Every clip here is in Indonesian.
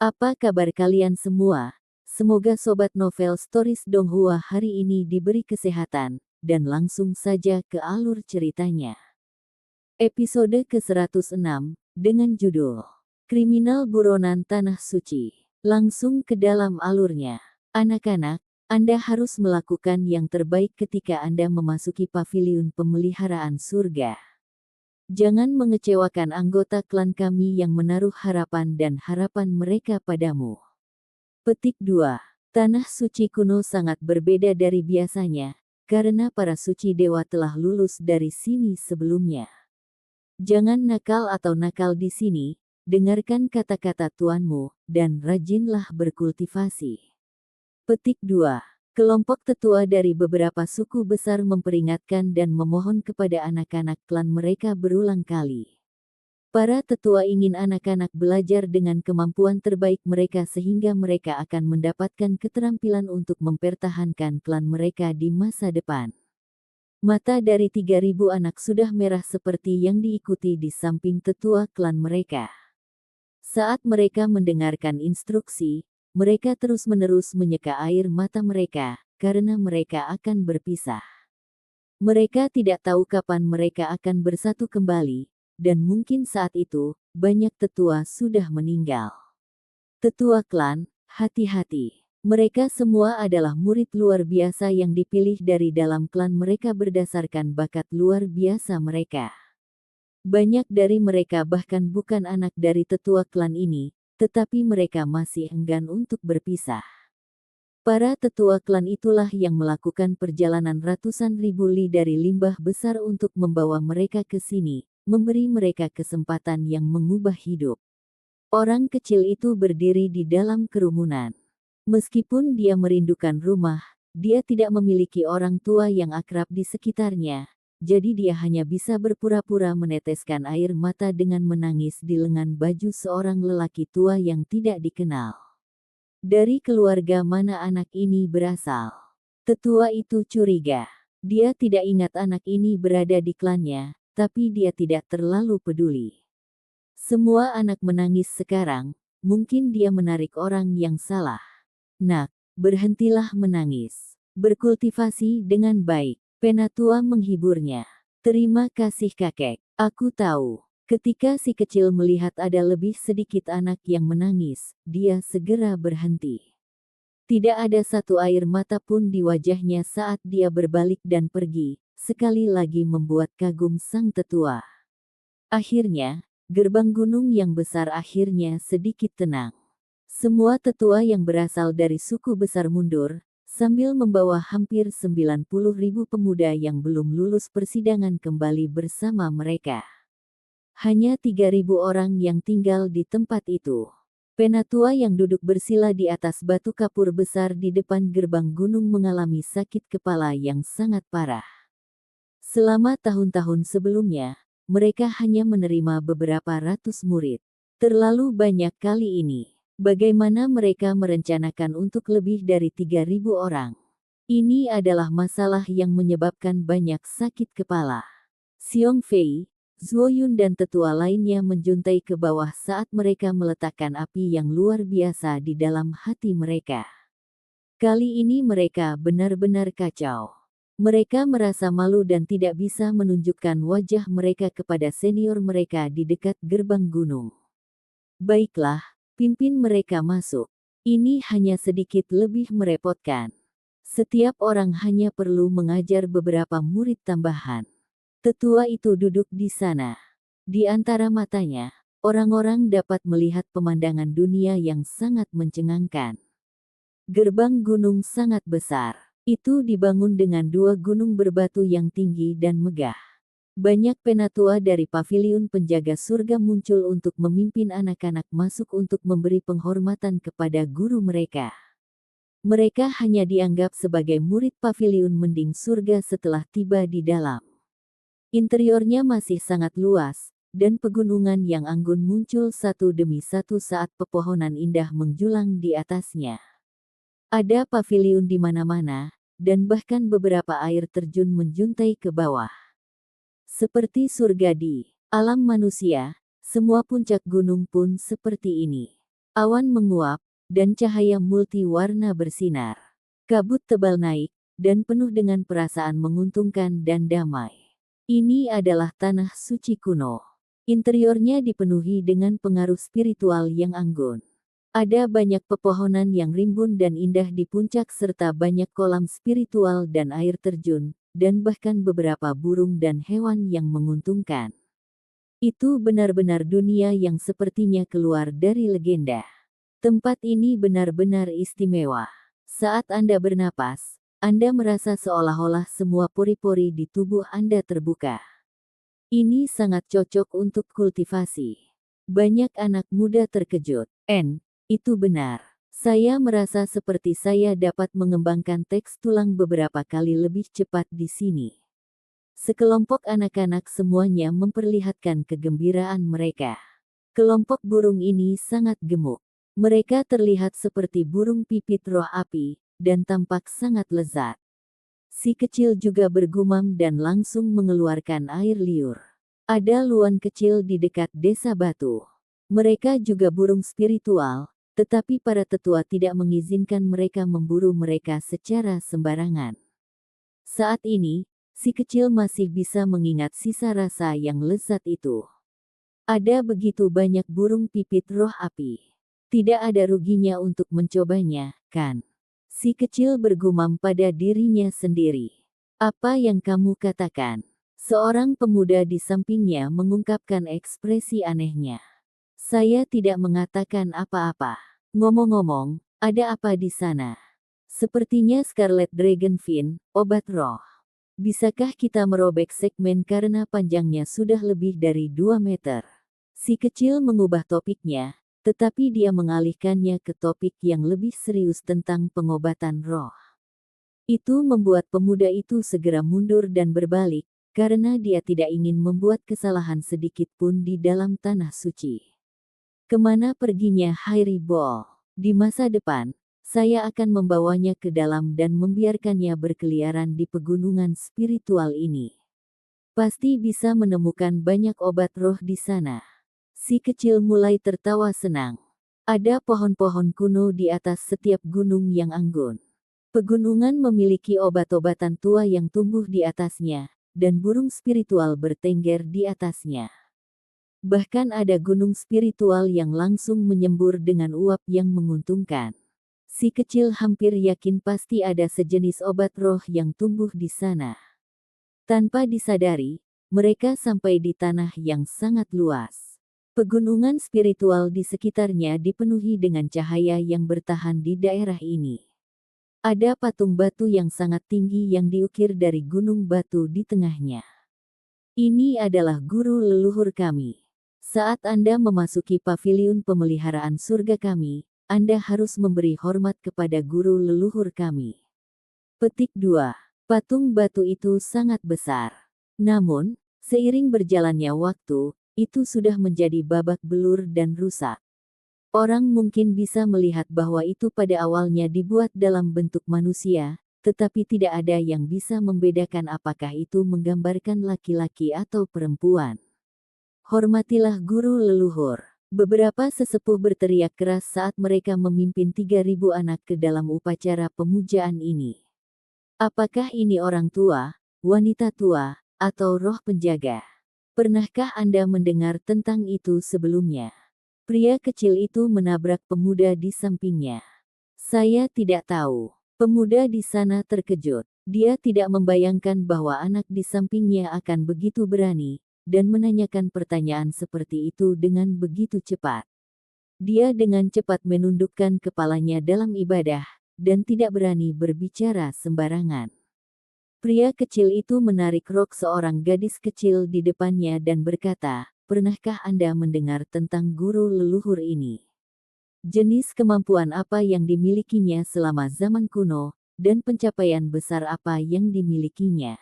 Apa kabar kalian semua? Semoga Sobat Novel Stories Donghua hari ini diberi kesehatan, dan langsung saja ke alur ceritanya. Episode ke-106, dengan judul Kriminal Buronan Tanah Suci. Langsung ke dalam alurnya. Anak-anak, Anda harus melakukan yang terbaik ketika Anda memasuki paviliun pemeliharaan surga. Jangan mengecewakan anggota klan kami yang menaruh harapan dan harapan mereka padamu. Petik 2. Tanah suci kuno sangat berbeda dari biasanya, karena para suci dewa telah lulus dari sini sebelumnya. Jangan nakal atau nakal di sini, dengarkan kata-kata tuanmu, dan rajinlah berkultivasi. Petik 2. Kelompok tetua dari beberapa suku besar memperingatkan dan memohon kepada anak-anak klan mereka berulang kali. Para tetua ingin anak-anak belajar dengan kemampuan terbaik mereka sehingga mereka akan mendapatkan keterampilan untuk mempertahankan klan mereka di masa depan. Mata dari 3.000 anak sudah merah seperti yang diikuti di samping tetua klan mereka. Saat mereka mendengarkan instruksi, mereka terus-menerus menyeka air mata mereka, karena mereka akan berpisah. Mereka tidak tahu kapan mereka akan bersatu kembali, dan mungkin saat itu, banyak tetua sudah meninggal. Tetua klan, hati-hati. Mereka semua adalah murid luar biasa yang dipilih dari dalam klan mereka berdasarkan bakat luar biasa mereka. Banyak dari mereka bahkan bukan anak dari tetua klan ini, tetapi mereka masih enggan untuk berpisah. Para tetua klan itulah yang melakukan perjalanan ratusan ribu li dari limbah besar untuk membawa mereka ke sini, memberi mereka kesempatan yang mengubah hidup. Orang kecil itu berdiri di dalam kerumunan. Meskipun dia merindukan rumah, dia tidak memiliki orang tua yang akrab di sekitarnya, jadi dia hanya bisa berpura-pura meneteskan air mata dengan menangis di lengan baju seorang lelaki tua yang tidak dikenal. Dari keluarga mana anak ini berasal? Tetua itu curiga. Dia tidak ingat anak ini berada di klannya, tapi dia tidak terlalu peduli. Semua anak menangis sekarang, mungkin dia menarik orang yang salah. Nak, berhentilah menangis. Berkultivasi dengan baik. Penatua menghiburnya. Terima kasih kakek. Aku tahu. Ketika si kecil melihat ada lebih sedikit anak yang menangis, dia segera berhenti. Tidak ada satu air mata pun di wajahnya saat dia berbalik dan pergi, sekali lagi membuat kagum sang tetua. Akhirnya, gerbang gunung yang besar akhirnya sedikit tenang. Semua tetua yang berasal dari suku besar mundur, sambil membawa hampir 90.000 pemuda yang belum lulus persidangan kembali bersama mereka. Hanya 3.000 orang yang tinggal di tempat itu. Penatua yang duduk bersila di atas batu kapur besar di depan gerbang gunung mengalami sakit kepala yang sangat parah. Selama tahun-tahun sebelumnya, mereka hanya menerima beberapa ratus murid. Terlalu banyak kali ini. Bagaimana mereka merencanakan untuk lebih dari 3.000 orang? Ini adalah masalah yang menyebabkan banyak sakit kepala. Xiong Fei, Zuo Yun dan tetua lainnya menjuntai ke bawah saat mereka meletakkan api yang luar biasa di dalam hati mereka. Kali ini mereka benar-benar kacau. Mereka merasa malu dan tidak bisa menunjukkan wajah mereka kepada senior mereka di dekat gerbang gunung. Baiklah, pimpin mereka masuk. Ini hanya sedikit lebih merepotkan. Setiap orang hanya perlu mengajar beberapa murid tambahan. Tetua itu duduk di sana. Di antara matanya, orang-orang dapat melihat pemandangan dunia yang sangat mencengangkan. Gerbang gunung sangat besar. Itu dibangun dengan 2 gunung berbatu yang tinggi dan megah. Banyak penatua dari paviliun penjaga surga muncul untuk memimpin anak-anak masuk untuk memberi penghormatan kepada guru mereka. Mereka hanya dianggap sebagai murid paviliun mending surga setelah tiba di dalam. Interiornya masih sangat luas, dan pegunungan yang anggun muncul satu demi satu saat pepohonan indah menjulang di atasnya. Ada paviliun di mana-mana, dan bahkan beberapa air terjun menjuntai ke bawah. Seperti surga di alam manusia, semua puncak gunung pun seperti ini. Awan menguap, dan cahaya multi-warna bersinar. Kabut tebal naik, dan penuh dengan perasaan menguntungkan dan damai. Ini adalah tanah suci kuno. Interiornya dipenuhi dengan pengaruh spiritual yang anggun. Ada banyak pepohonan yang rimbun dan indah di puncak serta banyak kolam spiritual dan air terjun, dan bahkan beberapa burung dan hewan yang menguntungkan. Itu benar-benar dunia yang sepertinya keluar dari legenda. Tempat ini benar-benar istimewa. Saat Anda bernapas, Anda merasa seolah-olah semua pori-pori di tubuh Anda terbuka. Ini sangat cocok untuk kultivasi. Banyak anak muda terkejut. Itu benar. Saya merasa seperti saya dapat mengembangkan teks tulang beberapa kali lebih cepat di sini. Sekelompok anak-anak semuanya memperlihatkan kegembiraan mereka. Kelompok burung ini sangat gemuk. Mereka terlihat seperti burung pipit roh api, dan tampak sangat lezat. Si kecil juga bergumam dan langsung mengeluarkan air liur. Ada luan kecil di dekat desa batu. Mereka juga burung spiritual, tetapi para tetua tidak mengizinkan mereka memburu mereka secara sembarangan. Saat ini, si kecil masih bisa mengingat sisa rasa yang lezat itu. Ada begitu banyak burung pipit roh api. Tidak ada ruginya untuk mencobanya, kan? Si kecil bergumam pada dirinya sendiri. Apa yang kamu katakan? Seorang pemuda di sampingnya mengungkapkan ekspresi anehnya. Saya tidak mengatakan apa-apa. Ngomong-ngomong, ada apa di sana? Sepertinya Scarlet Dragonfin, obat roh. Bisakah kita merobek segmen karena panjangnya sudah lebih dari 2 meter? Si kecil mengubah topiknya, tetapi dia mengalihkannya ke topik yang lebih serius tentang pengobatan roh. Itu membuat pemuda itu segera mundur dan berbalik, karena dia tidak ingin membuat kesalahan sedikit pun di dalam tanah suci. Kemana perginya Hairi Ball? Di masa depan, saya akan membawanya ke dalam dan membiarkannya berkeliaran di pegunungan spiritual ini. Pasti bisa menemukan banyak obat roh di sana. Si kecil mulai tertawa senang. Ada pohon-pohon kuno di atas setiap gunung yang anggun. Pegunungan memiliki obat-obatan tua yang tumbuh di atasnya, dan burung spiritual bertengger di atasnya. Bahkan ada gunung spiritual yang langsung menyembur dengan uap yang menguntungkan. Si kecil hampir yakin pasti ada sejenis obat roh yang tumbuh di sana. Tanpa disadari, mereka sampai di tanah yang sangat luas. Pegunungan spiritual di sekitarnya dipenuhi dengan cahaya yang bertahan di daerah ini. Ada patung batu yang sangat tinggi yang diukir dari gunung batu di tengahnya. Ini adalah guru leluhur kami. Saat Anda memasuki paviliun pemeliharaan surga kami, Anda harus memberi hormat kepada guru leluhur kami. Petik 2. Patung batu itu sangat besar. Namun, seiring berjalannya waktu, itu sudah menjadi babak belur dan rusak. Orang mungkin bisa melihat bahwa itu pada awalnya dibuat dalam bentuk manusia, tetapi tidak ada yang bisa membedakan apakah itu menggambarkan laki-laki atau perempuan. Hormatilah guru leluhur. Beberapa sesepuh berteriak keras saat mereka memimpin 3.000 anak ke dalam upacara pemujaan ini. Apakah ini orang tua, wanita tua, atau roh penjaga? Pernahkah Anda mendengar tentang itu sebelumnya? Pria kecil itu menabrak pemuda di sampingnya. Saya tidak tahu. Pemuda di sana terkejut. Dia tidak membayangkan bahwa anak di sampingnya akan begitu berani, dan menanyakan pertanyaan seperti itu dengan begitu cepat. Dia dengan cepat menundukkan kepalanya dalam ibadah, dan tidak berani berbicara sembarangan. Pria kecil itu menarik rok seorang gadis kecil di depannya dan berkata, "Pernahkah Anda mendengar tentang guru leluhur ini? Jenis kemampuan apa yang dimilikinya selama zaman kuno, dan pencapaian besar apa yang dimilikinya?"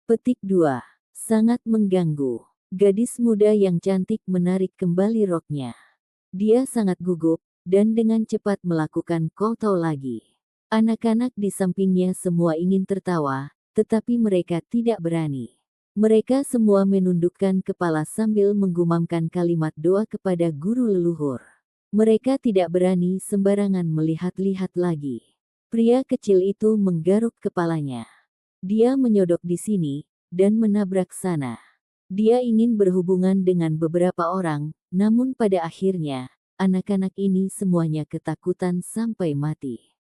Petik 2. Sangat mengganggu. Gadis muda yang cantik menarik kembali roknya. Dia sangat gugup, dan dengan cepat melakukan kotau lagi. Anak-anak di sampingnya semua ingin tertawa, tetapi mereka tidak berani. Mereka semua menundukkan kepala sambil menggumamkan kalimat doa kepada guru leluhur. Mereka tidak berani sembarangan melihat-lihat lagi. Pria kecil itu menggaruk kepalanya. Dia menyodok di sini, dan menabrak sana. Dia ingin berhubungan dengan beberapa orang, namun pada akhirnya, anak-anak ini semuanya ketakutan sampai mati.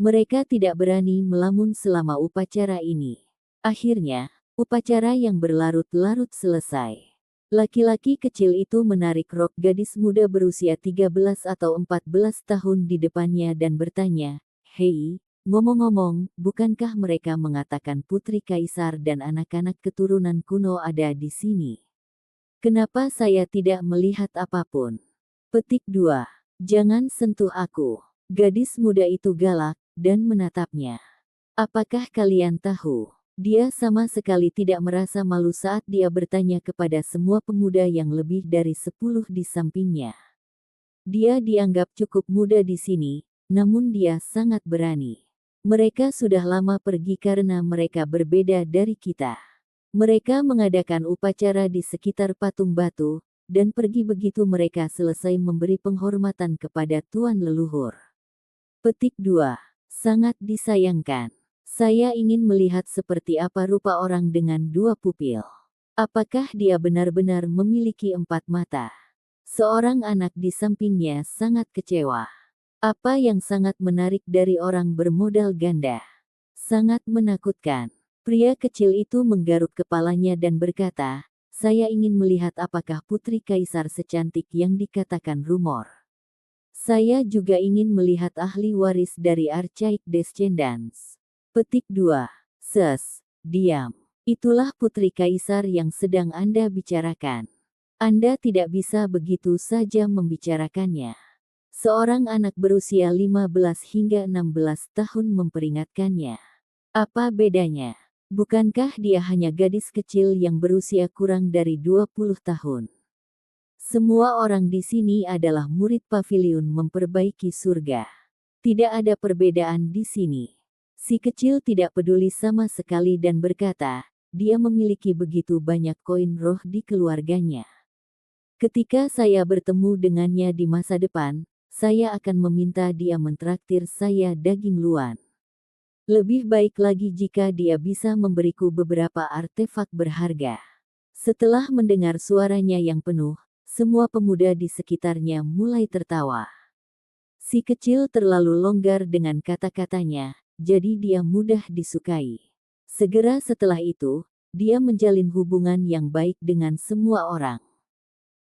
Mereka tidak berani melamun selama upacara ini. Akhirnya, upacara yang berlarut-larut selesai. Laki-laki kecil itu menarik rok gadis muda berusia 13 atau 14 tahun di depannya dan bertanya, "Hei, ngomong-ngomong, bukankah mereka mengatakan Putri Kaisar dan anak-anak keturunan kuno ada di sini? Kenapa saya tidak melihat apapun?" Petik 2. Jangan sentuh aku. Gadis muda itu galak, dan menatapnya. Apakah kalian tahu? Dia sama sekali tidak merasa malu saat dia bertanya kepada semua pemuda yang lebih dari 10 di sampingnya. Dia dianggap cukup muda di sini, namun dia sangat berani. Mereka sudah lama pergi karena mereka berbeda dari kita. Mereka mengadakan upacara di sekitar patung batu, dan pergi begitu mereka selesai memberi penghormatan kepada tuan leluhur. Petik 2. Sangat disayangkan. Saya ingin melihat seperti apa rupa orang dengan 2 pupil. Apakah dia benar-benar memiliki 4 mata? Seorang anak di sampingnya sangat kecewa. Apa yang sangat menarik dari orang bermodal ganda? Sangat menakutkan. Pria kecil itu menggaruk kepalanya dan berkata, "Saya ingin melihat apakah Putri Kaisar secantik yang dikatakan rumor. Saya juga ingin melihat ahli waris dari Archaic Descendants." Petik 2. Diam. Itulah Putri Kaisar yang sedang Anda bicarakan. Anda tidak bisa begitu saja membicarakannya. Seorang anak berusia 15 hingga 16 tahun memperingatkannya. Apa bedanya? Bukankah dia hanya gadis kecil yang berusia kurang dari 20 tahun? Semua orang di sini adalah murid paviliun memperbaiki surga. Tidak ada perbedaan di sini. Si kecil tidak peduli sama sekali dan berkata, dia memiliki begitu banyak koin roh di keluarganya. Ketika saya bertemu dengannya di masa depan, saya akan meminta dia mentraktir saya daging luan. Lebih baik lagi jika dia bisa memberiku beberapa artefak berharga. Setelah mendengar suaranya yang penuh, semua pemuda di sekitarnya mulai tertawa. Si kecil terlalu longgar dengan kata-katanya, jadi dia mudah disukai. Segera setelah itu, dia menjalin hubungan yang baik dengan semua orang.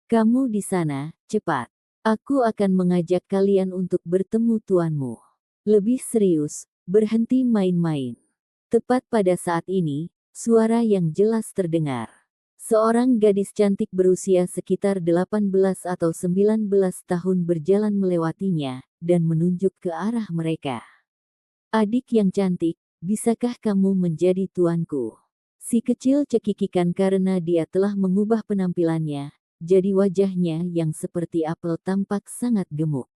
"Kamu di sana, cepat. Aku akan mengajak kalian untuk bertemu tuanmu. Lebih serius, berhenti main-main." Tepat pada saat ini, suara yang jelas terdengar. Seorang gadis cantik berusia sekitar 18 atau 19 tahun berjalan melewatinya, dan menunjuk ke arah mereka. "Adik yang cantik, bisakah kamu menjadi tuanku?" Si kecil cekikikan karena dia telah mengubah penampilannya, jadi wajahnya yang seperti apel tampak sangat gemuk.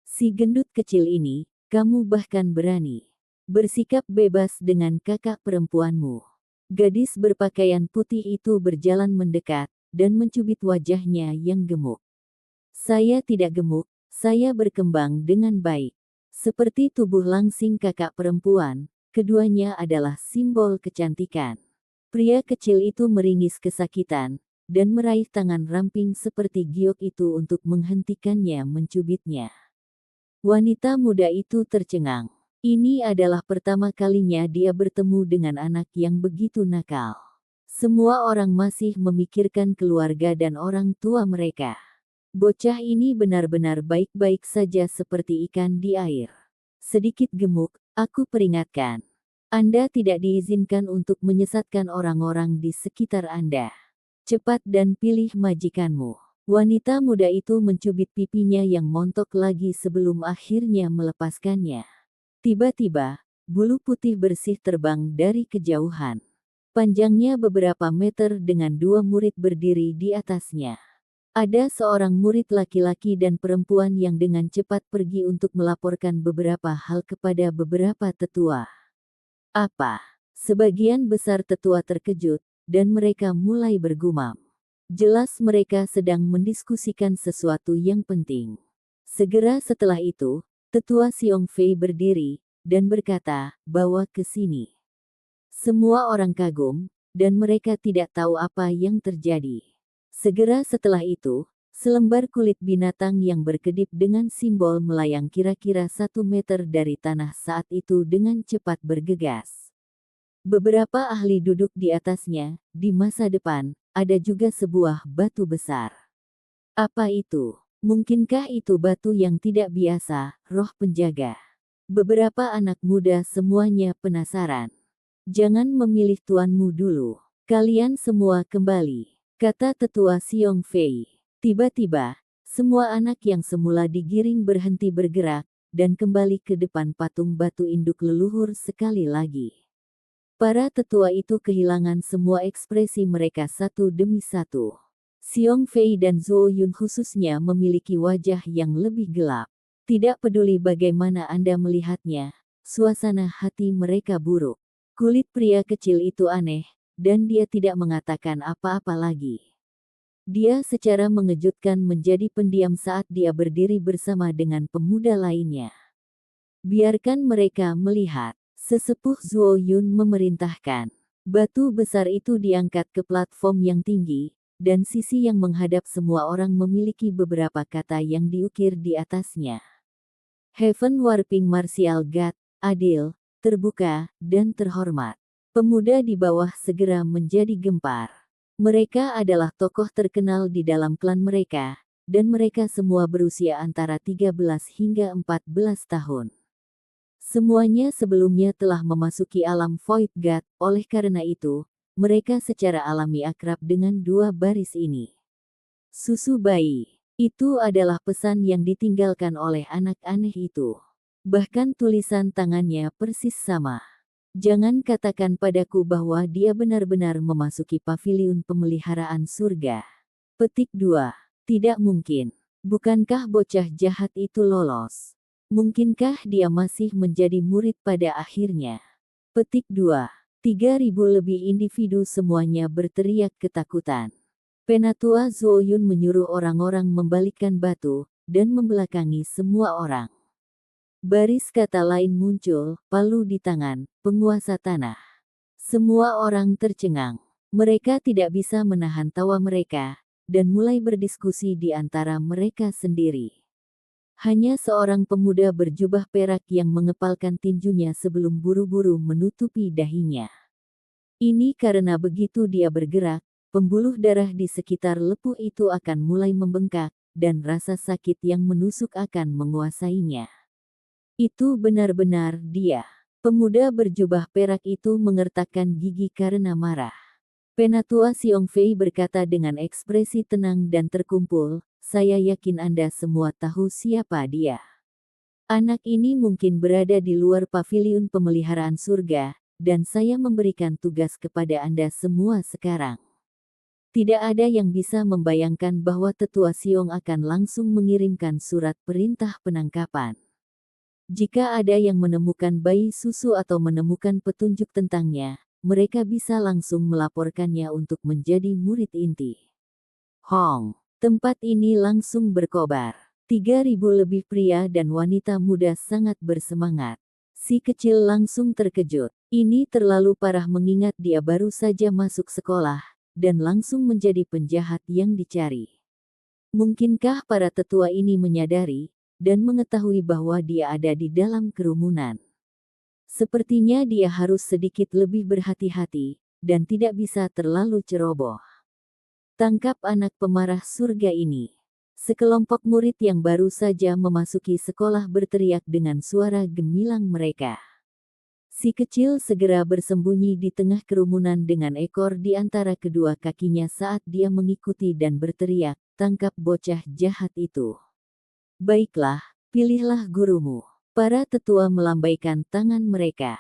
"Si gendut kecil ini, kamu bahkan berani bersikap bebas dengan kakak perempuanmu." Gadis berpakaian putih itu berjalan mendekat, dan mencubit wajahnya yang gemuk. "Saya tidak gemuk, saya berkembang dengan baik. Seperti tubuh langsing kakak perempuan, keduanya adalah simbol kecantikan." Pria kecil itu meringis kesakitan, dan meraih tangan ramping seperti giok itu untuk menghentikannya mencubitnya. Wanita muda itu tercengang. Ini adalah pertama kalinya dia bertemu dengan anak yang begitu nakal. Semua orang masih memikirkan keluarga dan orang tua mereka. Bocah ini benar-benar baik-baik saja seperti ikan di air. Sedikit gemuk, aku peringatkan. Anda tidak diizinkan untuk menyesatkan orang-orang di sekitar Anda. Cepat dan pilih majikanmu. Wanita muda itu mencubit pipinya yang montok lagi sebelum akhirnya melepaskannya. Tiba-tiba, bulu putih bersih terbang dari kejauhan. Panjangnya beberapa meter dengan 2 murid berdiri di atasnya. Ada seorang murid laki-laki dan perempuan yang dengan cepat pergi untuk melaporkan beberapa hal kepada beberapa tetua. "Apa?" Sebagian besar tetua terkejut, dan mereka mulai bergumam. Jelas mereka sedang mendiskusikan sesuatu yang penting. Segera setelah itu, Tetua Xiong Fei berdiri dan berkata, "Bawa ke sini." Semua orang kagum, dan mereka tidak tahu apa yang terjadi. Segera setelah itu, selembar kulit binatang yang berkedip dengan simbol melayang kira-kira 1 meter dari tanah saat itu dengan cepat bergegas. Beberapa ahli duduk di atasnya. Di masa depan, ada juga sebuah batu besar. Apa itu? Mungkinkah itu batu yang tidak biasa, roh penjaga? Beberapa anak muda semuanya penasaran. "Jangan memilih tuanmu dulu. Kalian semua kembali," kata Tetua Xiong Fei. Tiba-tiba, semua anak yang semula digiring berhenti bergerak, dan kembali ke depan patung batu induk leluhur sekali lagi. Para tetua itu kehilangan semua ekspresi mereka satu demi satu. Xiong Fei dan Zhou Yun khususnya memiliki wajah yang lebih gelap. Tidak peduli bagaimana Anda melihatnya, suasana hati mereka buruk. Kulit pria kecil itu aneh, dan dia tidak mengatakan apa-apa lagi. Dia secara mengejutkan menjadi pendiam saat dia berdiri bersama dengan pemuda lainnya. "Biarkan mereka melihat," sesepuh Zhou Yun memerintahkan. Batu besar itu diangkat ke platform yang tinggi, dan sisi yang menghadap semua orang memiliki beberapa kata yang diukir di atasnya. "Heaven Warping Martial God, adil, terbuka, dan terhormat." Pemuda di bawah segera menjadi gempar. Mereka adalah tokoh terkenal di dalam klan mereka, dan mereka semua berusia antara 13 hingga 14 tahun. Semuanya sebelumnya telah memasuki alam Void God, oleh karena itu, mereka secara alami akrab dengan dua baris ini. "Susu bayi." Itu adalah pesan yang ditinggalkan oleh anak aneh itu. Bahkan tulisan tangannya persis sama. "Jangan katakan padaku bahwa dia benar-benar memasuki paviliun pemeliharaan surga." Petik 2. Tidak mungkin. Bukankah bocah jahat itu lolos? Mungkinkah dia masih menjadi murid pada akhirnya? Petik 2. 3.000 lebih individu semuanya berteriak ketakutan. Penatua Zhou Yun menyuruh orang-orang membalikkan batu, dan membelakangi semua orang. Baris kata lain muncul, palu di tangan, penguasa tanah. Semua orang tercengang. Mereka tidak bisa menahan tawa mereka, dan mulai berdiskusi di antara mereka sendiri. Hanya seorang pemuda berjubah perak yang mengepalkan tinjunya sebelum buru-buru menutupi dahinya. Ini karena begitu dia bergerak, pembuluh darah di sekitar lepuh itu akan mulai membengkak, dan rasa sakit yang menusuk akan menguasainya. Itu benar-benar dia. Pemuda berjubah perak itu mengertakkan gigi karena marah. Penatua Xiong Fei berkata dengan ekspresi tenang dan terkumpul, "Saya yakin Anda semua tahu siapa dia. Anak ini mungkin berada di luar paviliun pemeliharaan surga, dan saya memberikan tugas kepada Anda semua sekarang." Tidak ada yang bisa membayangkan bahwa Tetua Xiong akan langsung mengirimkan surat perintah penangkapan. Jika ada yang menemukan bayi susu atau menemukan petunjuk tentangnya, mereka bisa langsung melaporkannya untuk menjadi murid inti. Hong, tempat ini langsung berkobar. 3.000 lebih pria dan wanita muda sangat bersemangat. Si kecil langsung terkejut. Ini terlalu parah mengingat dia baru saja masuk sekolah, dan langsung menjadi penjahat yang dicari. Mungkinkah para tetua ini menyadari, dan mengetahui bahwa dia ada di dalam kerumunan? Sepertinya dia harus sedikit lebih berhati-hati, dan tidak bisa terlalu ceroboh. "Tangkap anak pemarah surga ini." Sekelompok murid yang baru saja memasuki sekolah berteriak dengan suara gemilang mereka. Si kecil segera bersembunyi di tengah kerumunan dengan ekor di antara kedua kakinya saat dia mengikuti dan berteriak, "Tangkap bocah jahat itu." "Baiklah, pilihlah gurumu." Para tetua melambaikan tangan mereka.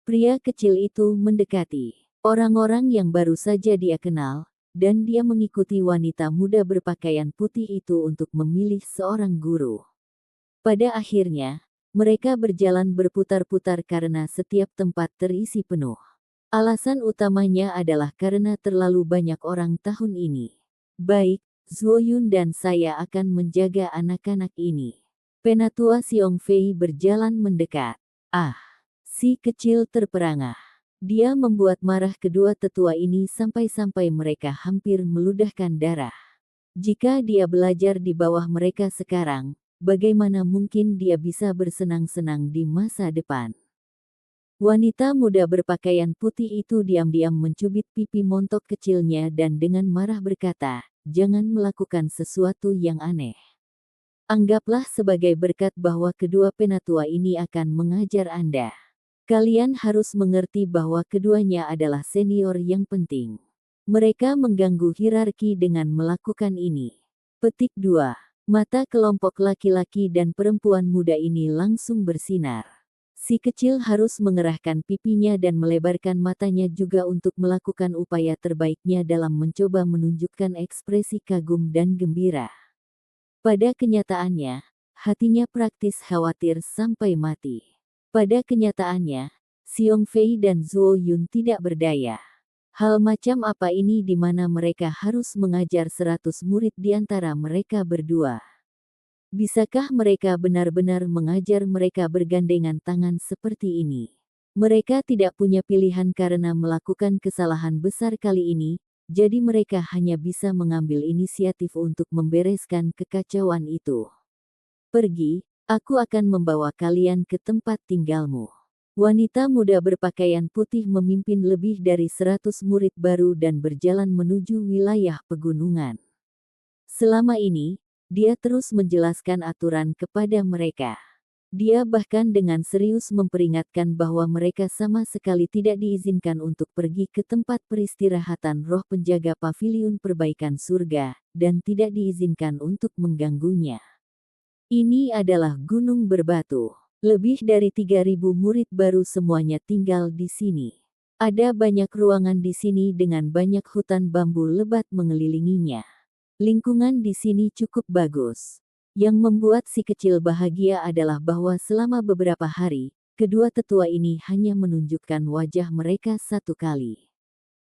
Pria kecil itu mendekati orang-orang yang baru saja dia kenal, dan dia mengikuti wanita muda berpakaian putih itu untuk memilih seorang guru. Pada akhirnya, mereka berjalan berputar-putar karena setiap tempat terisi penuh. Alasan utamanya adalah karena terlalu banyak orang tahun ini. "Baik, Zhou Yun dan saya akan menjaga anak-anak ini." Penatua Xiong Fei berjalan mendekat. Ah, si kecil terperangah. Dia membuat marah kedua tetua ini sampai-sampai mereka hampir meludahkan darah. Jika dia belajar di bawah mereka sekarang, bagaimana mungkin dia bisa bersenang-senang di masa depan? Wanita muda berpakaian putih itu diam-diam mencubit pipi montok kecilnya dan dengan marah berkata, "Jangan melakukan sesuatu yang aneh. Anggaplah sebagai berkat bahwa kedua penatua ini akan mengajar Anda. Kalian harus mengerti bahwa keduanya adalah senior yang penting. Mereka mengganggu hierarki dengan melakukan ini." Petik 2. Mata kelompok laki-laki dan perempuan muda ini langsung bersinar. Si kecil harus mengerahkan pipinya dan melebarkan matanya juga untuk melakukan upaya terbaiknya dalam mencoba menunjukkan ekspresi kagum dan gembira. Pada kenyataannya, hatinya praktis khawatir sampai mati. Pada kenyataannya, Xiong Fei dan Zhuo Yun tidak berdaya. Hal macam apa ini di mana mereka harus mengajar 100 murid di antara mereka berdua? Bisakah mereka benar-benar mengajar mereka bergandengan tangan seperti ini? Mereka tidak punya pilihan karena melakukan kesalahan besar kali ini, jadi mereka hanya bisa mengambil inisiatif untuk membereskan kekacauan itu. "Pergi, aku akan membawa kalian ke tempat tinggalmu." Wanita muda berpakaian putih memimpin lebih dari 100 murid baru dan berjalan menuju wilayah pegunungan. Selama ini, dia terus menjelaskan aturan kepada mereka. Dia bahkan dengan serius memperingatkan bahwa mereka sama sekali tidak diizinkan untuk pergi ke tempat peristirahatan roh penjaga paviliun perbaikan surga, dan tidak diizinkan untuk mengganggunya. Ini adalah gunung berbatu. Lebih dari 3.000 murid baru semuanya tinggal di sini. Ada banyak ruangan di sini dengan banyak hutan bambu lebat mengelilinginya. Lingkungan di sini cukup bagus. Yang membuat si kecil bahagia adalah bahwa selama beberapa hari, kedua tetua ini hanya menunjukkan wajah mereka satu kali.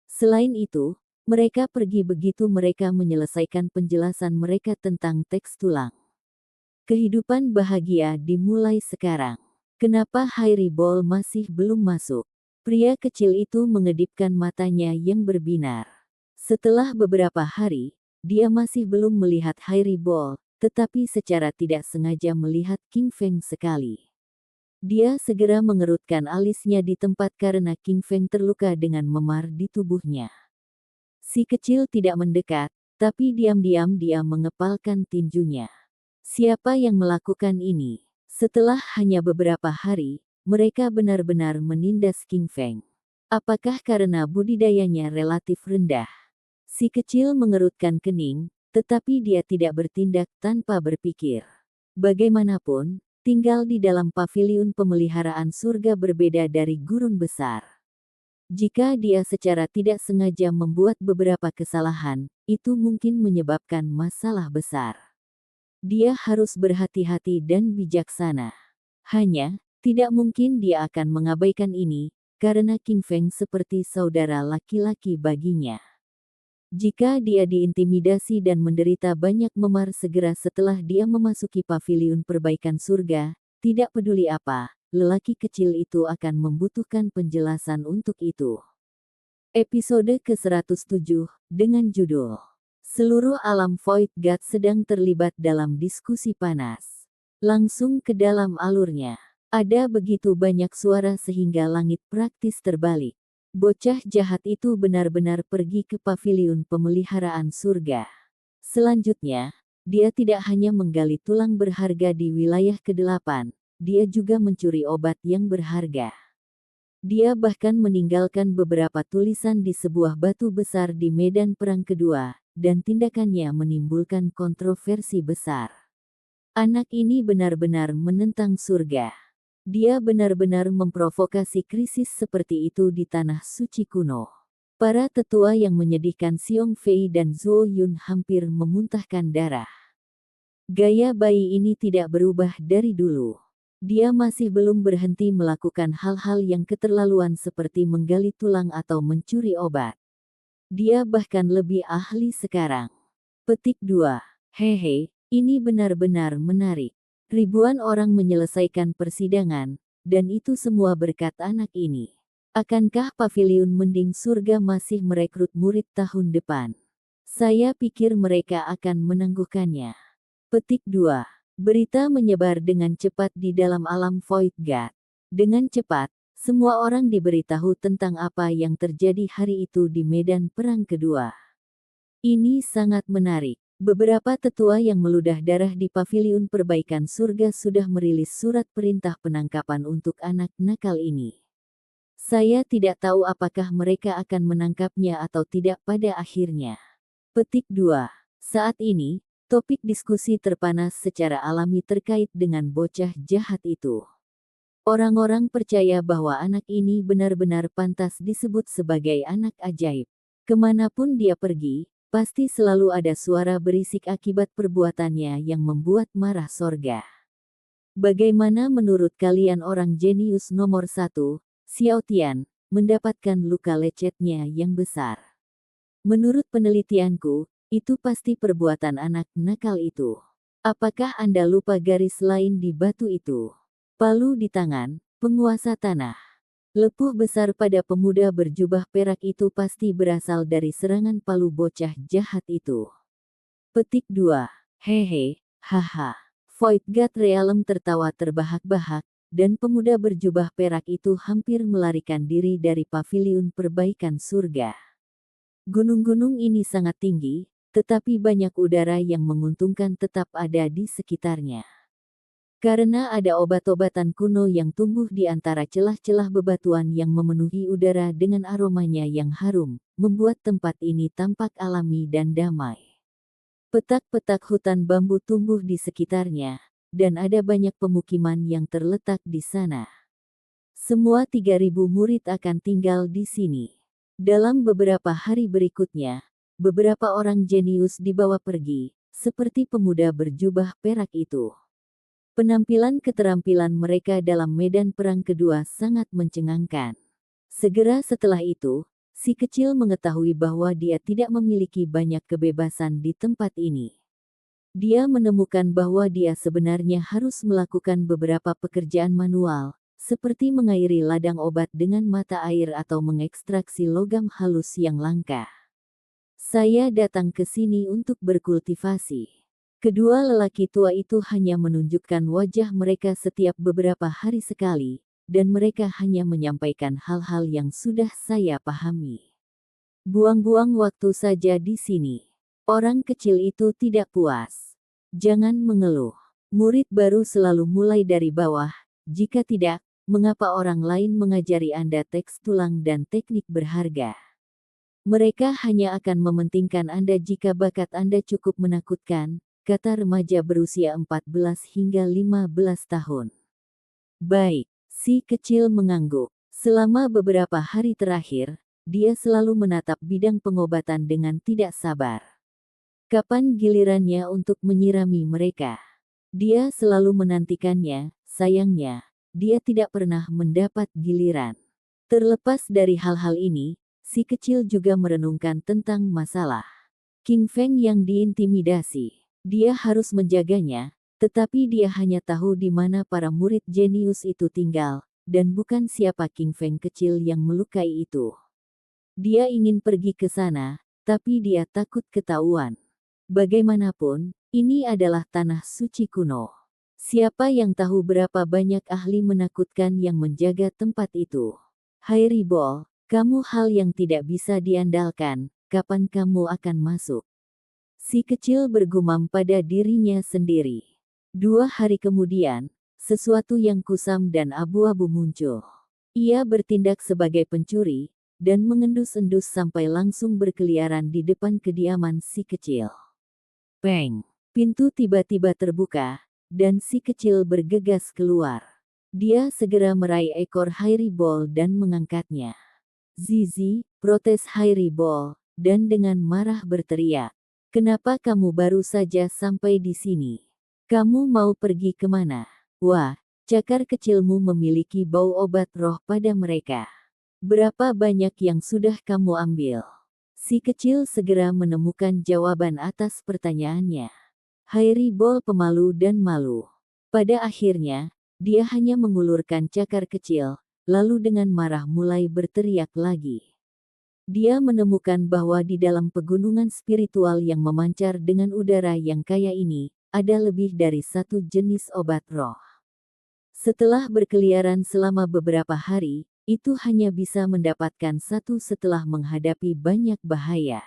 Selain itu, mereka pergi begitu mereka menyelesaikan penjelasan mereka tentang teks tulang. Kehidupan bahagia dimulai sekarang. Kenapa Harry Ball masih belum masuk? Pria kecil itu mengedipkan matanya yang berbinar. Setelah beberapa hari, dia masih belum melihat Harry Ball, tetapi secara tidak sengaja melihat King Feng sekali. Dia segera mengerutkan alisnya di tempat karena King Feng terluka dengan memar di tubuhnya. Si kecil tidak mendekat, tapi diam-diam dia mengepalkan tinjunya. Siapa yang melakukan ini? Setelah hanya beberapa hari, mereka benar-benar menindas King Feng. Apakah karena budidayanya relatif rendah? Si kecil mengerutkan kening, tetapi dia tidak bertindak tanpa berpikir. Bagaimanapun, tinggal di dalam paviliun pemeliharaan surga berbeda dari gurun besar. Jika dia secara tidak sengaja membuat beberapa kesalahan, itu mungkin menyebabkan masalah besar. Dia harus berhati-hati dan bijaksana. Hanya, tidak mungkin dia akan mengabaikan ini, karena King Feng seperti saudara laki-laki baginya. Jika dia diintimidasi dan menderita banyak memar segera setelah dia memasuki paviliun perbaikan surga, tidak peduli apa, lelaki kecil itu akan membutuhkan penjelasan untuk itu. Episode ke-107, dengan judul Seluruh Alam Void God sedang terlibat dalam diskusi panas. Langsung ke dalam alurnya. Ada begitu banyak suara sehingga langit praktis terbalik. Bocah jahat itu benar-benar pergi ke paviliun pemeliharaan surga. Selanjutnya, dia tidak hanya menggali tulang berharga di wilayah ke-8, dia juga mencuri obat yang berharga. Dia bahkan meninggalkan beberapa tulisan di sebuah batu besar di medan perang kedua, dan tindakannya menimbulkan kontroversi besar. Anak ini benar-benar menentang surga. Dia benar-benar memprovokasi krisis seperti itu di tanah suci kuno. Para tetua yang menyedihkan Xiong Fei dan Zhuo Yun hampir memuntahkan darah. Gaya bayi ini tidak berubah dari dulu. Dia masih belum berhenti melakukan hal-hal yang keterlaluan seperti menggali tulang atau mencuri obat. Dia bahkan lebih ahli sekarang. Petik 2. Hehe, ini benar-benar menarik. Ribuan orang menyelesaikan persidangan, dan itu semua berkat anak ini. Akankah Paviliun Mending Surga masih merekrut murid tahun depan? Saya pikir mereka akan menangguhkannya. Petik 2. Berita menyebar dengan cepat di dalam alam Void God. Dengan cepat, semua orang diberitahu tentang apa yang terjadi hari itu di medan perang kedua. Ini sangat menarik. Beberapa tetua yang meludah darah di Paviliun Perbaikan Surga sudah merilis surat perintah penangkapan untuk anak nakal ini. Saya tidak tahu apakah mereka akan menangkapnya atau tidak pada akhirnya. Petik 2. Saat ini, topik diskusi terpanas secara alami terkait dengan bocah jahat itu. Orang-orang percaya bahwa anak ini benar-benar pantas disebut sebagai anak ajaib. Kemanapun dia pergi, pasti selalu ada suara berisik akibat perbuatannya yang membuat marah sorga. Bagaimana menurut kalian orang jenius nomor 1, Xiao Tian, mendapatkan luka lecetnya yang besar? Menurut penelitianku, itu pasti perbuatan anak nakal itu. Apakah Anda lupa garis lain di batu itu? Palu di tangan, penguasa tanah. Lepuh besar pada pemuda berjubah perak itu pasti berasal dari serangan palu bocah jahat itu. Petik 2. Hehe, haha. Void God Realm tertawa terbahak-bahak, dan pemuda berjubah perak itu hampir melarikan diri dari Paviliun Perbaikan Surga. Gunung-gunung ini sangat tinggi, tetapi banyak udara yang menguntungkan tetap ada di sekitarnya. Karena ada obat-obatan kuno yang tumbuh di antara celah-celah bebatuan yang memenuhi udara dengan aromanya yang harum, membuat tempat ini tampak alami dan damai. Petak-petak hutan bambu tumbuh di sekitarnya, dan ada banyak pemukiman yang terletak di sana. Semua 3.000 murid akan tinggal di sini. Dalam beberapa hari berikutnya, beberapa orang jenius dibawa pergi, seperti pemuda berjubah perak itu. Penampilan keterampilan mereka dalam medan perang kedua sangat mencengangkan. Segera setelah itu, si kecil mengetahui bahwa dia tidak memiliki banyak kebebasan di tempat ini. Dia menemukan bahwa dia sebenarnya harus melakukan beberapa pekerjaan manual, seperti mengairi ladang obat dengan mata air atau mengekstraksi logam halus yang langka. Saya datang ke sini untuk berkultivasi. Kedua lelaki tua itu hanya menunjukkan wajah mereka setiap beberapa hari sekali, dan mereka hanya menyampaikan hal-hal yang sudah saya pahami. Buang-buang waktu saja di sini. Orang kecil itu tidak puas. Jangan mengeluh. Murid baru selalu mulai dari bawah. Jika tidak, mengapa orang lain mengajari Anda teks tulang dan teknik berharga? Mereka hanya akan mementingkan Anda jika bakat Anda cukup menakutkan, kata remaja berusia 14 hingga 15 tahun. Baik, si kecil mengangguk. Selama beberapa hari terakhir, dia selalu menatap bidang pengobatan dengan tidak sabar. Kapan gilirannya untuk menyirami mereka? Dia selalu menantikannya, sayangnya, dia tidak pernah mendapat giliran. Terlepas dari hal-hal ini, si kecil juga merenungkan tentang masalah King Feng yang diintimidasi. Dia harus menjaganya, tetapi dia hanya tahu di mana para murid jenius itu tinggal, dan bukan siapa King Feng kecil yang melukai itu. Dia ingin pergi ke sana, tapi dia takut ketahuan. Bagaimanapun, ini adalah tanah suci kuno. Siapa yang tahu berapa banyak ahli menakutkan yang menjaga tempat itu? Hai Ribol, kamu hal yang tidak bisa diandalkan, kapan kamu akan masuk? Si kecil bergumam pada dirinya sendiri. 2 hari kemudian, sesuatu yang kusam dan abu-abu muncul. Ia bertindak sebagai pencuri, dan mengendus-endus sampai langsung berkeliaran di depan kediaman si kecil. Peng! Pintu tiba-tiba terbuka, dan si kecil bergegas keluar. Dia segera meraih ekor Hairibol dan mengangkatnya. Zizi, protes Hairibol, dan dengan marah berteriak. Kenapa kamu baru saja sampai di sini? Kamu mau pergi kemana? Wah, cakar kecilmu memiliki bau obat roh pada mereka. Berapa banyak yang sudah kamu ambil? Si kecil segera menemukan jawaban atas pertanyaannya. Hairibol pemalu dan malu. Pada akhirnya, dia hanya mengulurkan cakar kecil, lalu dengan marah mulai berteriak lagi. Dia menemukan bahwa di dalam pegunungan spiritual yang memancar dengan udara yang kaya ini, ada lebih dari satu jenis obat roh. Setelah berkeliaran selama beberapa hari, itu hanya bisa mendapatkan satu setelah menghadapi banyak bahaya.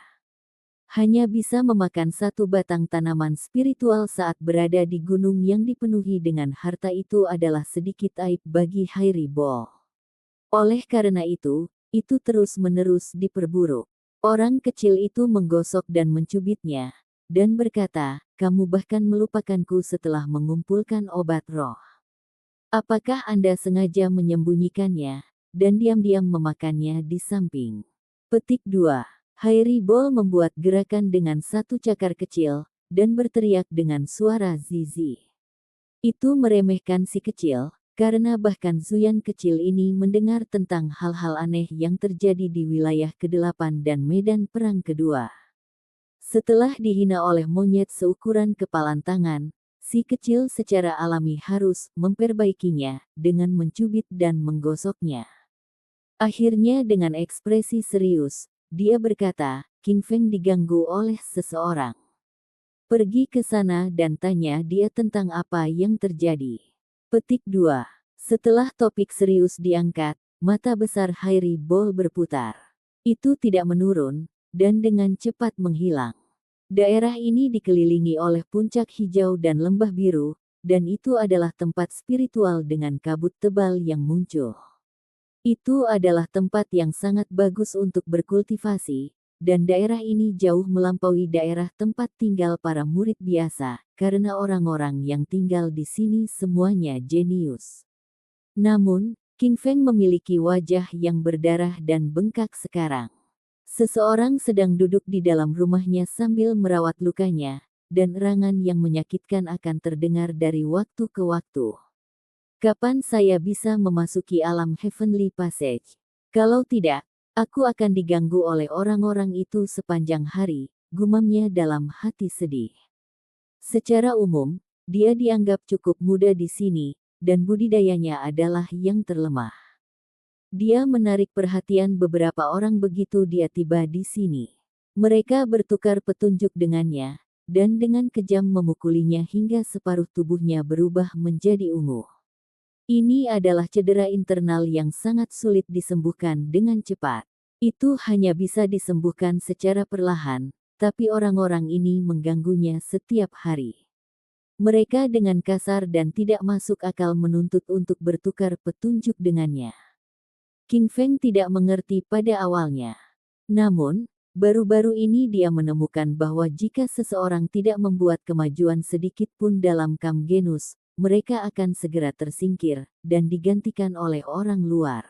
Hanya bisa memakan satu batang tanaman spiritual saat berada di gunung yang dipenuhi dengan harta itu adalah sedikit aib bagi Hairibol. Oleh karena itu terus-menerus diperburuk. Orang kecil itu menggosok dan mencubitnya, dan berkata, "Kamu bahkan melupakanku setelah mengumpulkan obat roh. Apakah Anda sengaja menyembunyikannya, dan diam-diam memakannya di samping?" Petik 2. Hairibol membuat gerakan dengan satu cakar kecil, dan berteriak dengan suara zizi. Itu meremehkan si kecil, karena bahkan Zuyan kecil ini mendengar tentang hal-hal aneh yang terjadi di wilayah ke-8 dan medan perang kedua. Setelah dihina oleh monyet seukuran kepalan tangan, si kecil secara alami harus memperbaikinya dengan mencubit dan menggosoknya. Akhirnya dengan ekspresi serius, dia berkata, "King Feng diganggu oleh seseorang. Pergi ke sana dan tanya dia tentang apa yang terjadi." Petik 2. Setelah topik serius diangkat, mata besar Hairibol berputar. Itu tidak menurun, dan dengan cepat menghilang. Daerah ini dikelilingi oleh puncak hijau dan lembah biru, dan itu adalah tempat spiritual dengan kabut tebal yang muncul. Itu adalah tempat yang sangat bagus untuk berkultivasi, dan daerah ini jauh melampaui daerah tempat tinggal para murid biasa, karena orang-orang yang tinggal di sini semuanya jenius. Namun, King Feng memiliki wajah yang berdarah dan bengkak sekarang. Seseorang sedang duduk di dalam rumahnya sambil merawat lukanya, dan erangan yang menyakitkan akan terdengar dari waktu ke waktu. "Kapan saya bisa memasuki alam Heavenly Passage? Kalau tidak, aku akan diganggu oleh orang-orang itu sepanjang hari," gumamnya dalam hati sedih. Secara umum, dia dianggap cukup muda di sini, dan budidayanya adalah yang terlemah. Dia menarik perhatian beberapa orang begitu dia tiba di sini. Mereka bertukar petunjuk dengannya, dan dengan kejam memukulinya hingga separuh tubuhnya berubah menjadi ungu. Ini adalah cedera internal yang sangat sulit disembuhkan dengan cepat. Itu hanya bisa disembuhkan secara perlahan, tapi orang-orang ini mengganggunya setiap hari. Mereka dengan kasar dan tidak masuk akal menuntut untuk bertukar petunjuk dengannya. King Feng tidak mengerti pada awalnya. Namun, baru-baru ini dia menemukan bahwa jika seseorang tidak membuat kemajuan sedikit pun dalam Kam Genus, mereka akan segera tersingkir, dan digantikan oleh orang luar.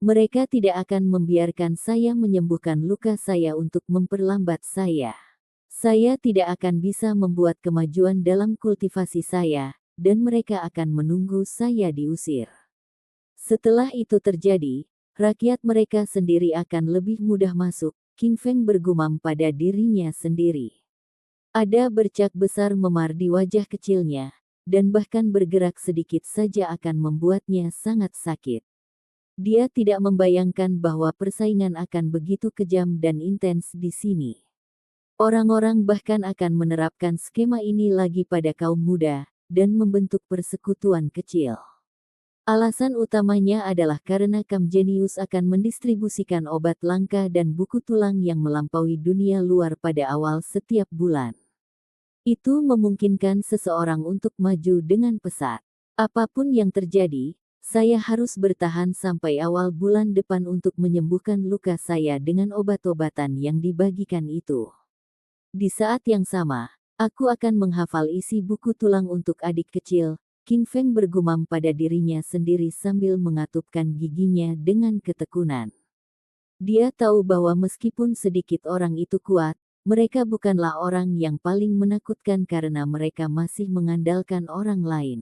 Mereka tidak akan membiarkan saya menyembuhkan luka saya untuk memperlambat saya. Saya tidak akan bisa membuat kemajuan dalam kultivasi saya, dan mereka akan menunggu saya diusir. Setelah itu terjadi, rakyat mereka sendiri akan lebih mudah masuk, King Feng bergumam pada dirinya sendiri. Ada bercak besar memar di wajah kecilnya, dan bahkan bergerak sedikit saja akan membuatnya sangat sakit. Dia tidak membayangkan bahwa persaingan akan begitu kejam dan intens di sini. Orang-orang bahkan akan menerapkan skema ini lagi pada kaum muda, dan membentuk persekutuan kecil. Alasan utamanya adalah karena Kam Genius akan mendistribusikan obat langka dan buku tulang yang melampaui dunia luar pada awal setiap bulan. Itu memungkinkan seseorang untuk maju dengan pesat. Apapun yang terjadi, saya harus bertahan sampai awal bulan depan untuk menyembuhkan luka saya dengan obat-obatan yang dibagikan itu. Di saat yang sama, aku akan menghafal isi buku tulang untuk adik kecil, King Feng bergumam pada dirinya sendiri sambil mengatupkan giginya dengan ketekunan. Dia tahu bahwa meskipun sedikit orang itu kuat, mereka bukanlah orang yang paling menakutkan karena mereka masih mengandalkan orang lain.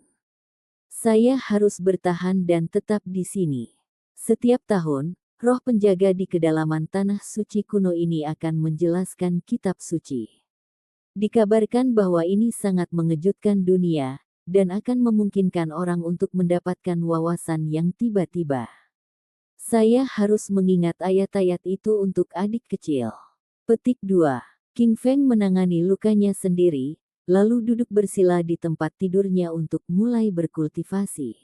Saya harus bertahan dan tetap di sini. Setiap tahun, roh penjaga di kedalaman tanah suci kuno ini akan menjelaskan kitab suci. Dikabarkan bahwa ini sangat mengejutkan dunia, dan akan memungkinkan orang untuk mendapatkan wawasan yang tiba-tiba. Saya harus mengingat ayat-ayat itu untuk adik kecil. Petik 2. King Feng menangani lukanya sendiri, lalu duduk bersila di tempat tidurnya untuk mulai berkultivasi.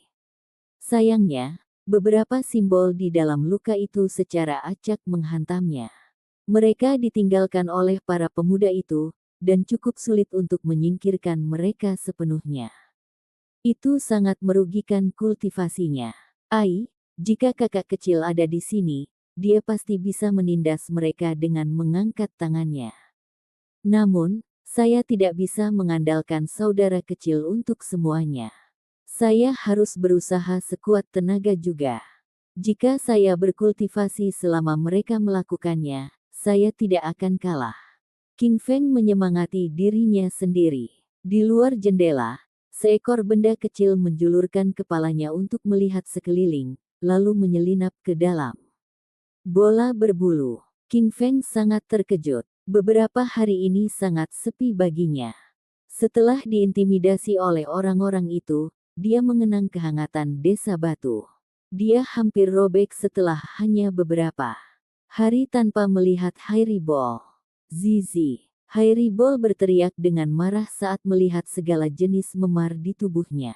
Sayangnya, beberapa simbol di dalam luka itu secara acak menghantamnya. Mereka ditinggalkan oleh para pemuda itu, dan cukup sulit untuk menyingkirkan mereka sepenuhnya. Itu sangat merugikan kultivasinya. Jika kakak kecil ada di sini, dia pasti bisa menindas mereka dengan mengangkat tangannya. Namun, saya tidak bisa mengandalkan saudara kecil untuk semuanya. Saya harus berusaha sekuat tenaga juga. Jika saya berkultivasi selama mereka melakukannya, saya tidak akan kalah. King Feng menyemangati dirinya sendiri. Di luar jendela, seekor benda kecil menjulurkan kepalanya untuk melihat sekeliling, lalu menyelinap ke dalam. Bola berbulu. King Feng sangat terkejut. Beberapa hari ini sangat sepi baginya. Setelah diintimidasi oleh orang-orang itu, dia mengenang kehangatan desa batu. Dia hampir robek setelah hanya beberapa hari tanpa melihat Hairibol. Zizi. Hairibol berteriak dengan marah saat melihat segala jenis memar di tubuhnya.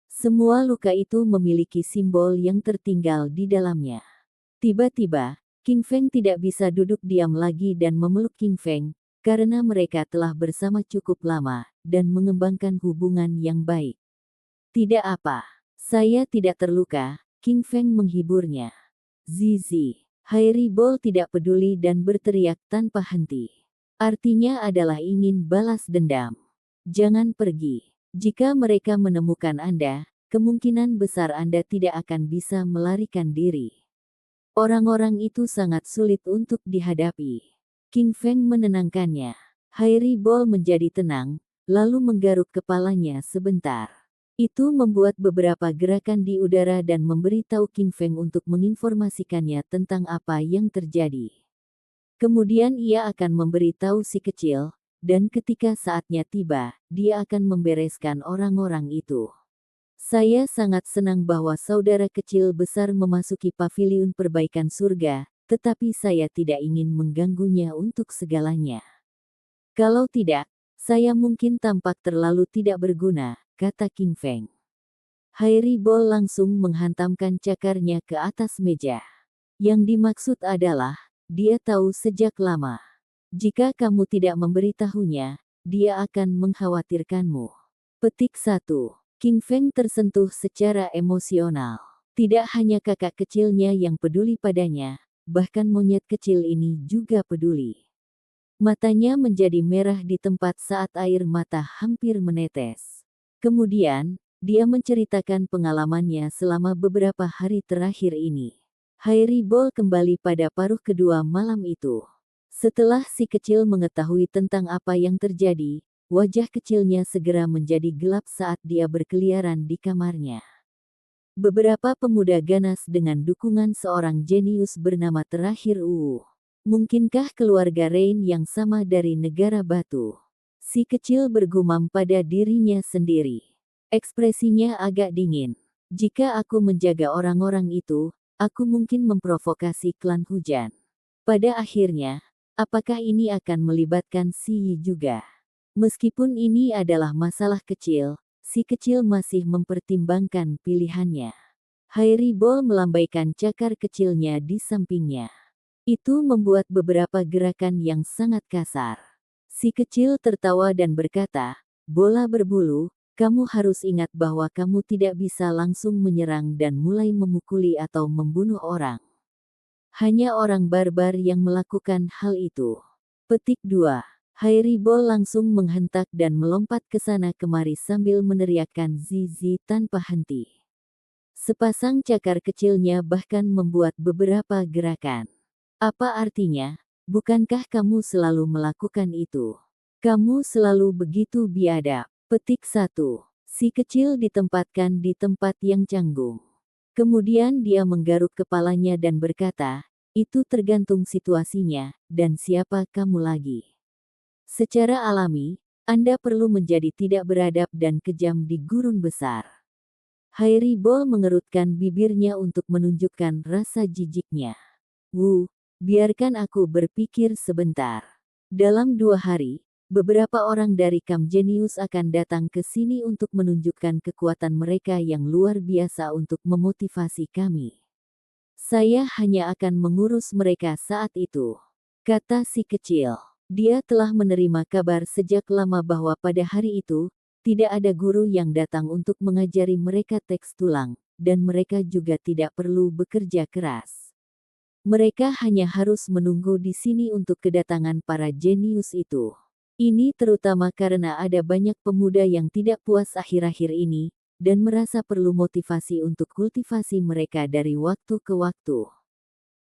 Semua luka itu memiliki simbol yang tertinggal di dalamnya. Tiba-tiba, King Feng tidak bisa duduk diam lagi dan memeluk King Feng, karena mereka telah bersama cukup lama, dan mengembangkan hubungan yang baik. Tidak apa. Saya tidak terluka, King Feng menghiburnya. Zizi. Hairibol tidak peduli dan berteriak tanpa henti. Artinya adalah ingin balas dendam. Jangan pergi. Jika mereka menemukan Anda, kemungkinan besar Anda tidak akan bisa melarikan diri. Orang-orang itu sangat sulit untuk dihadapi. King Feng menenangkannya. Hairibol menjadi tenang, lalu menggaruk kepalanya sebentar. Itu membuat beberapa gerakan di udara dan memberitahu King Feng untuk menginformasikannya tentang apa yang terjadi. Kemudian ia akan memberitahu si kecil, dan ketika saatnya tiba, dia akan membereskan orang-orang itu. Saya sangat senang bahwa saudara kecil besar memasuki paviliun perbaikan surga, tetapi saya tidak ingin mengganggunya untuk segalanya. Kalau tidak, saya mungkin tampak terlalu tidak berguna, kata King Feng. Hairibol langsung menghantamkan cakarnya ke atas meja. Yang dimaksud adalah, dia tahu sejak lama. Jika kamu tidak memberitahunya, dia akan mengkhawatirkanmu. Petik 1. King Feng tersentuh secara emosional. Tidak hanya kakak kecilnya yang peduli padanya, bahkan monyet kecil ini juga peduli. Matanya menjadi merah di tempat saat air mata hampir menetes. Kemudian, dia menceritakan pengalamannya selama beberapa hari terakhir ini. Hairibol kembali pada paruh kedua malam itu. Setelah si kecil mengetahui tentang apa yang terjadi, wajah kecilnya segera menjadi gelap saat dia berkeliaran di kamarnya. Beberapa pemuda ganas dengan dukungan seorang jenius bernama Terakhir Mungkinkah keluarga Rain yang sama dari negara batu? Si kecil bergumam pada dirinya sendiri. Ekspresinya agak dingin. Jika aku menjaga orang-orang itu, aku mungkin memprovokasi klan hujan. Pada akhirnya, apakah ini akan melibatkan Si Yi juga? Meskipun ini adalah masalah kecil, si kecil masih mempertimbangkan pilihannya. Hairibol melambaikan cakar kecilnya di sampingnya. Itu membuat beberapa gerakan yang sangat kasar. Si kecil tertawa dan berkata, "Bola berbulu, kamu harus ingat bahwa kamu tidak bisa langsung menyerang dan mulai memukuli atau membunuh orang. Hanya orang barbar yang melakukan hal itu." Petik 2. Hairibol langsung menghentak dan melompat ke sana kemari sambil meneriakkan Zizi tanpa henti. Sepasang cakar kecilnya bahkan membuat beberapa gerakan. Apa artinya? Bukankah kamu selalu melakukan itu? Kamu selalu begitu biadab. Petik 1. Si kecil ditempatkan di tempat yang canggung. Kemudian dia menggaruk kepalanya dan berkata, "Itu tergantung situasinya, dan siapa kamu lagi." Secara alami, Anda perlu menjadi tidak beradab dan kejam di gurun besar. Hairibol mengerutkan bibirnya untuk menunjukkan rasa jijiknya. Biarkan aku berpikir sebentar. Dalam 2 hari, beberapa orang dari Camp Genius akan datang ke sini untuk menunjukkan kekuatan mereka yang luar biasa untuk memotivasi kami. Saya hanya akan mengurus mereka saat itu, kata si kecil. Dia telah menerima kabar sejak lama bahwa pada hari itu, tidak ada guru yang datang untuk mengajari mereka teks tulang, dan mereka juga tidak perlu bekerja keras. Mereka hanya harus menunggu di sini untuk kedatangan para jenius itu. Ini terutama karena ada banyak pemuda yang tidak puas akhir-akhir ini, dan merasa perlu motivasi untuk kultivasi mereka dari waktu ke waktu.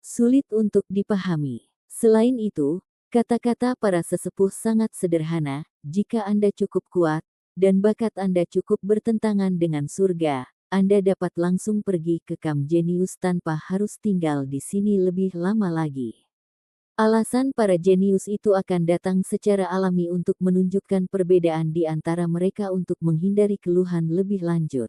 Sulit untuk dipahami. Selain itu, kata-kata para sesepuh sangat sederhana, jika Anda cukup kuat, dan bakat Anda cukup bertentangan dengan surga, Anda dapat langsung pergi ke Camp Genius tanpa harus tinggal di sini lebih lama lagi. Alasan para jenius itu akan datang secara alami untuk menunjukkan perbedaan di antara mereka untuk menghindari keluhan lebih lanjut.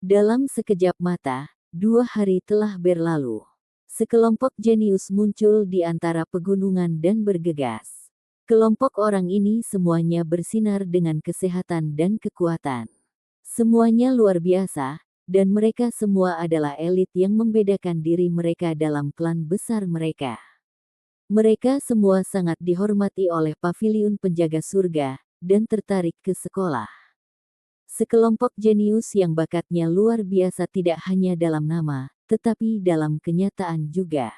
Dalam sekejap mata, 2 hari telah berlalu. Sekelompok jenius muncul di antara pegunungan dan bergegas. Kelompok orang ini semuanya bersinar dengan kesehatan dan kekuatan. Semuanya luar biasa, dan mereka semua adalah elit yang membedakan diri mereka dalam klan besar mereka. Mereka semua sangat dihormati oleh paviliun penjaga surga, dan tertarik ke sekolah. Sekelompok jenius yang bakatnya luar biasa tidak hanya dalam nama, tetapi dalam kenyataan juga.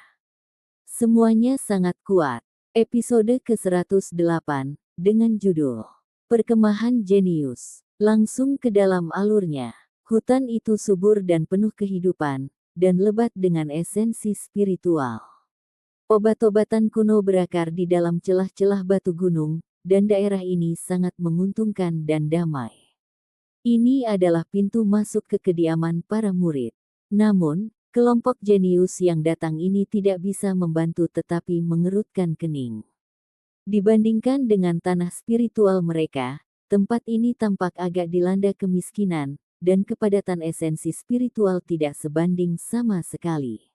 Semuanya sangat kuat. Episode ke-108, dengan judul Perkemahan Jenius. Langsung ke dalam alurnya. Hutan itu subur dan penuh kehidupan, dan lebat dengan esensi spiritual. Obat-obatan kuno berakar di dalam celah-celah batu gunung, dan daerah ini sangat menguntungkan dan damai. Ini adalah pintu masuk ke kediaman para murid. Namun, kelompok jenius yang datang ini tidak bisa membantu tetapi mengerutkan kening. Dibandingkan dengan tanah spiritual mereka, tempat ini tampak agak dilanda kemiskinan, dan kepadatan esensi spiritual tidak sebanding sama sekali.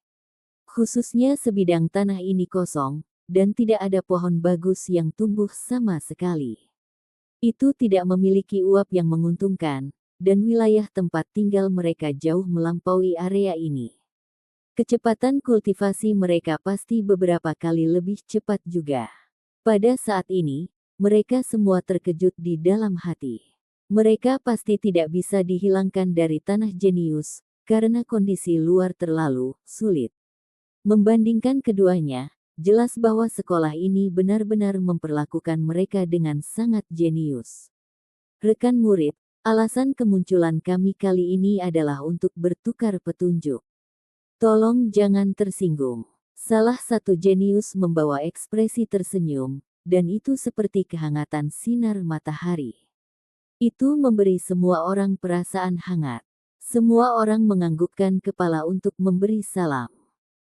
Khususnya sebidang tanah ini kosong, dan tidak ada pohon bagus yang tumbuh sama sekali. Itu tidak memiliki uap yang menguntungkan, dan wilayah tempat tinggal mereka jauh melampaui area ini. Kecepatan kultivasi mereka pasti beberapa kali lebih cepat juga. Pada saat ini, mereka semua terkejut di dalam hati. Mereka pasti tidak bisa dihilangkan dari tanah jenius, karena kondisi luar terlalu sulit. Membandingkan keduanya, jelas bahwa sekolah ini benar-benar memperlakukan mereka dengan sangat jenius. Rekan murid, alasan kemunculan kami kali ini adalah untuk bertukar petunjuk. Tolong jangan tersinggung. Salah satu jenius membawa ekspresi tersenyum, dan itu seperti kehangatan sinar matahari. Itu memberi semua orang perasaan hangat. Semua orang menganggukkan kepala untuk memberi salam.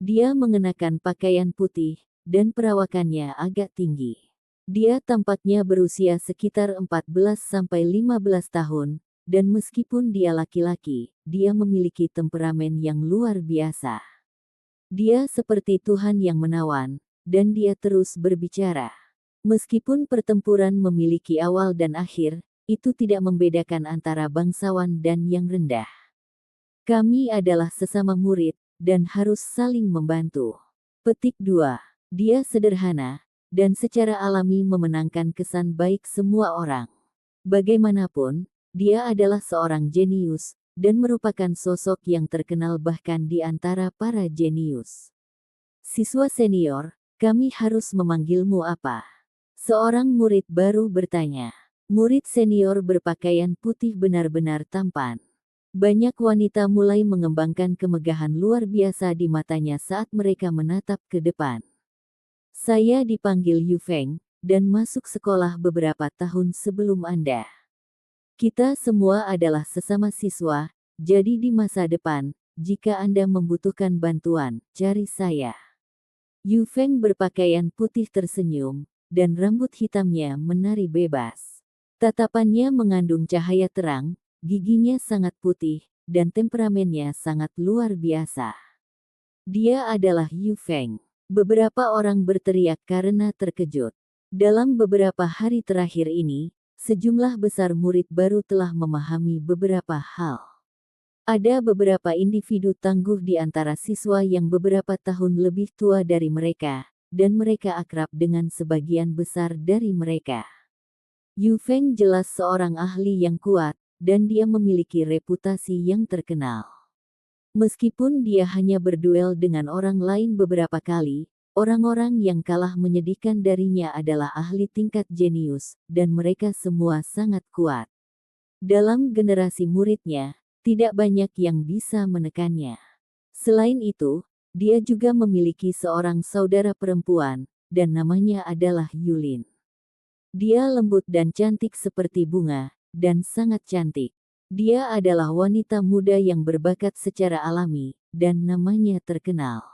Dia mengenakan pakaian putih, dan perawakannya agak tinggi. Dia tampaknya berusia sekitar 14-15 tahun, dan meskipun dia laki-laki, dia memiliki temperamen yang luar biasa. Dia seperti Tuhan yang menawan, dan dia terus berbicara. Meskipun pertempuran memiliki awal dan akhir, itu tidak membedakan antara bangsawan dan yang rendah. Kami adalah sesama murid, dan harus saling membantu. Petik 2. Dia sederhana, dan secara alami memenangkan kesan baik semua orang. Bagaimanapun, dia adalah seorang jenius, dan merupakan sosok yang terkenal bahkan di antara para jenius. Siswa senior, kami harus memanggilmu apa? Seorang murid baru bertanya. Murid senior berpakaian putih benar-benar tampan. Banyak wanita mulai mengembangkan kemegahan luar biasa di matanya saat mereka menatap ke depan. Saya dipanggil Yu Feng, dan masuk sekolah beberapa tahun sebelum Anda. Kita semua adalah sesama siswa, jadi di masa depan, jika Anda membutuhkan bantuan, cari saya. Yu Feng berpakaian putih tersenyum, dan rambut hitamnya menari bebas. Tatapannya mengandung cahaya terang, giginya sangat putih, dan temperamennya sangat luar biasa. Dia adalah Yu Feng. Beberapa orang berteriak karena terkejut. Dalam beberapa hari terakhir ini, sejumlah besar murid baru telah memahami beberapa hal. Ada beberapa individu tangguh di antara siswa yang beberapa tahun lebih tua dari mereka, dan mereka akrab dengan sebagian besar dari mereka. Yu Feng jelas seorang ahli yang kuat, dan dia memiliki reputasi yang terkenal. Meskipun dia hanya berduel dengan orang lain beberapa kali, orang-orang yang kalah menyedihkan darinya adalah ahli tingkat jenius, dan mereka semua sangat kuat. Dalam generasi muridnya, tidak banyak yang bisa menekannya. Selain itu, dia juga memiliki seorang saudara perempuan, dan namanya adalah Yulin. Dia lembut dan cantik seperti bunga, dan sangat cantik. Dia adalah wanita muda yang berbakat secara alami, dan namanya terkenal.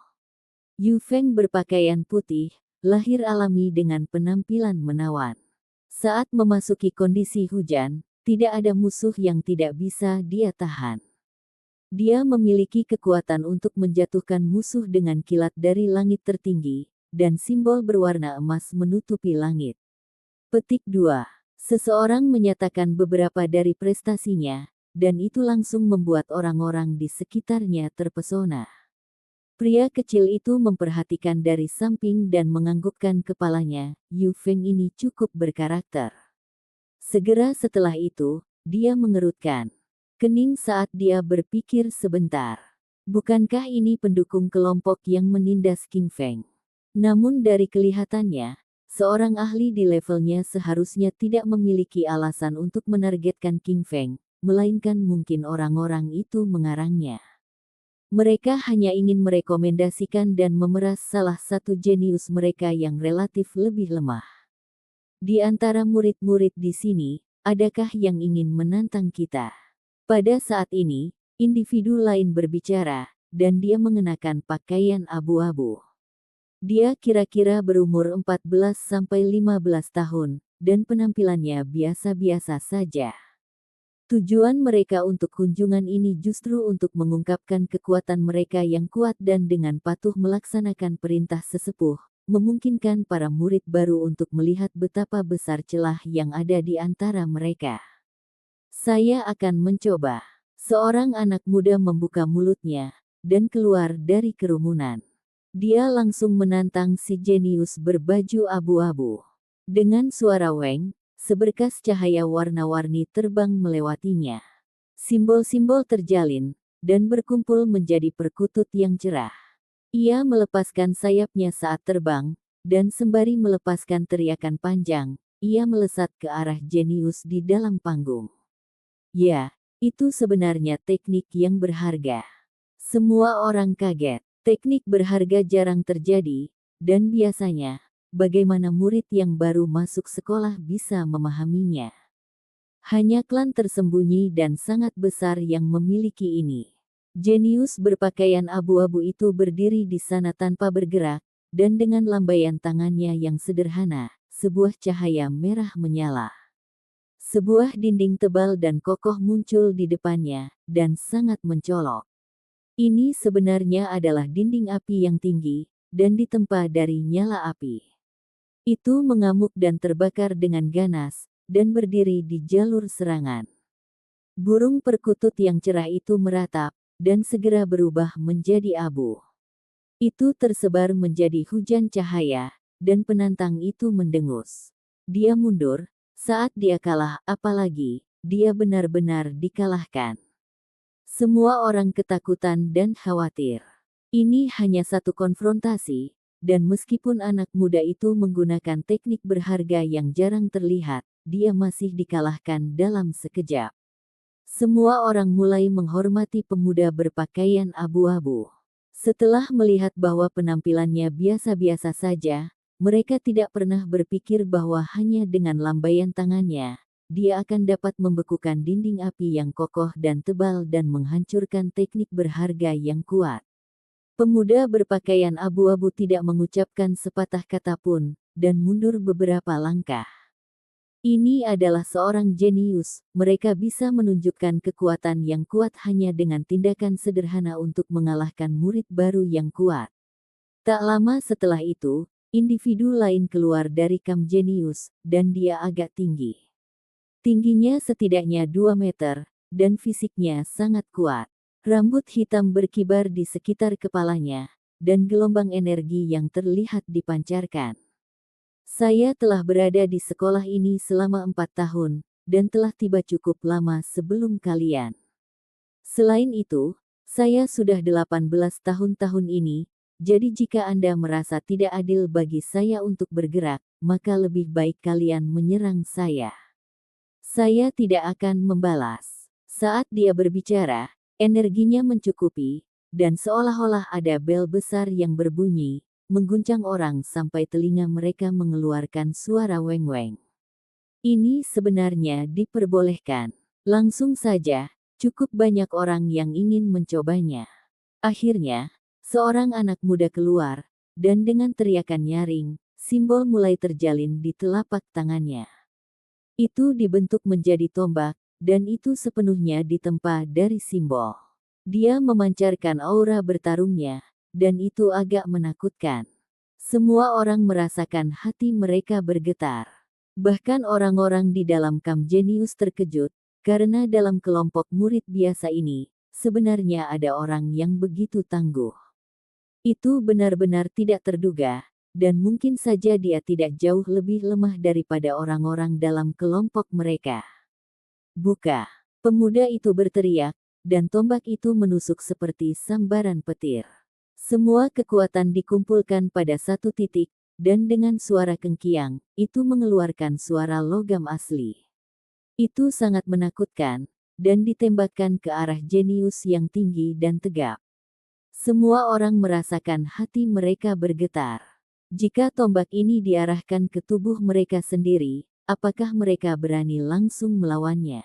Yu Feng berpakaian putih, lahir alami dengan penampilan menawan. Saat memasuki kondisi hujan, tidak ada musuh yang tidak bisa dia tahan. Dia memiliki kekuatan untuk menjatuhkan musuh dengan kilat dari langit tertinggi, dan simbol berwarna emas menutupi langit. Petik 2. Seseorang menyatakan beberapa dari prestasinya, dan itu langsung membuat orang-orang di sekitarnya terpesona. Pria kecil itu memperhatikan dari samping dan menganggukkan kepalanya. Yu Feng ini cukup berkarakter. Segera setelah itu, dia mengerutkan kening saat dia berpikir sebentar. Bukankah ini pendukung kelompok yang menindas King Feng? Namun dari kelihatannya, seorang ahli di levelnya seharusnya tidak memiliki alasan untuk menargetkan King Feng, melainkan mungkin orang-orang itu mengarangnya. Mereka hanya ingin merekomendasikan dan memeras salah satu jenius mereka yang relatif lebih lemah. Di antara murid-murid di sini, adakah yang ingin menantang kita? Pada saat ini, individu lain berbicara, dan dia mengenakan pakaian abu-abu. Dia kira-kira berumur 14-15 tahun, dan penampilannya biasa-biasa saja. Tujuan mereka untuk kunjungan ini justru untuk mengungkapkan kekuatan mereka yang kuat dan dengan patuh melaksanakan perintah sesepuh, memungkinkan para murid baru untuk melihat betapa besar celah yang ada di antara mereka. Saya akan mencoba. Seorang anak muda membuka mulutnya, dan keluar dari kerumunan. Dia langsung menantang si jenius berbaju abu-abu. Dengan suara weng, seberkas cahaya warna-warni terbang melewatinya. Simbol-simbol terjalin, dan berkumpul menjadi perkutut yang cerah. Ia melepaskan sayapnya saat terbang, dan sembari melepaskan teriakan panjang, ia melesat ke arah jenius di dalam panggung. Ya, itu sebenarnya teknik yang berharga. Semua orang kaget. Teknik berharga jarang terjadi, dan biasanya, bagaimana murid yang baru masuk sekolah bisa memahaminya. Hanya klan tersembunyi dan sangat besar yang memiliki ini. Jenius berpakaian abu-abu itu berdiri di sana tanpa bergerak, dan dengan lambaian tangannya yang sederhana, sebuah cahaya merah menyala. Sebuah dinding tebal dan kokoh muncul di depannya, dan sangat mencolok. Ini sebenarnya adalah dinding api yang tinggi, dan ditempa dari nyala api. Itu mengamuk dan terbakar dengan ganas, dan berdiri di jalur serangan. Burung perkutut yang cerah itu meratap, dan segera berubah menjadi abu. Itu tersebar menjadi hujan cahaya, dan penantang itu mendengus. Dia mundur, saat dia kalah, apalagi, dia benar-benar dikalahkan. Semua orang ketakutan dan khawatir. Ini hanya satu konfrontasi, dan meskipun anak muda itu menggunakan teknik berharga yang jarang terlihat, dia masih dikalahkan dalam sekejap. Semua orang mulai menghormati pemuda berpakaian abu-abu. Setelah melihat bahwa penampilannya biasa-biasa saja, mereka tidak pernah berpikir bahwa hanya dengan lambaian tangannya, dia akan dapat membekukan dinding api yang kokoh dan tebal dan menghancurkan teknik berharga yang kuat. Pemuda berpakaian abu-abu tidak mengucapkan sepatah kata pun, dan mundur beberapa langkah. Ini adalah seorang jenius. Mereka bisa menunjukkan kekuatan yang kuat hanya dengan tindakan sederhana untuk mengalahkan murid baru yang kuat. Tak lama setelah itu, individu lain keluar dari kamp jenius, dan dia agak tinggi. Tingginya setidaknya 2 meter, dan fisiknya sangat kuat. Rambut hitam berkibar di sekitar kepalanya, dan gelombang energi yang terlihat dipancarkan. Saya telah berada di sekolah ini selama 4 tahun, dan telah tiba cukup lama sebelum kalian. Selain itu, saya sudah 18 tahun ini, jadi jika Anda merasa tidak adil bagi saya untuk bergerak, maka lebih baik kalian menyerang saya. Saya tidak akan membalas. Saat dia berbicara, energinya mencukupi, dan seolah-olah ada bel besar yang berbunyi, mengguncang orang sampai telinga mereka mengeluarkan suara weng-weng. Ini sebenarnya diperbolehkan. Langsung saja, cukup banyak orang yang ingin mencobanya. Akhirnya, seorang anak muda keluar, dan dengan teriakan nyaring, simbol mulai terjalin di telapak tangannya. Itu dibentuk menjadi tombak, dan itu sepenuhnya ditempa dari simbol. Dia memancarkan aura bertarungnya, dan itu agak menakutkan. Semua orang merasakan hati mereka bergetar. Bahkan orang-orang di dalam kamp jenius terkejut, karena dalam kelompok murid biasa ini, sebenarnya ada orang yang begitu tangguh. Itu benar-benar tidak terduga, dan mungkin saja dia tidak jauh lebih lemah daripada orang-orang dalam kelompok mereka. Buka! Pemuda itu berteriak, dan tombak itu menusuk seperti sambaran petir. Semua kekuatan dikumpulkan pada satu titik, dan dengan suara kengkiang, itu mengeluarkan suara logam asli. Itu sangat menakutkan, dan ditembakkan ke arah jenius yang tinggi dan tegap. Semua orang merasakan hati mereka bergetar. Jika tombak ini diarahkan ke tubuh mereka sendiri, apakah mereka berani langsung melawannya?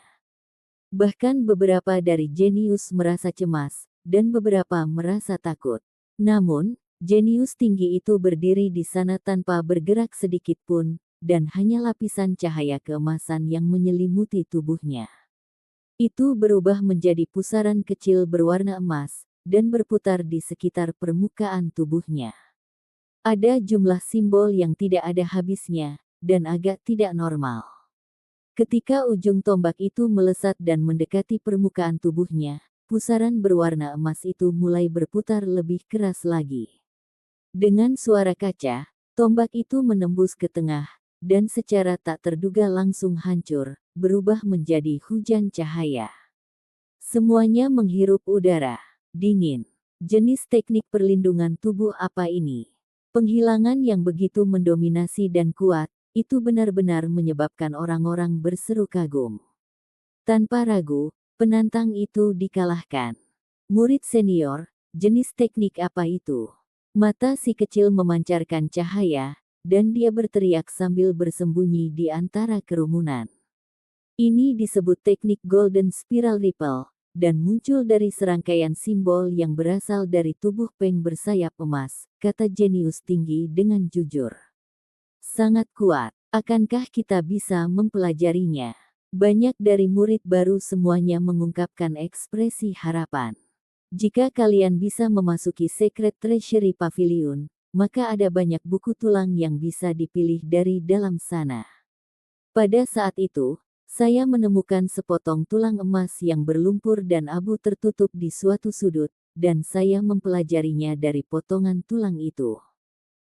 Bahkan beberapa dari jenius merasa cemas, dan beberapa merasa takut. Namun, jenius tinggi itu berdiri di sana tanpa bergerak sedikit pun, dan hanya lapisan cahaya keemasan yang menyelimuti tubuhnya. Itu berubah menjadi pusaran kecil berwarna emas, dan berputar di sekitar permukaan tubuhnya. Ada jumlah simbol yang tidak ada habisnya, dan agak tidak normal. Ketika ujung tombak itu melesat dan mendekati permukaan tubuhnya, pusaran berwarna emas itu mulai berputar lebih keras lagi. Dengan suara kaca, tombak itu menembus ke tengah, dan secara tak terduga langsung hancur, berubah menjadi hujan cahaya. Semuanya menghirup udara dingin. Jenis teknik perlindungan tubuh apa ini? Penghilangan yang begitu mendominasi dan kuat, itu benar-benar menyebabkan orang-orang berseru kagum. Tanpa ragu, penantang itu dikalahkan. Murid senior, jenis teknik apa itu? Mata si kecil memancarkan cahaya, dan dia berteriak sambil bersembunyi di antara kerumunan. Ini disebut teknik Golden Spiral Ripple, dan muncul dari serangkaian simbol yang berasal dari tubuh Peng bersayap emas, kata jenius tinggi dengan jujur. Sangat kuat. Akankah kita bisa mempelajarinya? Banyak dari murid baru semuanya mengungkapkan ekspresi harapan. Jika kalian bisa memasuki Secret Treasury Pavilion, maka ada banyak buku tulang yang bisa dipilih dari dalam sana. Pada saat itu, saya menemukan sepotong tulang emas yang berlumpur dan abu tertutup di suatu sudut, dan saya mempelajarinya dari potongan tulang itu.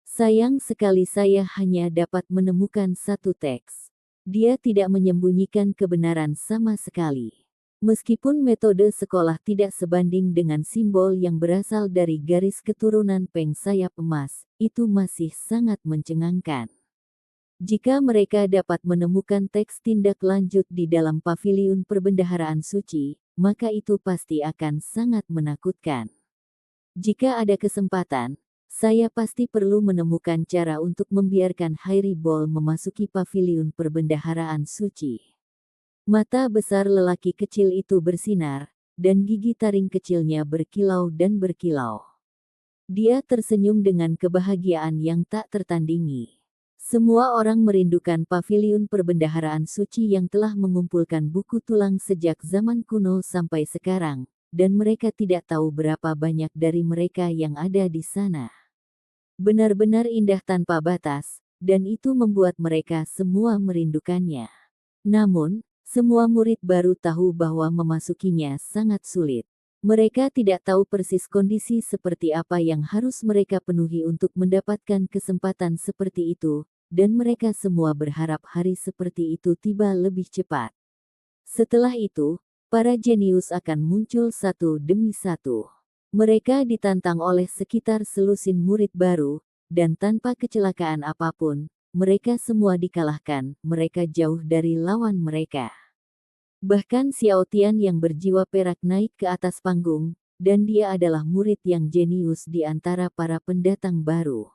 Sayang sekali saya hanya dapat menemukan satu teks. Dia tidak menyembunyikan kebenaran sama sekali. Meskipun metode sekolah tidak sebanding dengan simbol yang berasal dari garis keturunan Peng sayap emas, itu masih sangat mencengangkan. Jika mereka dapat menemukan teks tindak lanjut di dalam paviliun perbendaharaan suci, maka itu pasti akan sangat menakutkan. Jika ada kesempatan, saya pasti perlu menemukan cara untuk membiarkan Harry Ball memasuki paviliun perbendaharaan suci. Mata besar lelaki kecil itu bersinar, dan gigi taring kecilnya berkilau dan berkilau. Dia tersenyum dengan kebahagiaan yang tak tertandingi. Semua orang merindukan paviliun perbendaharaan suci yang telah mengumpulkan buku tulang sejak zaman kuno sampai sekarang, dan mereka tidak tahu berapa banyak dari mereka yang ada di sana. Benar-benar indah tanpa batas, dan itu membuat mereka semua merindukannya. Namun, semua murid baru tahu bahwa memasukinya sangat sulit. Mereka tidak tahu persis kondisi seperti apa yang harus mereka penuhi untuk mendapatkan kesempatan seperti itu, dan mereka semua berharap hari seperti itu tiba lebih cepat. Setelah itu, para jenius akan muncul satu demi satu. Mereka ditantang oleh sekitar selusin murid baru, dan tanpa kecelakaan apapun, mereka semua dikalahkan, mereka jauh dari lawan mereka. Bahkan Xiao Tian yang berjiwa perak naik ke atas panggung, dan dia adalah murid yang jenius di antara para pendatang baru.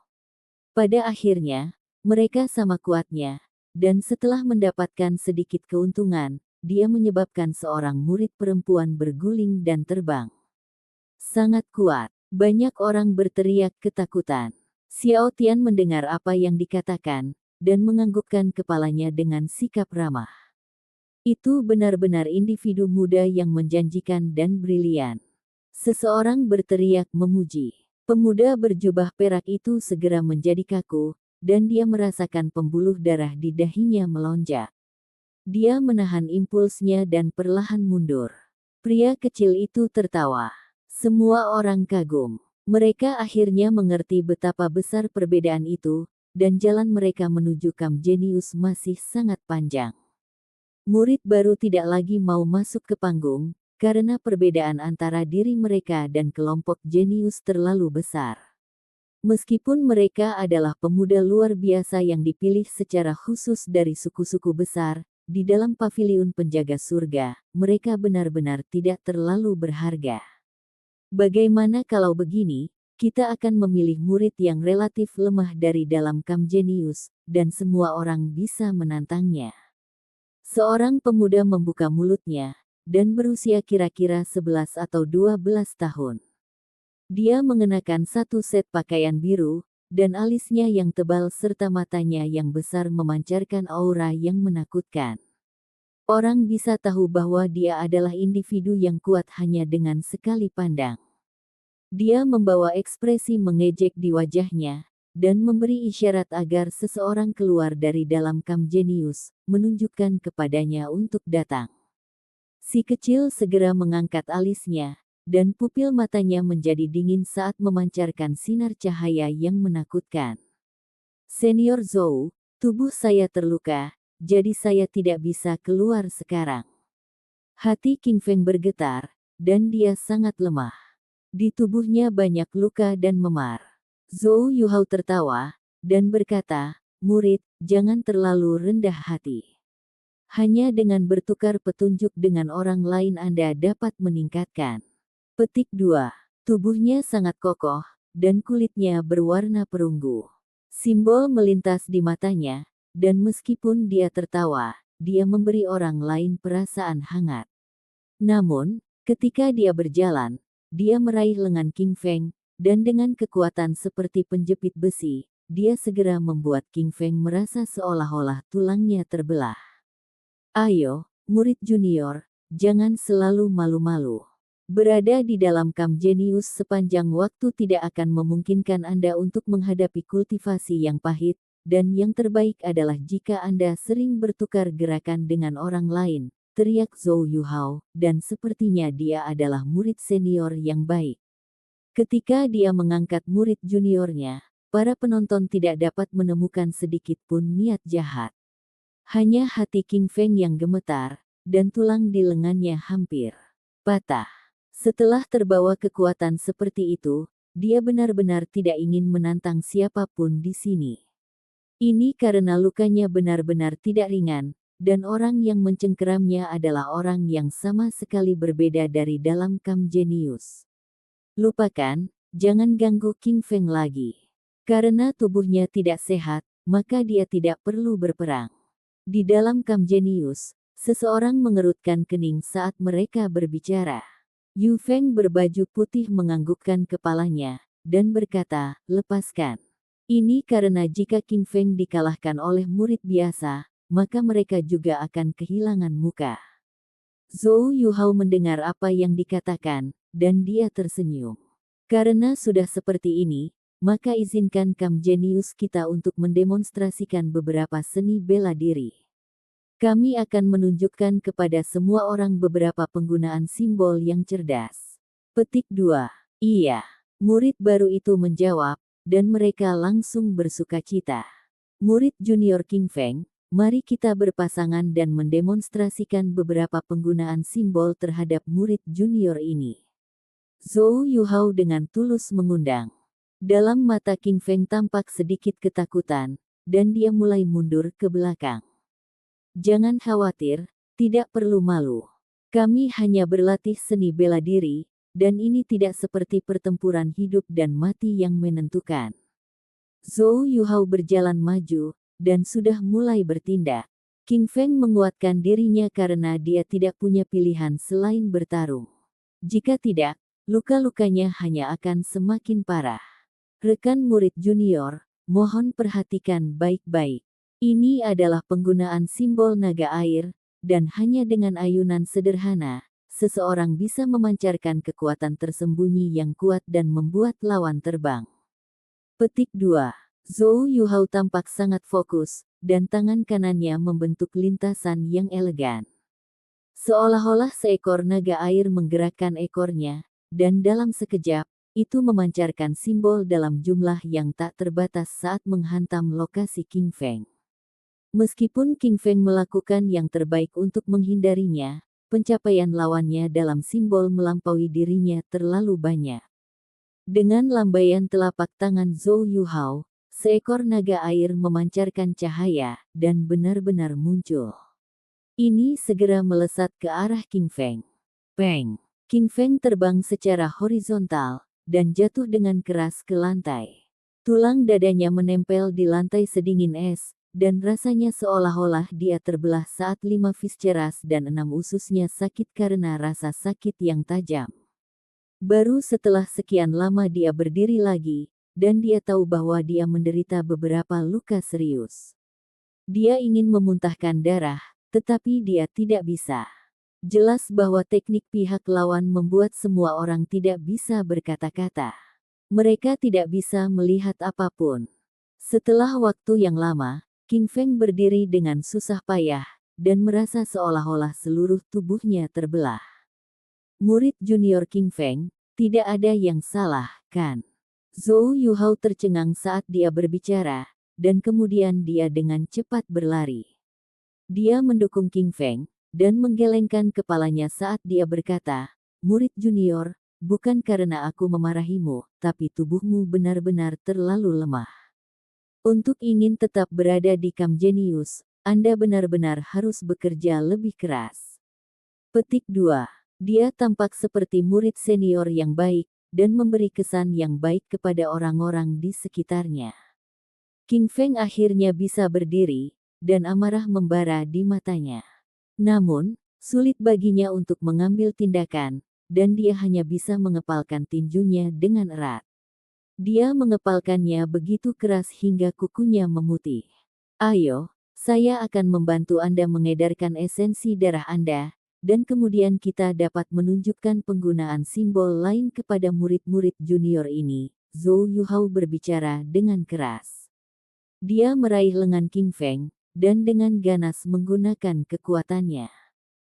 Pada akhirnya, mereka sama kuatnya, dan setelah mendapatkan sedikit keuntungan, dia menyebabkan seorang murid perempuan berguling dan terbang. Sangat kuat, banyak orang berteriak ketakutan. Xiao Tian mendengar apa yang dikatakan, dan menganggukkan kepalanya dengan sikap ramah. Itu benar-benar individu muda yang menjanjikan dan brilian. Seseorang berteriak memuji. Pemuda berjubah perak itu segera menjadi kaku, dan dia merasakan pembuluh darah di dahinya melonjak. Dia menahan impulsnya dan perlahan mundur. Pria kecil itu tertawa. Semua orang kagum. Mereka akhirnya mengerti betapa besar perbedaan itu, dan jalan mereka menuju Kam Jenius masih sangat panjang. Murid baru tidak lagi mau masuk ke panggung, karena perbedaan antara diri mereka dan kelompok jenius terlalu besar. Meskipun mereka adalah pemuda luar biasa yang dipilih secara khusus dari suku-suku besar, di dalam paviliun penjaga surga, mereka benar-benar tidak terlalu berharga. Bagaimana kalau begini, kita akan memilih murid yang relatif lemah dari dalam Kam Jenius, dan semua orang bisa menantangnya. Seorang pemuda membuka mulutnya, dan berusia kira-kira 11 atau 12 tahun. Dia mengenakan satu set pakaian biru, dan alisnya yang tebal serta matanya yang besar memancarkan aura yang menakutkan. Orang bisa tahu bahwa dia adalah individu yang kuat hanya dengan sekali pandang. Dia membawa ekspresi mengejek di wajahnya, dan memberi isyarat agar seseorang keluar dari dalam Kam Jenius, menunjukkan kepadanya untuk datang. Si kecil segera mengangkat alisnya, dan pupil matanya menjadi dingin saat memancarkan sinar cahaya yang menakutkan. Senior Zhou, tubuh saya terluka, jadi saya tidak bisa keluar sekarang. Hati King Feng bergetar, dan dia sangat lemah. Di tubuhnya banyak luka dan memar. Zhou Yuhao tertawa, dan berkata, murid, jangan terlalu rendah hati. Hanya dengan bertukar petunjuk dengan orang lain Anda dapat meningkatkan. Petik 2. Tubuhnya sangat kokoh, dan kulitnya berwarna perunggu. Simbol melintas di matanya, dan meskipun dia tertawa, dia memberi orang lain perasaan hangat. Namun, ketika dia berjalan, dia meraih lengan King Feng, dan dengan kekuatan seperti penjepit besi, dia segera membuat King Feng merasa seolah-olah tulangnya terbelah. Ayo, murid junior, jangan selalu malu-malu. Berada di dalam Kam Jenius sepanjang waktu tidak akan memungkinkan Anda untuk menghadapi kultivasi yang pahit, dan yang terbaik adalah jika Anda sering bertukar gerakan dengan orang lain, teriak Zhou Yuhao, dan sepertinya dia adalah murid senior yang baik. Ketika dia mengangkat murid juniornya, para penonton tidak dapat menemukan sedikit pun niat jahat. Hanya hati King Feng yang gemetar, dan tulang di lengannya hampir patah. Setelah terbawa kekuatan seperti itu, dia benar-benar tidak ingin menantang siapapun di sini. Ini karena lukanya benar-benar tidak ringan, dan orang yang mencengkeramnya adalah orang yang sama sekali berbeda dari dalam Kam Jenius. Lupakan, jangan ganggu King Feng lagi. Karena tubuhnya tidak sehat, maka dia tidak perlu berperang. Di dalam Kam Jenius, seseorang mengerutkan kening saat mereka berbicara. Yu Feng berbaju putih menganggukkan kepalanya, dan berkata, lepaskan. Ini karena jika King Feng dikalahkan oleh murid biasa, maka mereka juga akan kehilangan muka. Zhou Yuhao mendengar apa yang dikatakan, dan dia tersenyum. Karena sudah seperti ini, maka izinkan Kam Genius kita untuk mendemonstrasikan beberapa seni bela diri. Kami akan menunjukkan kepada semua orang beberapa penggunaan simbol yang cerdas. Petik 2. Iya. Murid baru itu menjawab, dan mereka langsung bersukacita. Murid junior King Feng, mari kita berpasangan dan mendemonstrasikan beberapa penggunaan simbol terhadap murid junior ini. Zhou Yuhao dengan tulus mengundang. Dalam mata King Feng tampak sedikit ketakutan, dan dia mulai mundur ke belakang. Jangan khawatir, tidak perlu malu. Kami hanya berlatih seni bela diri, dan ini tidak seperti pertempuran hidup dan mati yang menentukan. Zhou Yuhao berjalan maju, dan sudah mulai bertindak. King Feng menguatkan dirinya karena dia tidak punya pilihan selain bertarung. Jika tidak, luka-lukanya hanya akan semakin parah. Rekan murid junior, mohon perhatikan baik-baik. Ini adalah penggunaan simbol naga air, dan hanya dengan ayunan sederhana, seseorang bisa memancarkan kekuatan tersembunyi yang kuat dan membuat lawan terbang. Petik 2. Zhou Yuhao tampak sangat fokus, dan tangan kanannya membentuk lintasan yang elegan. Seolah-olah seekor naga air menggerakkan ekornya, dan dalam sekejap, itu memancarkan simbol dalam jumlah yang tak terbatas saat menghantam lokasi King Feng. Meskipun King Feng melakukan yang terbaik untuk menghindarinya, pencapaian lawannya dalam simbol melampaui dirinya terlalu banyak. Dengan lambaian telapak tangan Zhou Yuhao, seekor naga air memancarkan cahaya, dan benar-benar muncul. Ini segera melesat ke arah King Feng. Peng! King Feng terbang secara horizontal, dan jatuh dengan keras ke lantai. Tulang dadanya menempel di lantai sedingin es, dan rasanya seolah-olah dia terbelah saat 5 visceras dan 6 ususnya sakit karena rasa sakit yang tajam. Baru setelah sekian lama dia berdiri lagi, dan dia tahu bahwa dia menderita beberapa luka serius. Dia ingin memuntahkan darah, tetapi dia tidak bisa. Jelas bahwa teknik pihak lawan membuat semua orang tidak bisa berkata-kata. Mereka tidak bisa melihat apapun. Setelah waktu yang lama, King Feng berdiri dengan susah payah, dan merasa seolah-olah seluruh tubuhnya terbelah. Murid junior King Feng, tidak ada yang salah, kan? Zhou Yuhao tercengang saat dia berbicara, dan kemudian dia dengan cepat berlari. Dia mendukung King Feng, dan menggelengkan kepalanya saat dia berkata, "Murid junior, bukan karena aku memarahimu, tapi tubuhmu benar-benar terlalu lemah. Untuk ingin tetap berada di Kam Genius, Anda benar-benar harus bekerja lebih keras." Petik 2. Dia tampak seperti murid senior yang baik, dan memberi kesan yang baik kepada orang-orang di sekitarnya. King Feng akhirnya bisa berdiri, dan amarah membara di matanya. Namun, sulit baginya untuk mengambil tindakan, dan dia hanya bisa mengepalkan tinjunya dengan erat. Dia mengepalkannya begitu keras hingga kukunya memutih. "Ayo, saya akan membantu Anda mengedarkan esensi darah Anda, dan kemudian kita dapat menunjukkan penggunaan simbol lain kepada murid-murid junior ini," Zhou Yuhao berbicara dengan keras. Dia meraih lengan King Feng, dan dengan ganas menggunakan kekuatannya.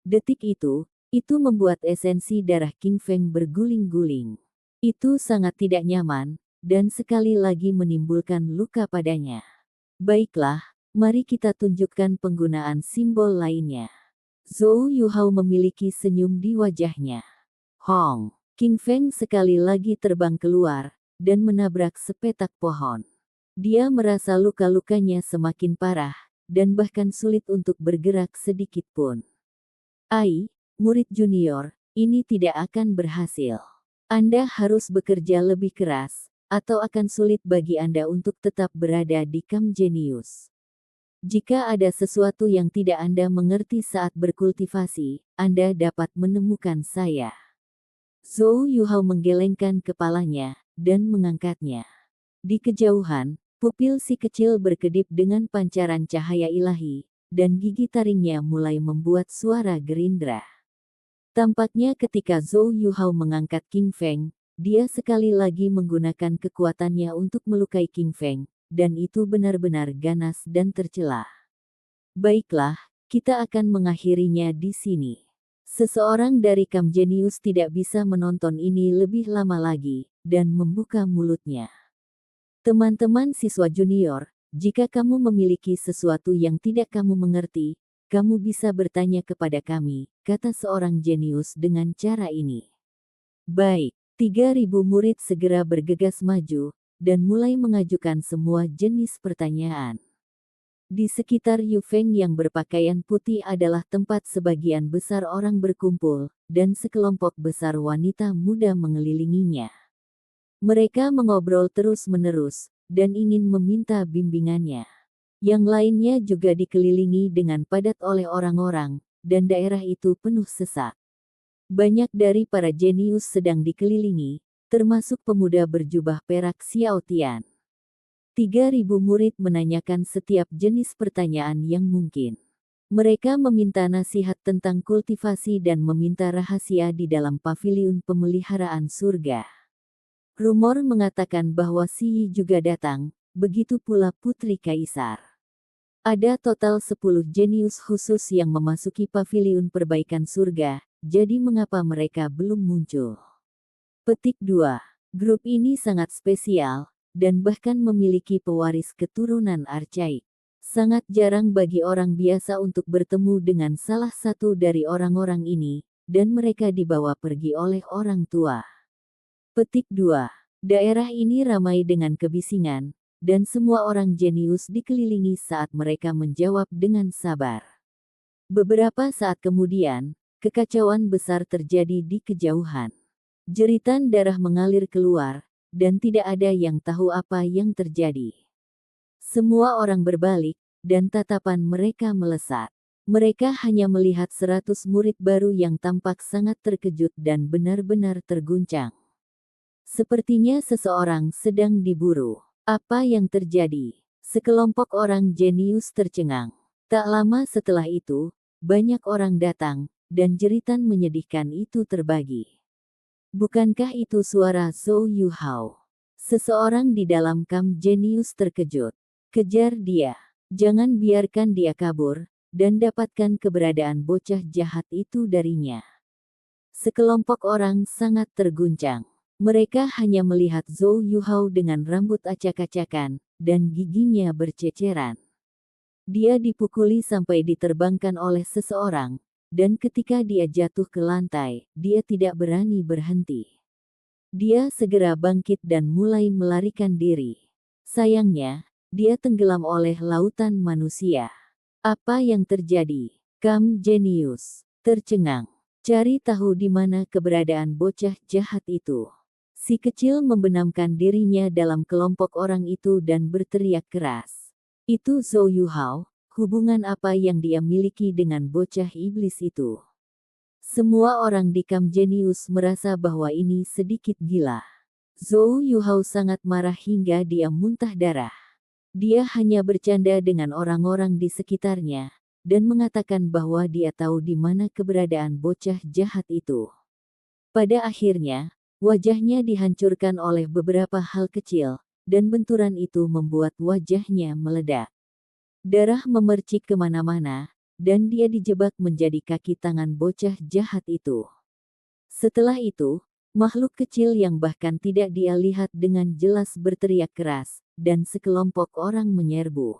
Detik itu membuat esensi darah King Feng berguling-guling. Itu sangat tidak nyaman, dan sekali lagi menimbulkan luka padanya. "Baiklah, mari kita tunjukkan penggunaan simbol lainnya." Zhou Yuhao memiliki senyum di wajahnya. Hong! King Feng sekali lagi terbang keluar, dan menabrak sepetak pohon. Dia merasa luka-lukanya semakin parah, dan bahkan sulit untuk bergerak sedikit pun. "Ai, murid junior, ini tidak akan berhasil. Anda harus bekerja lebih keras, atau akan sulit bagi Anda untuk tetap berada di Kam Genius. Jika ada sesuatu yang tidak Anda mengerti saat berkultivasi, Anda dapat menemukan saya." Zhou Yuhao menggelengkan kepalanya, dan mengangkatnya. Di kejauhan, Pupil si kecil berkedip dengan pancaran cahaya ilahi, dan gigi taringnya mulai membuat suara gerindra. Tampaknya ketika Zhou Yuhao mengangkat King Feng, dia sekali lagi menggunakan kekuatannya untuk melukai King Feng, dan itu benar-benar ganas dan tercela. Baiklah, kita akan mengakhirinya di sini. Seseorang dari Camp Genius tidak bisa menonton ini lebih lama lagi, dan membuka mulutnya. Teman-teman siswa junior, jika kamu memiliki sesuatu yang tidak kamu mengerti, kamu bisa bertanya kepada kami, kata seorang jenius dengan cara ini. Baik, 3.000 murid segera bergegas maju, dan mulai mengajukan semua jenis pertanyaan. Di sekitar Yu Feng yang berpakaian putih adalah tempat sebagian besar orang berkumpul, dan sekelompok besar wanita muda mengelilinginya. Mereka mengobrol terus-menerus, dan ingin meminta bimbingannya. Yang lainnya juga dikelilingi dengan padat oleh orang-orang, dan daerah itu penuh sesak. Banyak dari para jenius sedang dikelilingi, termasuk pemuda berjubah perak Xiao Tian. 3.000 murid menanyakan setiap jenis pertanyaan yang mungkin. Mereka meminta nasihat tentang kultivasi dan meminta rahasia di dalam paviliun pemeliharaan surga. Rumor mengatakan bahwa Si Yi juga datang, begitu pula Putri Kaisar. Ada total 10 jenius khusus yang memasuki paviliun perbaikan surga, jadi mengapa mereka belum muncul? Petik 2. Grup ini sangat spesial, dan bahkan memiliki pewaris keturunan archaik. Sangat jarang bagi orang biasa untuk bertemu dengan salah satu dari orang-orang ini, dan mereka dibawa pergi oleh orang tua. Petik 2. Daerah ini ramai dengan kebisingan, dan semua orang jenius dikelilingi saat mereka menjawab dengan sabar. Beberapa saat kemudian, kekacauan besar terjadi di kejauhan. Jeritan darah mengalir keluar, dan tidak ada yang tahu apa yang terjadi. Semua orang berbalik, dan tatapan mereka melesat. Mereka hanya melihat 100 murid baru yang tampak sangat terkejut dan benar-benar terguncang. Sepertinya seseorang sedang diburu. Apa yang terjadi? Sekelompok orang jenius tercengang. Tak lama setelah itu, banyak orang datang, dan jeritan menyedihkan itu terbagi. Bukankah itu suara Zhou Yuhao? Seseorang di dalam Camp Genius terkejut. Kejar dia. Jangan biarkan dia kabur, dan dapatkan keberadaan bocah jahat itu darinya. Sekelompok orang sangat terguncang. Mereka hanya melihat Zhou Yuhao dengan rambut acak-acakan, dan giginya berceceran. Dia dipukuli sampai diterbangkan oleh seseorang, dan ketika dia jatuh ke lantai, dia tidak berani berhenti. Dia segera bangkit dan mulai melarikan diri. Sayangnya, dia tenggelam oleh lautan manusia. Apa yang terjadi? Camp Genius tercengang. Cari tahu di mana keberadaan bocah jahat itu. Si kecil membenamkan dirinya dalam kelompok orang itu dan berteriak keras. Itu Zhou Yuhao. Hubungan apa yang dia miliki dengan bocah iblis itu? Semua orang di Camp Genius merasa bahwa ini sedikit gila. Zhou Yuhao sangat marah hingga dia muntah darah. Dia hanya bercanda dengan orang-orang di sekitarnya, dan mengatakan bahwa dia tahu di mana keberadaan bocah jahat itu. Pada akhirnya, wajahnya dihancurkan oleh beberapa hal kecil, dan benturan itu membuat wajahnya meledak. Darah memercik kemana-mana, dan dia dijebak menjadi kaki tangan bocah jahat itu. Setelah itu, makhluk kecil yang bahkan tidak dia lihat dengan jelas berteriak keras, dan sekelompok orang menyerbu.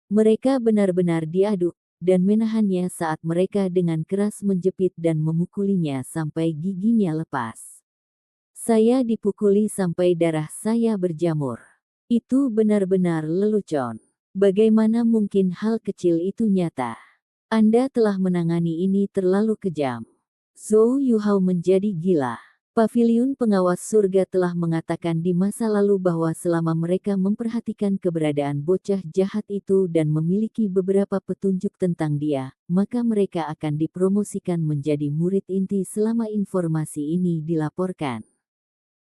Mereka benar-benar diaduk, dan menahannya saat mereka dengan keras menjepit dan memukulinya sampai giginya lepas. Saya dipukuli sampai darah saya berjamur. Itu benar-benar lelucon. Bagaimana mungkin hal kecil itu nyata? Anda telah menangani ini terlalu kejam. Zhou Yuhao menjadi gila. Paviliun pengawas surga telah mengatakan di masa lalu bahwa selama mereka memperhatikan keberadaan bocah jahat itu dan memiliki beberapa petunjuk tentang dia, maka mereka akan dipromosikan menjadi murid inti selama informasi ini dilaporkan.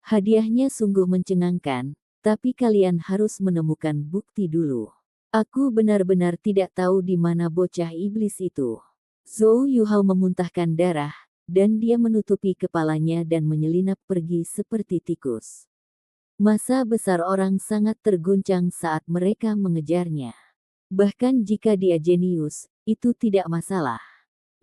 Hadiahnya sungguh mencengangkan, Tapi kalian harus menemukan bukti dulu. Aku benar-benar tidak tahu di mana bocah iblis itu. Zhou Yuhao memuntahkan darah, dan dia menutupi kepalanya dan menyelinap pergi seperti tikus. Massa besar orang sangat terguncang saat mereka mengejarnya. Bahkan jika dia jenius, itu tidak masalah.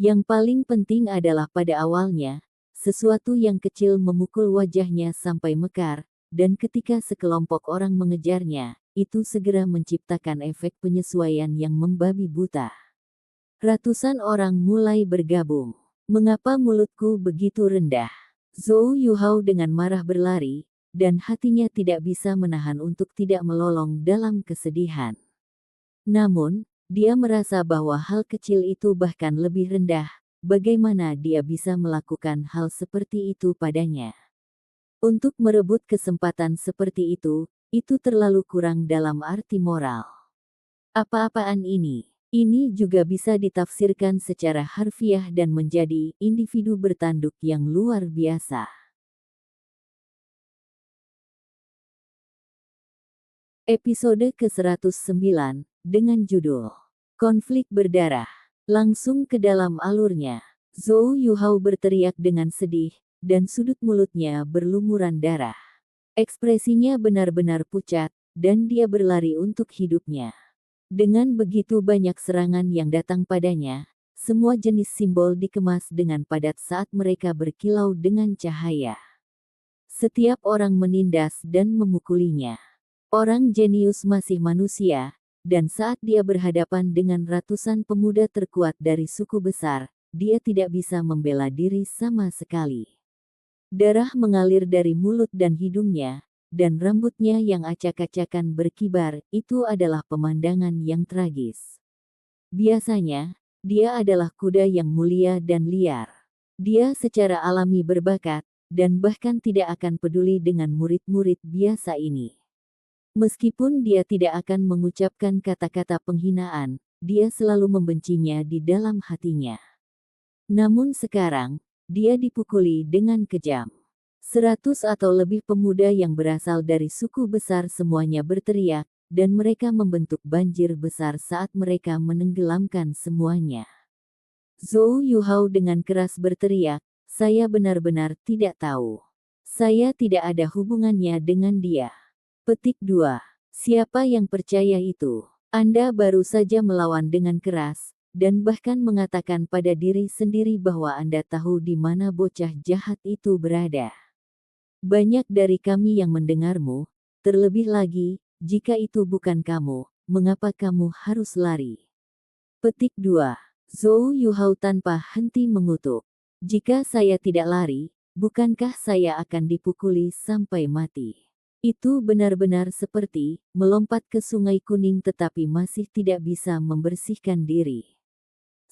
Yang paling penting adalah pada awalnya, sesuatu yang kecil memukul wajahnya sampai mekar, dan ketika sekelompok orang mengejarnya, itu segera menciptakan efek penyesuaian yang membabi buta. Ratusan orang mulai bergabung. Mengapa mulutku begitu rendah? Zhou Yuhao dengan marah berlari, dan hatinya tidak bisa menahan untuk tidak melolong dalam kesedihan. Namun, dia merasa bahwa hal kecil itu bahkan lebih rendah. Bagaimana dia bisa melakukan hal seperti itu padanya? Untuk merebut kesempatan seperti itu terlalu kurang dalam arti moral. Apa-apaan ini? Ini juga bisa ditafsirkan secara harfiah dan menjadi individu bertanduk yang luar biasa. Episode ke-109, dengan judul Konflik Berdarah. Langsung ke dalam alurnya, Zhou Yuhao berteriak dengan sedih, dan sudut mulutnya berlumuran darah. Ekspresinya benar-benar pucat, dan dia berlari untuk hidupnya. Dengan begitu banyak serangan yang datang padanya, semua jenis simbol dikemas dengan padat saat mereka berkilau dengan cahaya. Setiap orang menindas dan memukulinya. Orang jenius masih manusia, dan saat dia berhadapan dengan ratusan pemuda terkuat dari suku besar, dia tidak bisa membela diri sama sekali. Darah mengalir dari mulut dan hidungnya, dan rambutnya yang acak-acakan berkibar. Itu adalah pemandangan yang tragis. Biasanya, dia adalah kuda yang mulia dan liar. Dia secara alami berbakat, dan bahkan tidak akan peduli dengan murid-murid biasa ini. Meskipun dia tidak akan mengucapkan kata-kata penghinaan, dia selalu membencinya di dalam hatinya. Namun sekarang, dia dipukuli dengan kejam. 100 atau lebih pemuda yang berasal dari suku besar semuanya berteriak, dan mereka membentuk banjir besar saat mereka menenggelamkan semuanya. Zhou Yuhao dengan keras berteriak, "Saya benar-benar tidak tahu. Saya tidak ada hubungannya dengan dia." Petik 2. Siapa yang percaya itu? Anda baru saja melawan dengan keras, dan bahkan mengatakan pada diri sendiri bahwa Anda tahu di mana bocah jahat itu berada. Banyak dari kami yang mendengarmu, terlebih lagi, jika itu bukan kamu, mengapa kamu harus lari? Petik 2. Zhou Yuhao tanpa henti mengutuk. Jika saya tidak lari, bukankah saya akan dipukuli sampai mati? Itu benar-benar seperti melompat ke Sungai Kuning tetapi masih tidak bisa membersihkan diri.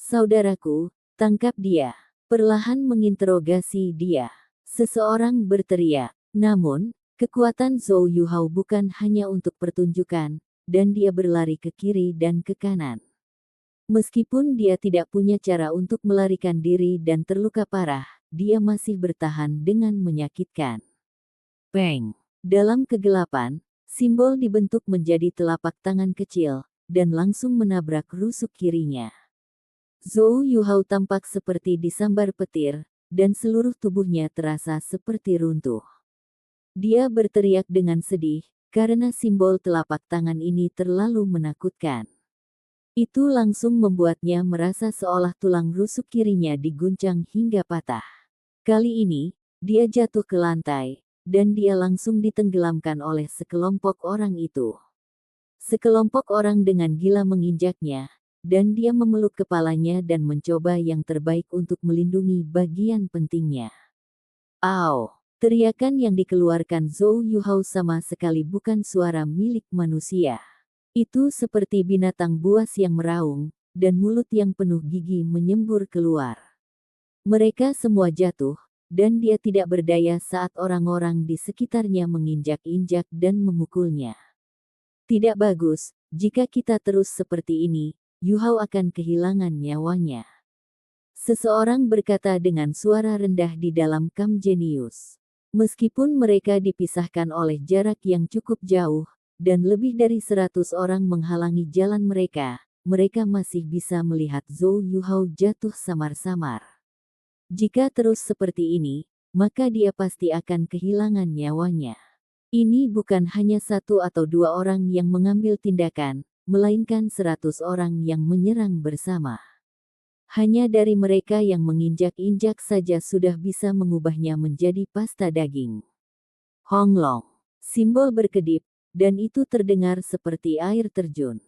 Saudaraku, tangkap dia. Perlahan menginterogasi dia. Seseorang berteriak. Namun, kekuatan Zhou Yuhao bukan hanya untuk pertunjukan, dan dia berlari ke kiri dan ke kanan. Meskipun dia tidak punya cara untuk melarikan diri dan terluka parah, dia masih bertahan dengan menyakitkan. Bang! Dalam kegelapan, simbol dibentuk menjadi telapak tangan kecil, dan langsung menabrak rusuk kirinya. Zhou Yuhao tampak seperti disambar petir, dan seluruh tubuhnya terasa seperti runtuh. Dia berteriak dengan sedih, karena simbol telapak tangan ini terlalu menakutkan. Itu langsung membuatnya merasa seolah tulang rusuk kirinya diguncang hingga patah. Kali ini, dia jatuh ke lantai, dan dia langsung ditenggelamkan oleh sekelompok orang itu. Sekelompok orang dengan gila menginjaknya, dan dia memeluk kepalanya dan mencoba yang terbaik untuk melindungi bagian pentingnya. Au! Teriakan yang dikeluarkan Zhou Yuhao sama sekali bukan suara milik manusia. Itu seperti binatang buas yang meraung, dan mulut yang penuh gigi menyembur keluar. Mereka semua jatuh, dan dia tidak berdaya saat orang-orang di sekitarnya menginjak-injak dan memukulnya. Tidak bagus, jika kita terus seperti ini, Yuhao akan kehilangan nyawanya. Seseorang berkata dengan suara rendah di dalam Kam Jenius. Meskipun mereka dipisahkan oleh jarak yang cukup jauh, dan lebih dari 100 orang menghalangi jalan mereka, mereka masih bisa melihat Zhou Yuhao jatuh samar-samar. Jika terus seperti ini, maka dia pasti akan kehilangan nyawanya. Ini bukan hanya satu atau dua orang yang mengambil tindakan, melainkan 100 orang yang menyerang bersama. Hanya dari mereka yang menginjak-injak saja sudah bisa mengubahnya menjadi pasta daging. Honglong. Simbol berkedip, dan itu terdengar seperti air terjun.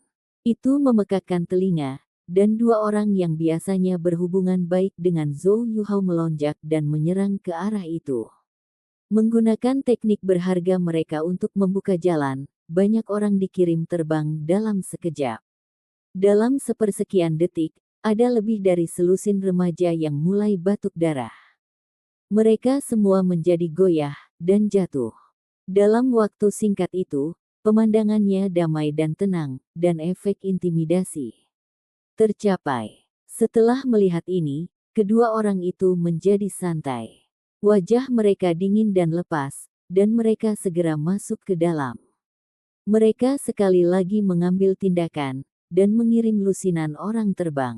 Itu memekakkan telinga, dan dua orang yang biasanya berhubungan baik dengan Zhou Yuhao melonjak dan menyerang ke arah itu. Menggunakan teknik berharga mereka untuk membuka jalan, banyak orang dikirim terbang dalam sekejap. Dalam sepersekian detik, ada lebih dari selusin remaja yang mulai batuk darah. Mereka semua menjadi goyah dan jatuh. Dalam waktu singkat itu, pemandangannya damai dan tenang, dan efek intimidasi tercapai. Setelah melihat ini, kedua orang itu menjadi santai. Wajah mereka dingin dan lepas, dan mereka segera masuk ke dalam. Mereka sekali lagi mengambil tindakan, dan mengirim lusinan orang terbang.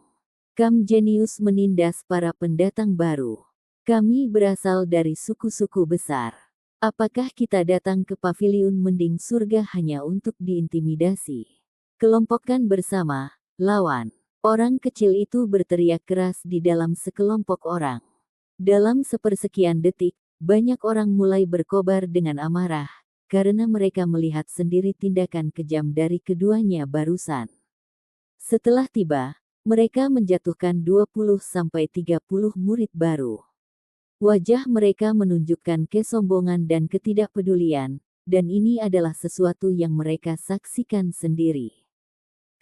Kam Genius menindas para pendatang baru. Kami berasal dari suku-suku besar. Apakah kita datang ke paviliun mending surga hanya untuk diintimidasi? Kelompokkan bersama, lawan. Orang kecil itu berteriak keras di dalam sekelompok orang. Dalam sepersekian detik, banyak orang mulai berkobar dengan amarah, karena mereka melihat sendiri tindakan kejam dari keduanya barusan. Setelah tiba, mereka menjatuhkan 20-30 murid baru. Wajah mereka menunjukkan kesombongan dan ketidakpedulian, dan ini adalah sesuatu yang mereka saksikan sendiri.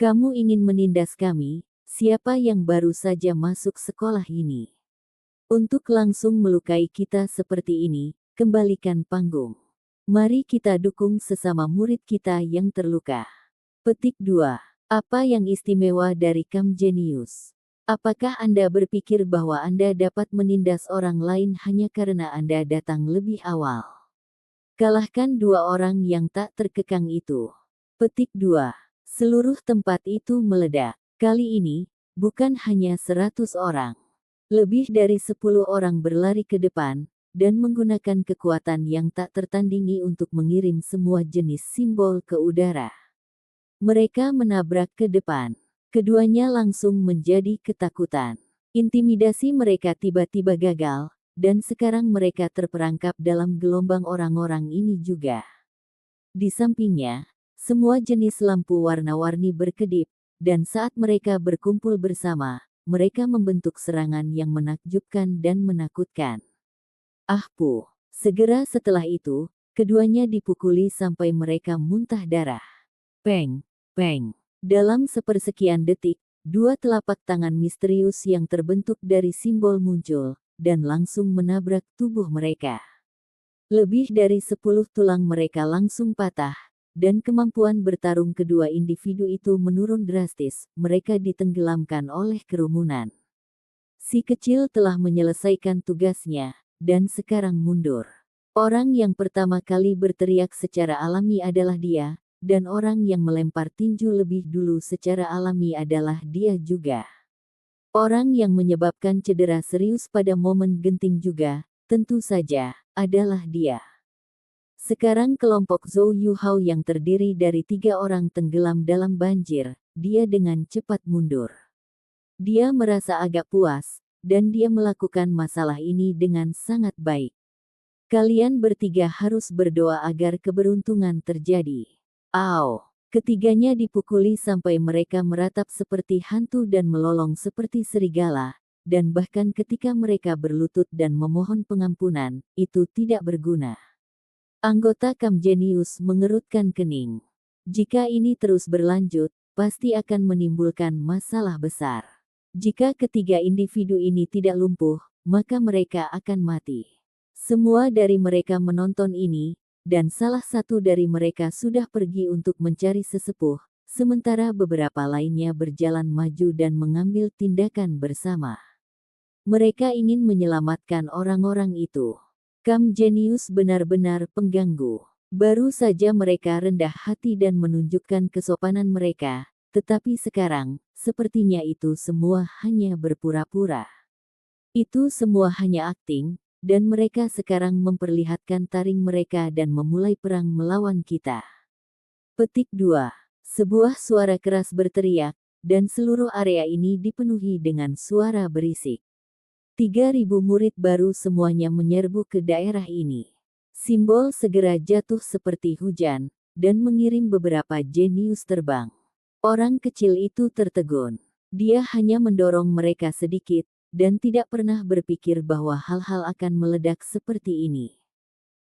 Kamu ingin menindas kami, siapa yang baru saja masuk sekolah ini? Untuk langsung melukai kita seperti ini, kembalikan panggung. Mari kita dukung sesama murid kita yang terluka. Petik 2. Apa yang istimewa dari Kam Genius? Apakah Anda berpikir bahwa Anda dapat menindas orang lain hanya karena Anda datang lebih awal? Kalahkan dua orang yang tak terkekang itu. Petik 2. Seluruh tempat itu meledak. Kali ini, bukan hanya 100 orang. Lebih dari 10 orang berlari ke depan, dan menggunakan kekuatan yang tak tertandingi untuk mengirim semua jenis simbol ke udara. Mereka menabrak ke depan. Keduanya langsung menjadi ketakutan. Intimidasi mereka tiba-tiba gagal, dan sekarang mereka terperangkap dalam gelombang orang-orang ini juga. Di sampingnya, semua jenis lampu warna-warni berkedip, dan saat mereka berkumpul bersama, mereka membentuk serangan yang menakjubkan dan menakutkan. Ahpu. Segera setelah itu, keduanya dipukuli sampai mereka muntah darah. Peng, peng. Dalam sepersekian detik, dua telapak tangan misterius yang terbentuk dari simbol muncul, dan langsung menabrak tubuh mereka. Lebih dari 10 tulang mereka langsung patah, dan kemampuan bertarung kedua individu itu menurun drastis, mereka ditenggelamkan oleh kerumunan. Si kecil telah menyelesaikan tugasnya, dan sekarang mundur. Orang yang pertama kali berteriak secara alami adalah dia, dan orang yang melempar tinju lebih dulu secara alami adalah dia juga. Orang yang menyebabkan cedera serius pada momen genting juga, tentu saja, adalah dia. Sekarang kelompok Zhou Yuhao yang terdiri dari 3 orang tenggelam dalam banjir, dia dengan cepat mundur. Dia merasa agak puas, dan dia melakukan masalah ini dengan sangat baik. Kalian bertiga harus berdoa agar keberuntungan terjadi. Au! Ketiganya dipukuli sampai mereka meratap seperti hantu dan melolong seperti serigala, dan bahkan ketika mereka berlutut dan memohon pengampunan, itu tidak berguna. Anggota Kam Genius mengerutkan kening. Jika ini terus berlanjut, pasti akan menimbulkan masalah besar. Jika ketiga individu ini tidak lumpuh, maka mereka akan mati. Semua dari mereka menonton ini, dan salah satu dari mereka sudah pergi untuk mencari sesepuh, sementara beberapa lainnya berjalan maju dan mengambil tindakan bersama. Mereka ingin menyelamatkan orang-orang itu. Kaum jenius benar-benar pengganggu. Baru saja mereka rendah hati dan menunjukkan kesopanan mereka, tetapi sekarang, sepertinya itu semua hanya berpura-pura. Itu semua hanya akting, dan mereka sekarang memperlihatkan taring mereka dan memulai perang melawan kita. Petik 2. Sebuah suara keras berteriak, dan seluruh area ini dipenuhi dengan suara berisik. 3.000 murid baru semuanya menyerbu ke daerah ini. Simbol segera jatuh seperti hujan, dan mengirim beberapa jenius terbang. Orang kecil itu tertegun. Dia hanya mendorong mereka sedikit, dan tidak pernah berpikir bahwa hal-hal akan meledak seperti ini.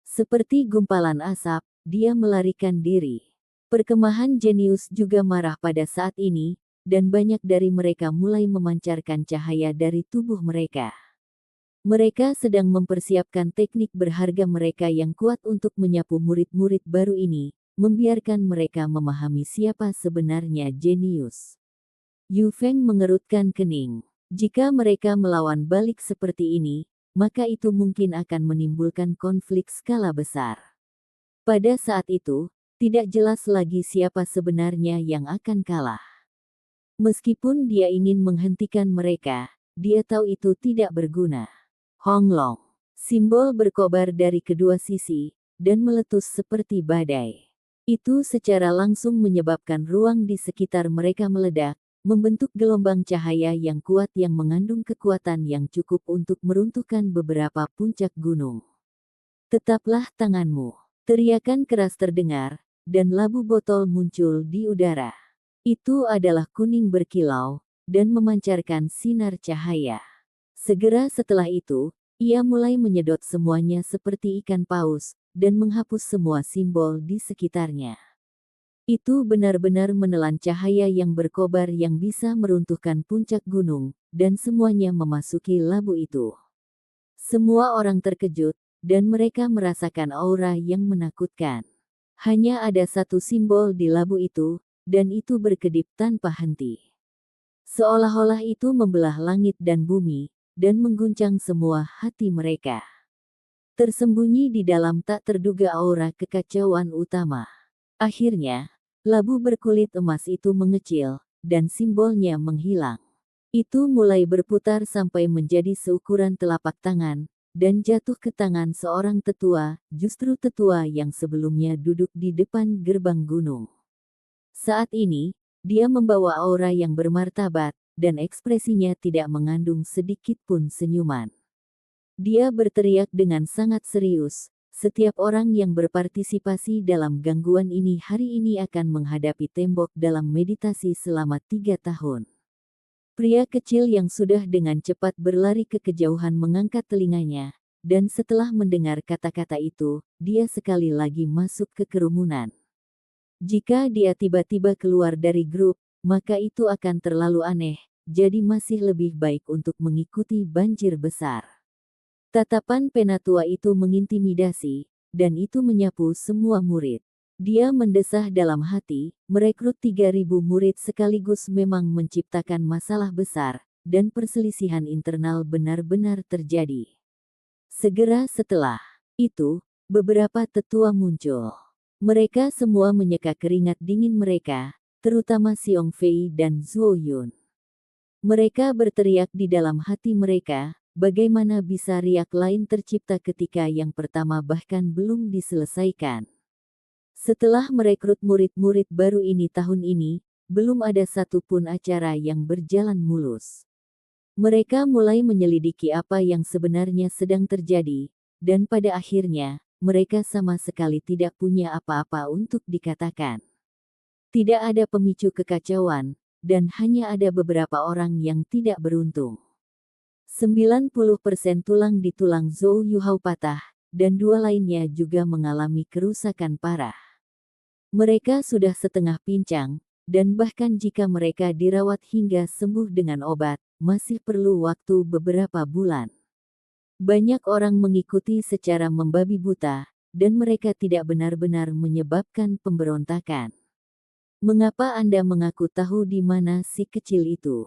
Seperti gumpalan asap, dia melarikan diri. Perkemahan jenius juga marah pada saat ini, dan banyak dari mereka mulai memancarkan cahaya dari tubuh mereka. Mereka sedang mempersiapkan teknik berharga mereka yang kuat untuk menyapu murid-murid baru ini, membiarkan mereka memahami siapa sebenarnya jenius. Yu Feng mengerutkan kening. Jika mereka melawan balik seperti ini, maka itu mungkin akan menimbulkan konflik skala besar. Pada saat itu, tidak jelas lagi siapa sebenarnya yang akan kalah. Meskipun dia ingin menghentikan mereka, dia tahu itu tidak berguna. Hong Long. Simbol berkobar dari kedua sisi, dan meletus seperti badai. Itu secara langsung menyebabkan ruang di sekitar mereka meledak, membentuk gelombang cahaya yang kuat yang mengandung kekuatan yang cukup untuk meruntuhkan beberapa puncak gunung. Tetaplah tanganmu. Teriakan keras terdengar, dan labu botol muncul di udara. Itu adalah kuning berkilau, dan memancarkan sinar cahaya. Segera setelah itu, ia mulai menyedot semuanya seperti ikan paus, dan menghapus semua simbol di sekitarnya. Itu benar-benar menelan cahaya yang berkobar yang bisa meruntuhkan puncak gunung, dan semuanya memasuki labu itu. Semua orang terkejut, dan mereka merasakan aura yang menakutkan. Hanya ada satu simbol di labu itu, dan itu berkedip tanpa henti. Seolah-olah itu membelah langit dan bumi, dan mengguncang semua hati mereka. Tersembunyi di dalam tak terduga aura kekacauan utama. Akhirnya, labu berkulit emas itu mengecil, dan simbolnya menghilang. Itu mulai berputar sampai menjadi seukuran telapak tangan, dan jatuh ke tangan seorang tetua, justru tetua yang sebelumnya duduk di depan gerbang gunung. Saat ini, dia membawa aura yang bermartabat, dan ekspresinya tidak mengandung sedikit pun senyuman. Dia berteriak dengan sangat serius, setiap orang yang berpartisipasi dalam gangguan ini hari ini akan menghadapi tembok dalam meditasi selama 3 tahun. Pria kecil yang sudah dengan cepat berlari ke kejauhan mengangkat telinganya, dan setelah mendengar kata-kata itu, dia sekali lagi masuk ke kerumunan. Jika dia tiba-tiba keluar dari grup, maka itu akan terlalu aneh, jadi masih lebih baik untuk mengikuti banjir besar. Tatapan penatua itu mengintimidasi, dan itu menyapu semua murid. Dia mendesah dalam hati, merekrut 3.000 murid sekaligus memang menciptakan masalah besar, dan perselisihan internal benar-benar terjadi. Segera setelah itu, beberapa tetua muncul. Mereka semua menyeka keringat dingin mereka, terutama Xiong Fei dan Zhuo Yun. Mereka berteriak di dalam hati mereka, bagaimana bisa riak lain tercipta ketika yang pertama bahkan belum diselesaikan. Setelah merekrut murid-murid baru ini tahun ini, belum ada satupun acara yang berjalan mulus. Mereka mulai menyelidiki apa yang sebenarnya sedang terjadi, dan pada akhirnya, mereka sama sekali tidak punya apa-apa untuk dikatakan. Tidak ada pemicu kekacauan, dan hanya ada beberapa orang yang tidak beruntung. 90% tulang di tulang Zhou Yuhao patah, dan 2 lainnya juga mengalami kerusakan parah. Mereka sudah setengah pincang, dan bahkan jika mereka dirawat hingga sembuh dengan obat, masih perlu waktu beberapa bulan. Banyak orang mengikuti secara membabi buta, dan mereka tidak benar-benar menyebabkan pemberontakan. Mengapa Anda mengaku tahu di mana si kecil itu?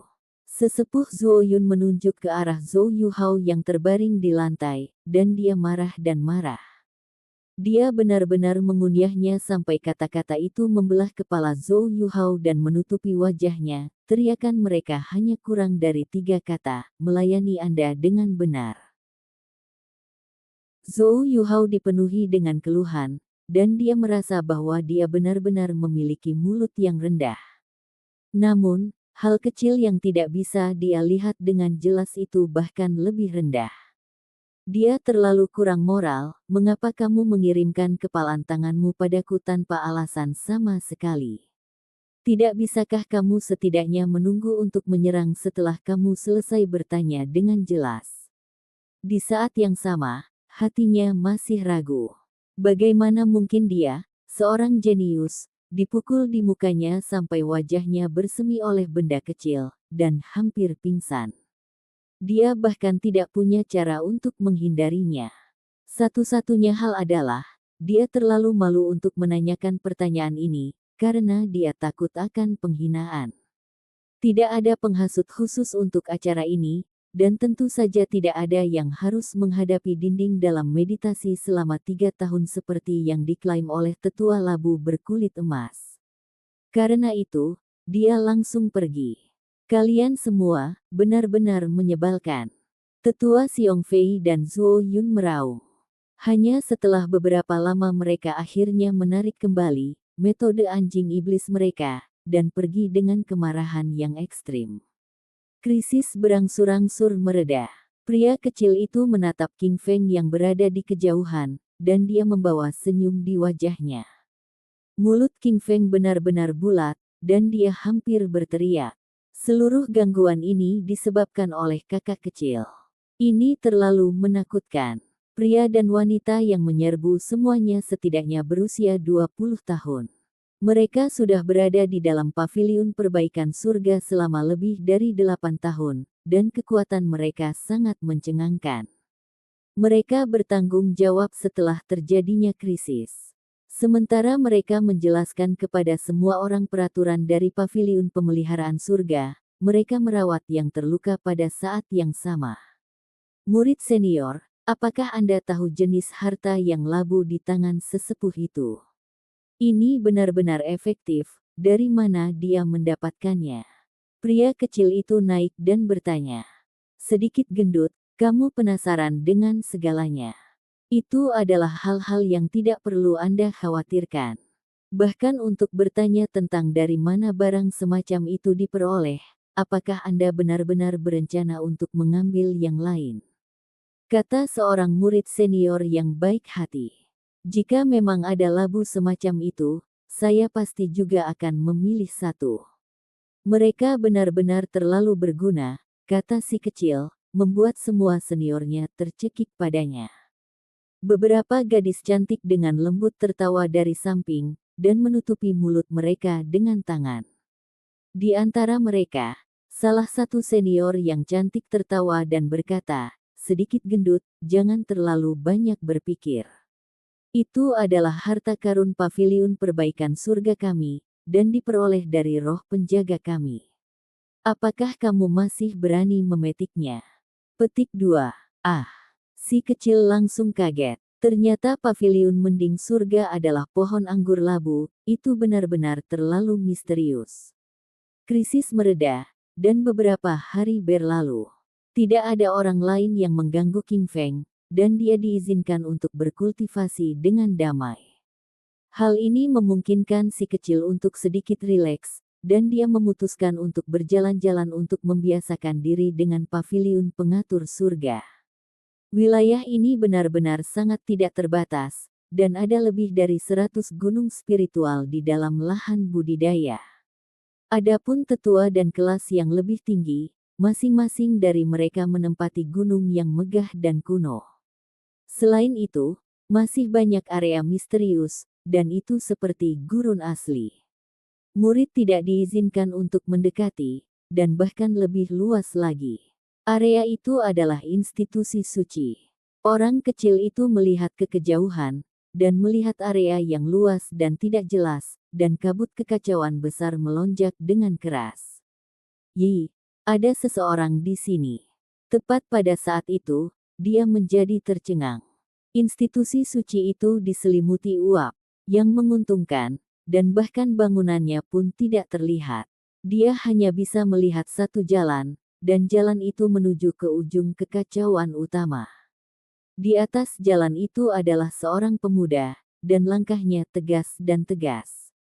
Sesepuh Zhou Yun menunjuk ke arah Zhou Yuhao yang terbaring di lantai, dan dia marah dan marah. Dia benar-benar mengunyahnya sampai kata-kata itu membelah kepala Zhou Yuhao dan menutupi wajahnya. Teriakan mereka hanya kurang dari 3 kata, melayani Anda dengan benar. Zhou Yuhao dipenuhi dengan keluhan, dan dia merasa bahwa dia benar-benar memiliki mulut yang rendah. Namun, hal kecil yang tidak bisa dia lihat dengan jelas itu bahkan lebih rendah. Dia terlalu kurang moral, mengapa kamu mengirimkan kepalan tanganmu padaku tanpa alasan sama sekali? Tidak bisakah kamu setidaknya menunggu untuk menyerang setelah kamu selesai bertanya dengan jelas? Di saat yang sama, hatinya masih ragu. Bagaimana mungkin dia, seorang jenius, dipukul di mukanya sampai wajahnya bersemi oleh benda kecil, dan hampir pingsan. Dia bahkan tidak punya cara untuk menghindarinya. Satu-satunya hal adalah, dia terlalu malu untuk menanyakan pertanyaan ini, karena dia takut akan penghinaan. Tidak ada penghasut khusus untuk acara ini, dan tentu saja tidak ada yang harus menghadapi dinding dalam meditasi selama 3 tahun seperti yang diklaim oleh tetua labu berkulit emas. Karena itu, dia langsung pergi. Kalian semua, benar-benar menyebalkan. Tetua Xiong Fei dan Zhou Yun meraung. Hanya setelah beberapa lama mereka akhirnya menarik kembali metode anjing iblis mereka, dan pergi dengan kemarahan yang ekstrim. Krisis berangsur-angsur mereda. Pria kecil itu menatap King Feng yang berada di kejauhan, dan dia membawa senyum di wajahnya. Mulut King Feng benar-benar bulat, dan dia hampir berteriak. Seluruh gangguan ini disebabkan oleh kakak kecil. Ini terlalu menakutkan. Pria dan wanita yang menyerbu semuanya setidaknya berusia 20 tahun. Mereka sudah berada di dalam paviliun perbaikan surga selama lebih dari 8 tahun, dan kekuatan mereka sangat mencengangkan. Mereka bertanggung jawab setelah terjadinya krisis. Sementara mereka menjelaskan kepada semua orang peraturan dari paviliun pemeliharaan surga, mereka merawat yang terluka pada saat yang sama. Murid senior, apakah Anda tahu jenis harta yang labu di tangan sesepuh itu? Ini benar-benar efektif, dari mana dia mendapatkannya? Pria kecil itu naik dan bertanya. Sedikit gendut, kamu penasaran dengan segalanya. Itu adalah hal-hal yang tidak perlu Anda khawatirkan. Bahkan untuk bertanya tentang dari mana barang semacam itu diperoleh, apakah Anda benar-benar berencana untuk mengambil yang lain? Kata seorang murid senior yang baik hati. Jika memang ada labu semacam itu, saya pasti juga akan memilih satu. Mereka benar-benar terlalu berguna, kata si kecil, membuat semua seniornya tercekik padanya. Beberapa gadis cantik dengan lembut tertawa dari samping, dan menutupi mulut mereka dengan tangan. Di antara mereka, salah satu senior yang cantik tertawa dan berkata, sedikit gendut, jangan terlalu banyak berpikir. Itu adalah harta karun paviliun perbaikan surga kami, dan diperoleh dari roh penjaga kami. Apakah kamu masih berani memetiknya? Petik 2. Ah, si kecil langsung kaget. Ternyata paviliun mending surga adalah pohon anggur labu, itu benar-benar terlalu misterius. Krisis mereda, dan beberapa hari berlalu. Tidak ada orang lain yang mengganggu King Feng, dan dia diizinkan untuk berkultivasi dengan damai. Hal ini memungkinkan si kecil untuk sedikit rileks, dan dia memutuskan untuk berjalan-jalan untuk membiasakan diri dengan paviliun pengatur surga. Wilayah ini benar-benar sangat tidak terbatas, dan ada lebih dari 100 gunung spiritual di dalam lahan budidaya. Adapun tetua dan kelas yang lebih tinggi, masing-masing dari mereka menempati gunung yang megah dan kuno. Selain itu, masih banyak area misterius, dan itu seperti gurun asli. Murid tidak diizinkan untuk mendekati, dan bahkan lebih luas lagi. Area itu adalah institusi suci. Orang kecil itu melihat ke kejauhan, dan melihat area yang luas dan tidak jelas, dan kabut kekacauan besar melonjak dengan keras. Yi, Ada seseorang di sini. Tepat pada saat itu, dia menjadi tercengang. Institusi suci itu diselimuti uap yang menguntungkan, dan bahkan bangunannya pun tidak terlihat. Dia hanya bisa melihat satu jalan, dan jalan itu menuju ke ujung kekacauan utama. Di atas jalan itu adalah seorang pemuda, dan langkahnya tegas dan tegas.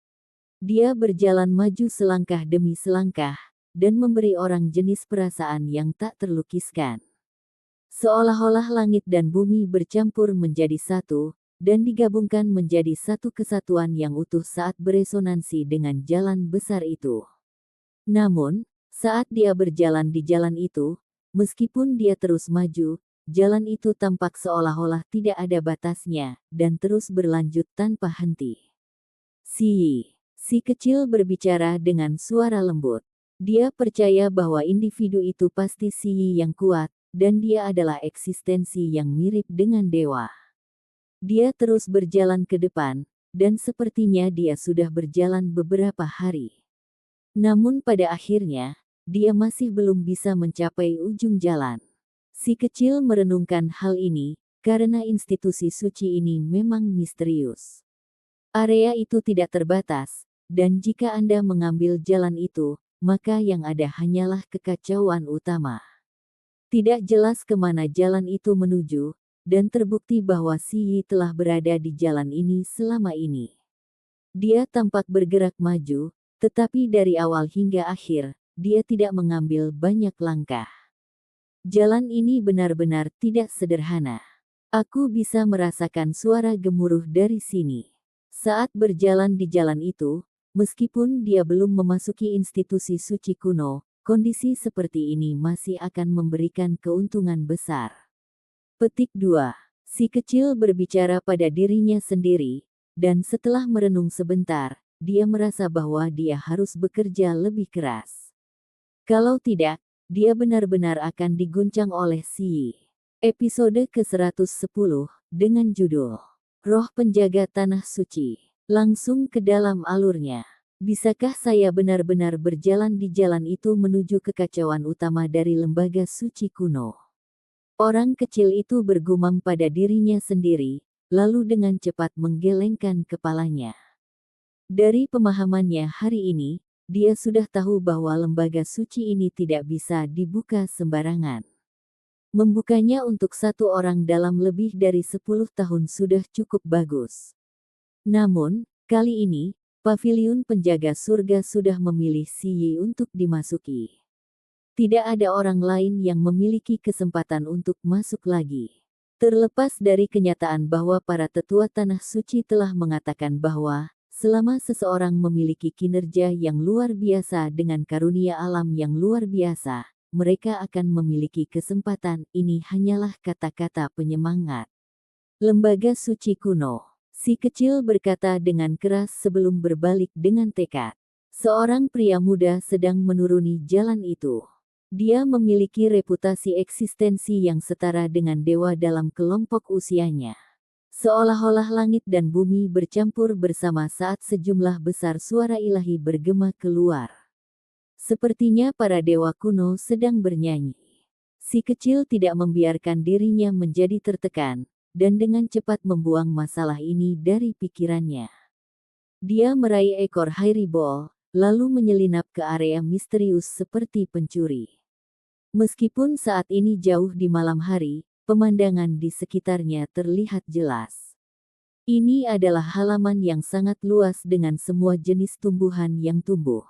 Dia berjalan maju selangkah demi selangkah, dan memberi orang jenis perasaan yang tak terlukiskan. Seolah-olah langit dan bumi bercampur menjadi satu, dan digabungkan menjadi satu kesatuan yang utuh saat beresonansi dengan jalan besar itu. Namun, saat dia berjalan di jalan itu, meskipun dia terus maju, jalan itu tampak seolah-olah tidak ada batasnya, dan terus berlanjut tanpa henti. Si kecil berbicara dengan suara lembut. Dia percaya bahwa individu itu pasti si yang kuat, dan dia adalah eksistensi yang mirip dengan dewa. Dia terus berjalan ke depan, dan sepertinya dia sudah berjalan beberapa hari. Namun pada akhirnya, dia masih belum bisa mencapai ujung jalan. Si kecil merenungkan hal ini, karena institusi suci ini memang misterius. Area itu tidak terbatas, dan jika Anda mengambil jalan itu, maka yang ada hanyalah kekacauan utama. Tidak jelas kemana jalan itu menuju, dan terbukti bahwa Si Yi telah berada di jalan ini selama ini. Dia tampak bergerak maju, tetapi dari awal hingga akhir, dia tidak mengambil banyak langkah. Jalan ini benar-benar tidak sederhana. Aku bisa merasakan suara gemuruh dari sini. Saat berjalan di jalan itu, meskipun dia belum memasuki institusi suci kuno, kondisi seperti ini masih akan memberikan keuntungan besar. Petik 2. Si kecil berbicara pada dirinya sendiri, dan setelah merenung sebentar, dia merasa bahwa dia harus bekerja lebih keras. Kalau tidak, dia benar-benar akan diguncang oleh Si Yi. Episode ke-110, dengan judul Roh Penjaga Tanah Suci. Langsung ke dalam alurnya. Bisakah saya benar-benar berjalan di jalan itu menuju kekacauan utama dari lembaga suci kuno? Orang kecil itu bergumam pada dirinya sendiri, lalu dengan cepat menggelengkan kepalanya. Dari pemahamannya hari ini, dia sudah tahu bahwa lembaga suci ini tidak bisa dibuka sembarangan. Membukanya untuk satu orang dalam lebih dari 10 tahun sudah cukup bagus. Namun, kali ini, paviliun penjaga surga sudah memilih Si Yi untuk dimasuki. Tidak ada orang lain yang memiliki kesempatan untuk masuk lagi. Terlepas dari kenyataan bahwa para tetua tanah suci telah mengatakan bahwa, selama seseorang memiliki kinerja yang luar biasa dengan karunia alam yang luar biasa, mereka akan memiliki kesempatan. Ini hanyalah kata-kata penyemangat. Lembaga suci kuno. Si kecil berkata dengan keras sebelum berbalik dengan tekad. Seorang pria muda sedang menuruni jalan itu. Dia memiliki reputasi eksistensi yang setara dengan dewa dalam kelompok usianya. Seolah-olah langit dan bumi bercampur bersama saat sejumlah besar suara ilahi bergema keluar. Sepertinya para dewa kuno sedang bernyanyi. Si kecil tidak membiarkan dirinya menjadi tertekan, dan dengan cepat membuang masalah ini dari pikirannya. Dia meraih ekor hairibol, lalu menyelinap ke area misterius seperti pencuri. Meskipun saat ini jauh di malam hari, pemandangan di sekitarnya terlihat jelas. Ini adalah halaman yang sangat luas dengan semua jenis tumbuhan yang tumbuh.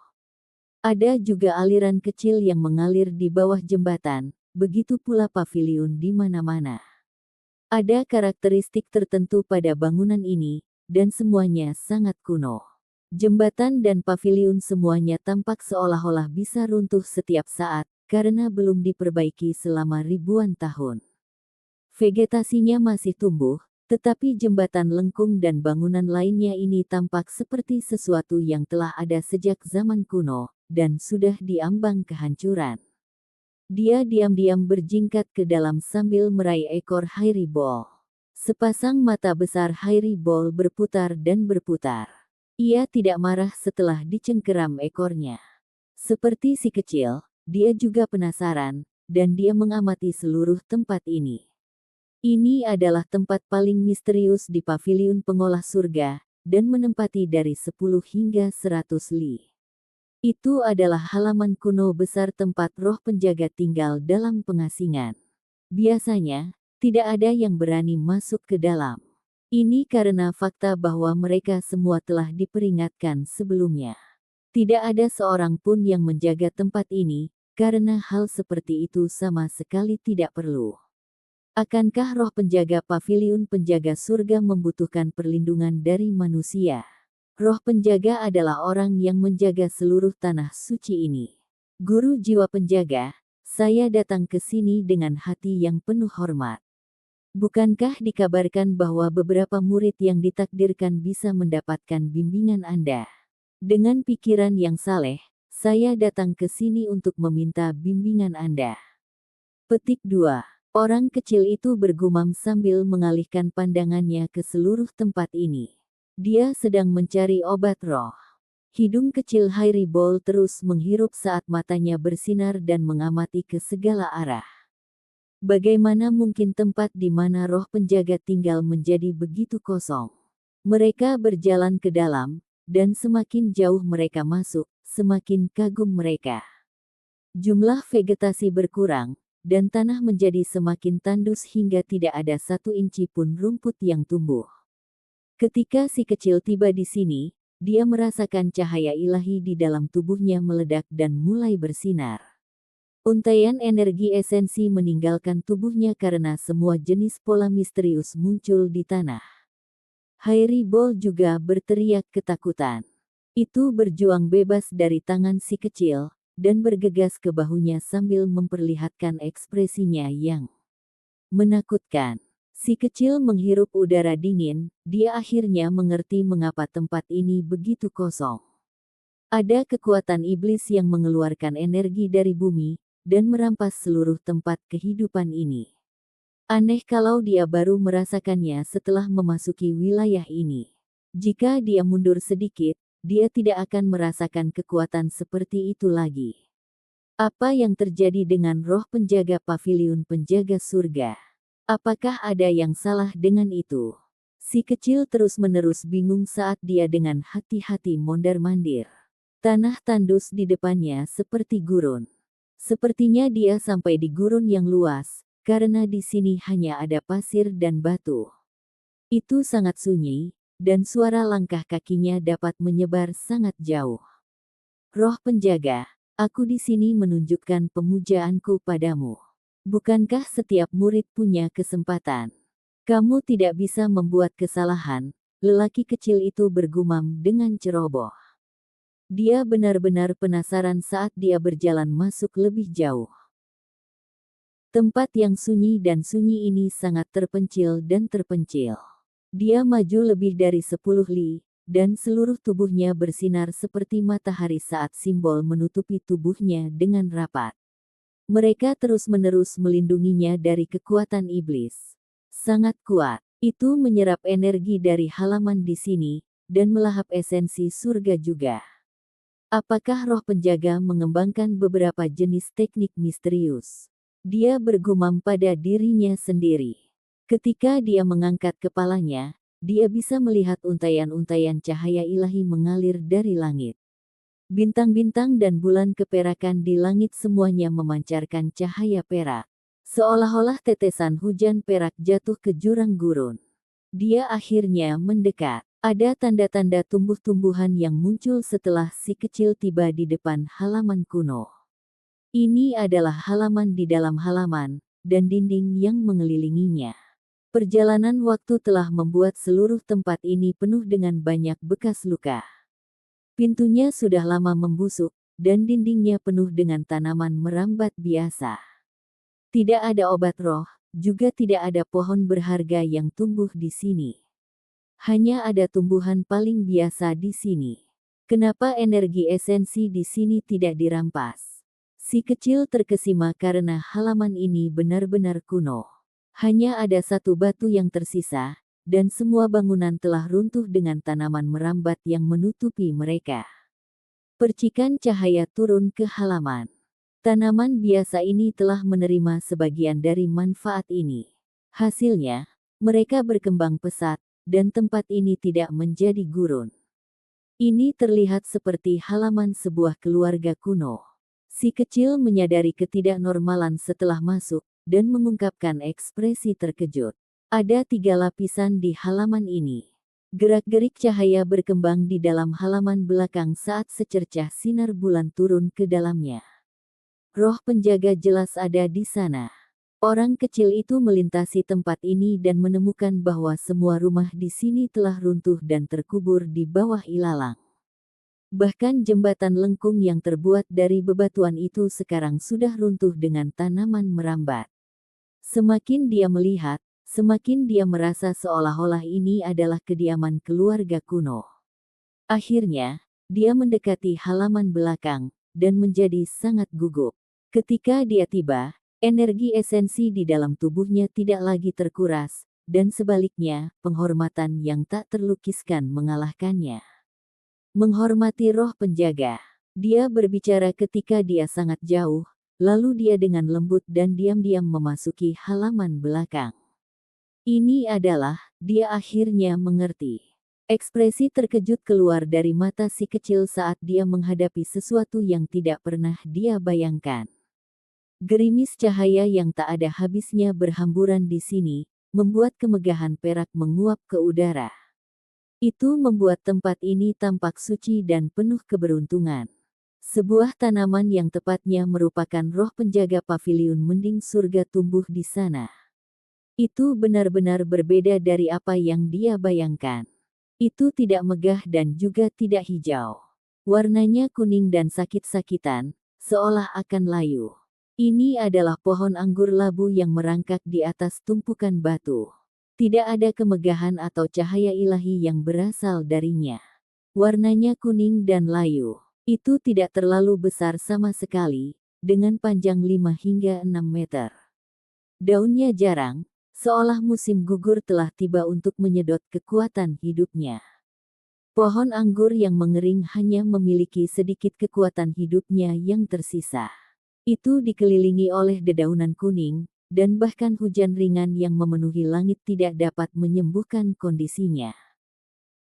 Ada juga aliran kecil yang mengalir di bawah jembatan, begitu pula paviliun di mana-mana. Ada karakteristik tertentu pada bangunan ini, dan semuanya sangat kuno. Jembatan dan paviliun semuanya tampak seolah-olah bisa runtuh setiap saat, karena belum diperbaiki selama ribuan tahun. Vegetasinya masih tumbuh, tetapi jembatan lengkung dan bangunan lainnya ini tampak seperti sesuatu yang telah ada sejak zaman kuno, dan sudah diambang kehancuran. Dia diam-diam berjingkat ke dalam sambil meraih ekor hairibol. Sepasang mata besar hairibol berputar dan berputar. Ia tidak marah setelah dicengkeram ekornya. Seperti si kecil, dia juga penasaran, dan dia mengamati seluruh tempat ini. Ini adalah tempat paling misterius di paviliun pengolah surga, dan menempati dari 10 hingga 100 li. Itu adalah halaman kuno besar tempat roh penjaga tinggal dalam pengasingan. Biasanya, tidak ada yang berani masuk ke dalam. Ini karena fakta bahwa mereka semua telah diperingatkan sebelumnya. Tidak ada seorang pun yang menjaga tempat ini, karena hal seperti itu sama sekali tidak perlu. Akankah roh penjaga paviliun penjaga surga membutuhkan perlindungan dari manusia? Roh penjaga adalah orang yang menjaga seluruh tanah suci ini. Guru jiwa penjaga, saya datang ke sini dengan hati yang penuh hormat. Bukankah dikabarkan bahwa beberapa murid yang ditakdirkan bisa mendapatkan bimbingan Anda? Dengan pikiran yang saleh, saya datang ke sini untuk meminta bimbingan Anda. Petik 2. Orang kecil itu bergumam sambil mengalihkan pandangannya ke seluruh tempat ini. Dia sedang mencari obat roh. Hidung kecil Hairibol terus menghirup saat matanya bersinar dan mengamati ke segala arah. Bagaimana mungkin tempat di mana roh penjaga tinggal menjadi begitu kosong? Mereka berjalan ke dalam, dan semakin jauh mereka masuk, semakin kagum mereka. Jumlah vegetasi berkurang, dan tanah menjadi semakin tandus hingga tidak ada 1 inci pun rumput yang tumbuh. Ketika si kecil tiba di sini, dia merasakan cahaya ilahi di dalam tubuhnya meledak dan mulai bersinar. Untaian energi esensi meninggalkan tubuhnya karena semua jenis pola misterius muncul di tanah. Hairibol juga berteriak ketakutan. Itu berjuang bebas dari tangan si kecil, dan bergegas ke bahunya sambil memperlihatkan ekspresinya yang menakutkan. Si kecil menghirup udara dingin, dia akhirnya mengerti mengapa tempat ini begitu kosong. Ada kekuatan iblis yang mengeluarkan energi dari bumi, dan merampas seluruh tempat kehidupan ini. Aneh kalau dia baru merasakannya setelah memasuki wilayah ini. Jika dia mundur sedikit, dia tidak akan merasakan kekuatan seperti itu lagi. Apa yang terjadi dengan roh penjaga paviliun penjaga surga? Apakah ada yang salah dengan itu? Si kecil terus-menerus bingung saat dia dengan hati-hati mondar-mandir. Tanah tandus di depannya seperti gurun. Sepertinya dia sampai di gurun yang luas, karena di sini hanya ada pasir dan batu. Itu sangat sunyi, dan suara langkah kakinya dapat menyebar sangat jauh. Roh penjaga, aku di sini menunjukkan pemujaanku padamu. Bukankah setiap murid punya kesempatan? Kamu tidak bisa membuat kesalahan, lelaki kecil itu bergumam dengan ceroboh. Dia benar-benar penasaran saat dia berjalan masuk lebih jauh. Tempat yang sunyi dan sunyi ini sangat terpencil dan terpencil. Dia maju lebih dari 10 li, dan seluruh tubuhnya bersinar seperti matahari saat simbol menutupi tubuhnya dengan rapat. Mereka terus-menerus melindunginya dari kekuatan iblis. Sangat kuat, itu menyerap energi dari halaman di sini, dan melahap esensi surga juga. Apakah roh penjaga mengembangkan beberapa jenis teknik misterius? Dia bergumam pada dirinya sendiri. Ketika dia mengangkat kepalanya, dia bisa melihat untaian-untaian cahaya ilahi mengalir dari langit. Bintang-bintang dan bulan keperakan di langit semuanya memancarkan cahaya perak. Seolah-olah tetesan hujan perak jatuh ke jurang gurun. Dia akhirnya mendekat. Ada tanda-tanda tumbuh-tumbuhan yang muncul setelah si kecil tiba di depan halaman kuno. Ini adalah halaman di dalam halaman, dan dinding yang mengelilinginya. Perjalanan waktu telah membuat seluruh tempat ini penuh dengan banyak bekas luka. Pintunya sudah lama membusuk, dan dindingnya penuh dengan tanaman merambat biasa. Tidak ada obat roh, juga tidak ada pohon berharga yang tumbuh di sini. Hanya ada tumbuhan paling biasa di sini. Kenapa energi esensi di sini tidak dirampas? Si kecil terkesima karena halaman ini benar-benar kuno. Hanya ada 1 batu yang tersisa, dan semua bangunan telah runtuh dengan tanaman merambat yang menutupi mereka. Percikan cahaya turun ke halaman. Tanaman biasa ini telah menerima sebagian dari manfaat ini. Hasilnya, mereka berkembang pesat, dan tempat ini tidak menjadi gurun. Ini terlihat seperti halaman sebuah keluarga kuno. Si kecil menyadari ketidaknormalan setelah masuk, dan mengungkapkan ekspresi terkejut. Ada 3 lapisan di halaman ini. Gerak-gerik cahaya berkembang di dalam halaman belakang saat secercah sinar bulan turun ke dalamnya. Roh penjaga jelas ada di sana. Orang kecil itu melintasi tempat ini dan menemukan bahwa semua rumah di sini telah runtuh dan terkubur di bawah ilalang. Bahkan jembatan lengkung yang terbuat dari bebatuan itu sekarang sudah runtuh dengan tanaman merambat. Semakin dia melihat, semakin dia merasa seolah-olah ini adalah kediaman keluarga kuno. Akhirnya, dia mendekati halaman belakang, dan menjadi sangat gugup. Ketika dia tiba, energi esensi di dalam tubuhnya tidak lagi terkuras, dan sebaliknya, penghormatan yang tak terlukiskan mengalahkannya. Menghormati roh penjaga. Dia berbicara ketika dia sangat jauh, lalu dia dengan lembut dan diam-diam memasuki halaman belakang. Ini adalah, dia akhirnya mengerti. Ekspresi terkejut keluar dari mata si kecil saat dia menghadapi sesuatu yang tidak pernah dia bayangkan. Gerimis cahaya yang tak ada habisnya berhamburan di sini, membuat kemegahan perak menguap ke udara. Itu membuat tempat ini tampak suci dan penuh keberuntungan. Sebuah tanaman yang tepatnya merupakan roh penjaga paviliun mending surga tumbuh di sana. Itu benar-benar berbeda dari apa yang dia bayangkan. Itu tidak megah dan juga tidak hijau. Warnanya kuning dan sakit-sakitan, seolah akan layu. Ini adalah pohon anggur labu yang merangkak di atas tumpukan batu. Tidak ada kemegahan atau cahaya ilahi yang berasal darinya. Warnanya kuning dan layu. Itu tidak terlalu besar sama sekali, dengan panjang 5 hingga 6 meter. Daunnya jarang, seolah musim gugur telah tiba untuk menyedot kekuatan hidupnya. Pohon anggur yang mengering hanya memiliki sedikit kekuatan hidupnya yang tersisa. Itu dikelilingi oleh dedaunan kuning, dan bahkan hujan ringan yang memenuhi langit tidak dapat menyembuhkan kondisinya.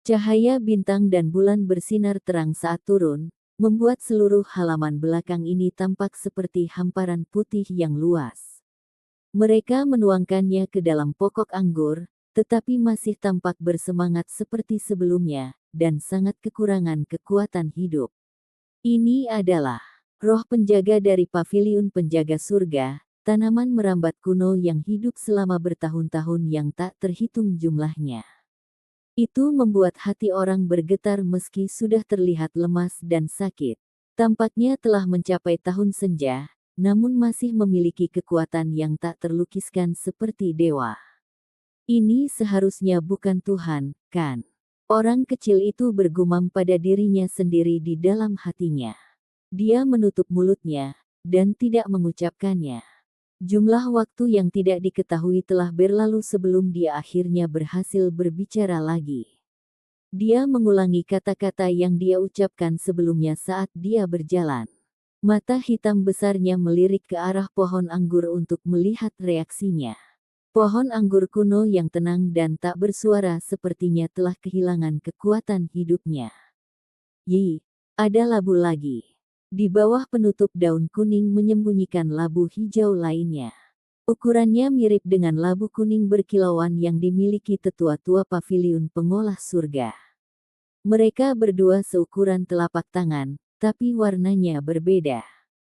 Cahaya bintang dan bulan bersinar terang saat turun, membuat seluruh halaman belakang ini tampak seperti hamparan putih yang luas. Mereka menuangkannya ke dalam pokok anggur, tetapi masih tampak bersemangat seperti sebelumnya, dan sangat kekurangan kekuatan hidup. Ini adalah roh penjaga dari paviliun penjaga surga, tanaman merambat kuno yang hidup selama bertahun-tahun yang tak terhitung jumlahnya. Itu membuat hati orang bergetar meski sudah terlihat lemas dan sakit. Tampaknya telah mencapai tahun senja, namun masih memiliki kekuatan yang tak terlukiskan seperti dewa. Ini seharusnya bukan Tuhan, kan? Orang kecil itu bergumam pada dirinya sendiri di dalam hatinya. Dia menutup mulutnya, dan tidak mengucapkannya. Jumlah waktu yang tidak diketahui telah berlalu sebelum dia akhirnya berhasil berbicara lagi. Dia mengulangi kata-kata yang dia ucapkan sebelumnya saat dia berjalan. Mata hitam besarnya melirik ke arah pohon anggur untuk melihat reaksinya. Pohon anggur kuno yang tenang dan tak bersuara sepertinya telah kehilangan kekuatan hidupnya. Yi, ada labu lagi. Di bawah penutup daun kuning menyembunyikan labu hijau lainnya. Ukurannya mirip dengan labu kuning berkilauan yang dimiliki tetua-tua paviliun pengolah surga. Mereka berdua seukuran telapak tangan, tapi warnanya berbeda.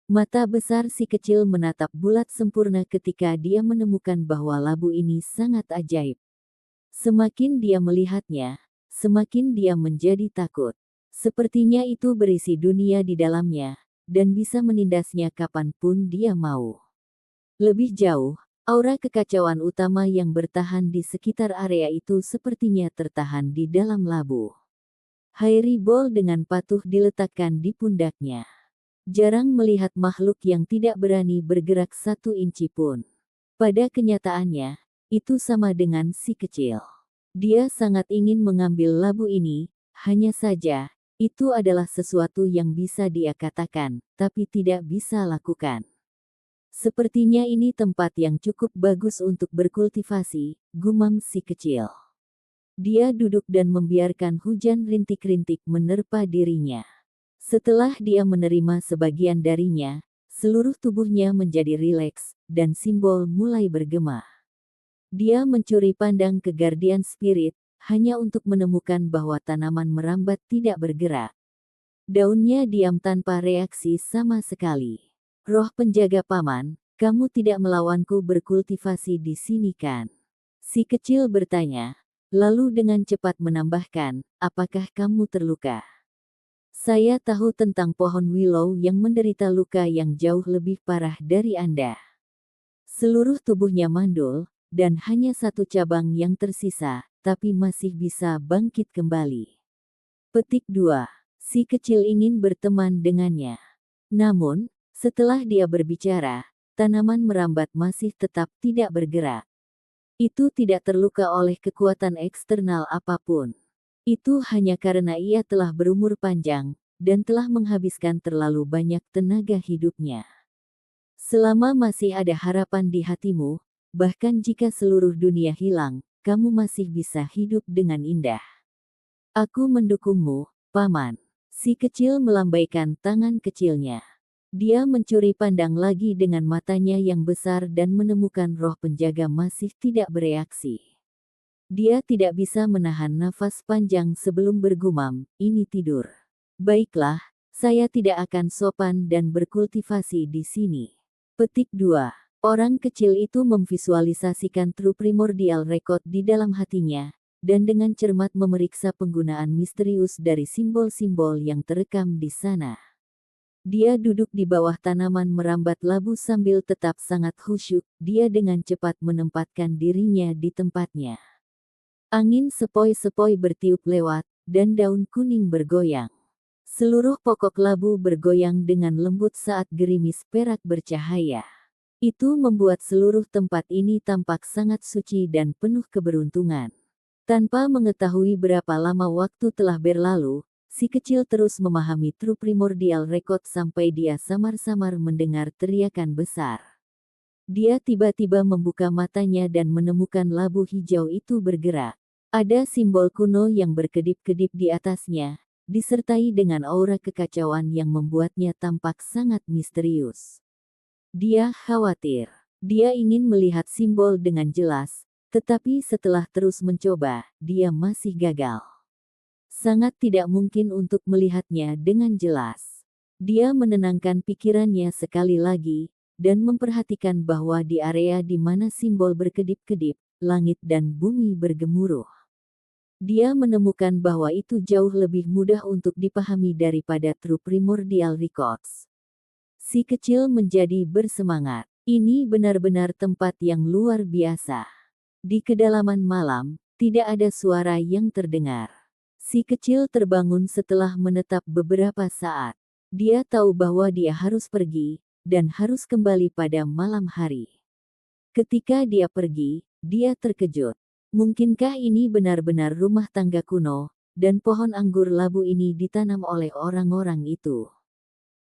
Mata besar si kecil menatap bulat sempurna ketika dia menemukan bahwa labu ini sangat ajaib. Semakin dia melihatnya, semakin dia menjadi takut. Sepertinya itu berisi dunia di dalamnya, dan bisa menindasnya kapanpun dia mau. Lebih jauh, aura kekacauan utama yang bertahan di sekitar area itu sepertinya tertahan di dalam labu. Hairibol dengan patuh diletakkan di pundaknya. Jarang melihat makhluk yang tidak berani bergerak 1 inci pun. Pada kenyataannya, itu sama dengan si kecil. Dia sangat ingin mengambil labu ini, hanya saja, Itu adalah sesuatu yang bisa dia katakan, tapi tidak bisa lakukan. Sepertinya ini tempat yang cukup bagus untuk berkultivasi, gumam si kecil. Dia duduk dan membiarkan hujan rintik-rintik menerpa dirinya. Setelah dia menerima sebagian darinya, seluruh tubuhnya menjadi rileks, dan simbol mulai bergema. Dia mencuri pandang ke Guardian Spirit, hanya untuk menemukan bahwa tanaman merambat tidak bergerak. Daunnya diam tanpa reaksi sama sekali. Roh penjaga paman, kamu tidak melawanku berkultivasi di sini kan? Si kecil bertanya, lalu dengan cepat menambahkan, apakah kamu terluka? Saya tahu tentang pohon willow yang menderita luka yang jauh lebih parah dari Anda. Seluruh tubuhnya mandul, dan hanya satu cabang yang tersisa, tapi masih bisa bangkit kembali. Petik 2. Si kecil ingin berteman dengannya. Namun, setelah dia berbicara, tanaman merambat masih tetap tidak bergerak. Itu tidak terluka oleh kekuatan eksternal apapun. Itu hanya karena ia telah berumur panjang, dan telah menghabiskan terlalu banyak tenaga hidupnya. Selama masih ada harapan di hatimu, bahkan jika seluruh dunia hilang, kamu masih bisa hidup dengan indah. Aku mendukungmu, Paman. Si kecil melambaikan tangan kecilnya. Dia mencuri pandang lagi dengan matanya yang besar dan menemukan roh penjaga masih tidak bereaksi. Dia tidak bisa menahan nafas panjang sebelum bergumam, ini tidur. Baiklah, saya tidak akan sopan dan berkultivasi di sini. Petik 2. Orang kecil itu memvisualisasikan True Primordial Record di dalam hatinya, dan dengan cermat memeriksa penggunaan misterius dari simbol-simbol yang terekam di sana. Dia duduk di bawah tanaman merambat labu sambil tetap sangat khusyuk, dia dengan cepat menempatkan dirinya di tempatnya. Angin sepoi-sepoi bertiup lewat, dan daun kuning bergoyang. Seluruh pokok labu bergoyang dengan lembut saat gerimis perak bercahaya. Itu membuat seluruh tempat ini tampak sangat suci dan penuh keberuntungan. Tanpa mengetahui berapa lama waktu telah berlalu, si kecil terus memahami True Primordial Record sampai dia samar-samar mendengar teriakan besar. Dia tiba-tiba membuka matanya dan menemukan labu hijau itu bergerak. Ada simbol kuno yang berkedip-kedip di atasnya, disertai dengan aura kekacauan yang membuatnya tampak sangat misterius. Dia khawatir. Dia ingin melihat simbol dengan jelas, tetapi setelah terus mencoba, dia masih gagal. Sangat tidak mungkin untuk melihatnya dengan jelas. Dia menenangkan pikirannya sekali lagi, dan memperhatikan bahwa di area di mana simbol berkedip-kedip, langit dan bumi bergemuruh. Dia menemukan bahwa itu jauh lebih mudah untuk dipahami daripada True Primordial Records. Si kecil menjadi bersemangat. Ini benar-benar tempat yang luar biasa. Di kedalaman malam, tidak ada suara yang terdengar. Si kecil terbangun setelah menetap beberapa saat. Dia tahu bahwa dia harus pergi, dan harus kembali pada malam hari. Ketika dia pergi, dia terkejut. Mungkinkah ini benar-benar rumah tangga kuno, dan pohon anggur labu ini ditanam oleh orang-orang itu?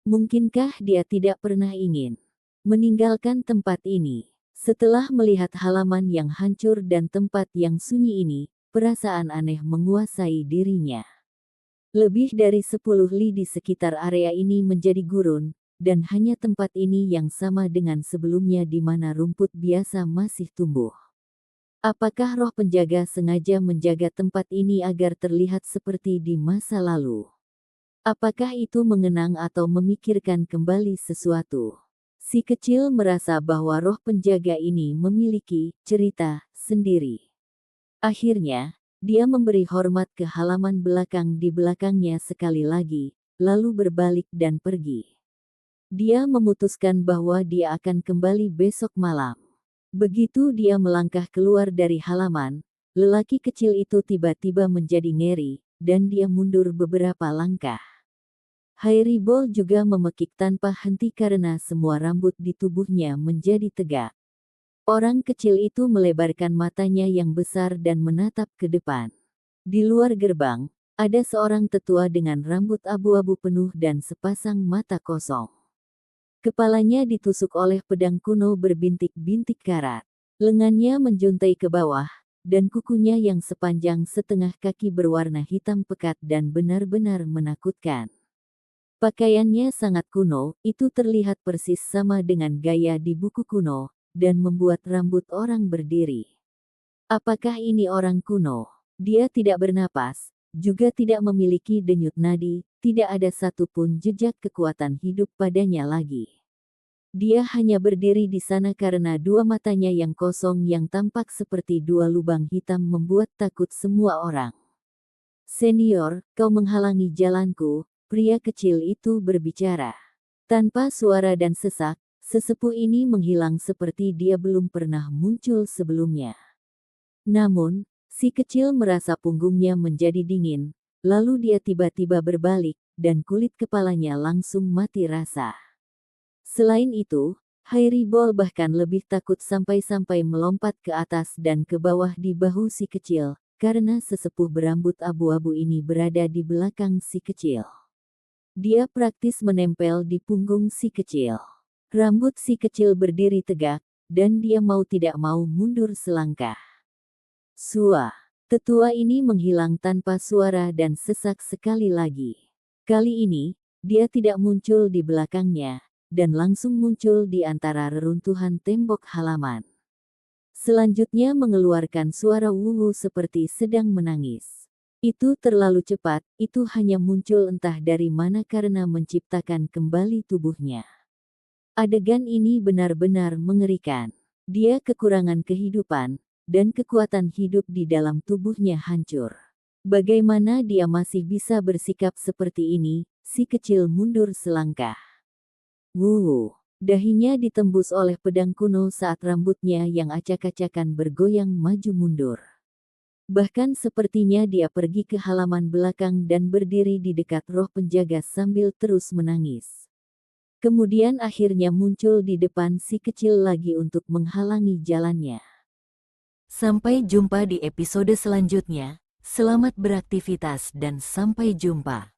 Mungkinkah dia tidak pernah ingin meninggalkan tempat ini? Setelah melihat halaman yang hancur dan tempat yang sunyi ini, perasaan aneh menguasai dirinya. Lebih dari 10 li di sekitar area ini menjadi gurun, dan hanya tempat ini yang sama dengan sebelumnya di mana rumput biasa masih tumbuh. Apakah roh penjaga sengaja menjaga tempat ini agar terlihat seperti di masa lalu? Apakah itu mengenang atau memikirkan kembali sesuatu? Si kecil merasa bahwa roh penjaga ini memiliki cerita sendiri. Akhirnya, dia memberi hormat ke halaman belakang di belakangnya sekali lagi, lalu berbalik dan pergi. Dia memutuskan bahwa dia akan kembali besok malam. Begitu dia melangkah keluar dari halaman, lelaki kecil itu tiba-tiba menjadi ngeri, dan dia mundur beberapa langkah. Hairibol juga memekik tanpa henti karena semua rambut di tubuhnya menjadi tegak. Orang kecil itu melebarkan matanya yang besar dan menatap ke depan. Di luar gerbang, Ada seorang tetua dengan rambut abu-abu penuh dan sepasang mata kosong. Kepalanya ditusuk oleh pedang kuno berbintik-bintik karat. Lengannya menjuntai ke bawah, dan kukunya yang sepanjang setengah kaki berwarna hitam pekat dan benar-benar menakutkan. Pakaiannya sangat kuno, itu terlihat persis sama dengan gaya di buku kuno, dan membuat rambut orang berdiri. Apakah ini orang kuno? Dia tidak bernapas, juga tidak memiliki denyut nadi, tidak ada satupun jejak kekuatan hidup padanya lagi. Dia hanya berdiri di sana karena dua matanya yang kosong yang tampak seperti dua lubang hitam membuat takut semua orang. "Senior, kau menghalangi jalanku," pria kecil itu berbicara. Tanpa suara dan sesak, sesepuh ini menghilang seperti dia belum pernah muncul sebelumnya. Namun, si kecil merasa punggungnya menjadi dingin, lalu dia tiba-tiba berbalik, dan kulit kepalanya langsung mati rasa. Selain itu, Hairibol bahkan lebih takut sampai-sampai melompat ke atas dan ke bawah di bahu si kecil, karena sesepuh berambut abu-abu ini berada di belakang si kecil. Dia praktis menempel di punggung si kecil. Rambut si kecil berdiri tegak, dan dia mau tidak mau mundur selangkah. Sua. Tetua ini menghilang tanpa suara dan sesak sekali lagi. Kali ini, dia tidak muncul di belakangnya, dan langsung muncul di antara reruntuhan tembok halaman. Selanjutnya mengeluarkan suara wuwu seperti sedang menangis. Itu terlalu cepat, itu hanya muncul entah dari mana karena menciptakan kembali tubuhnya. Adegan ini benar-benar mengerikan. Dia kekurangan kehidupan, dan kekuatan hidup di dalam tubuhnya hancur. Bagaimana dia masih bisa bersikap seperti ini? Si kecil mundur selangkah. Wuwu. Dahinya ditembus oleh pedang kuno saat rambutnya yang acak-acakan bergoyang maju mundur. Bahkan sepertinya dia pergi ke halaman belakang dan berdiri di dekat roh penjaga sambil terus menangis. Kemudian akhirnya muncul di depan si kecil lagi untuk menghalangi jalannya. Sampai jumpa di episode selanjutnya. Selamat beraktivitas dan sampai jumpa.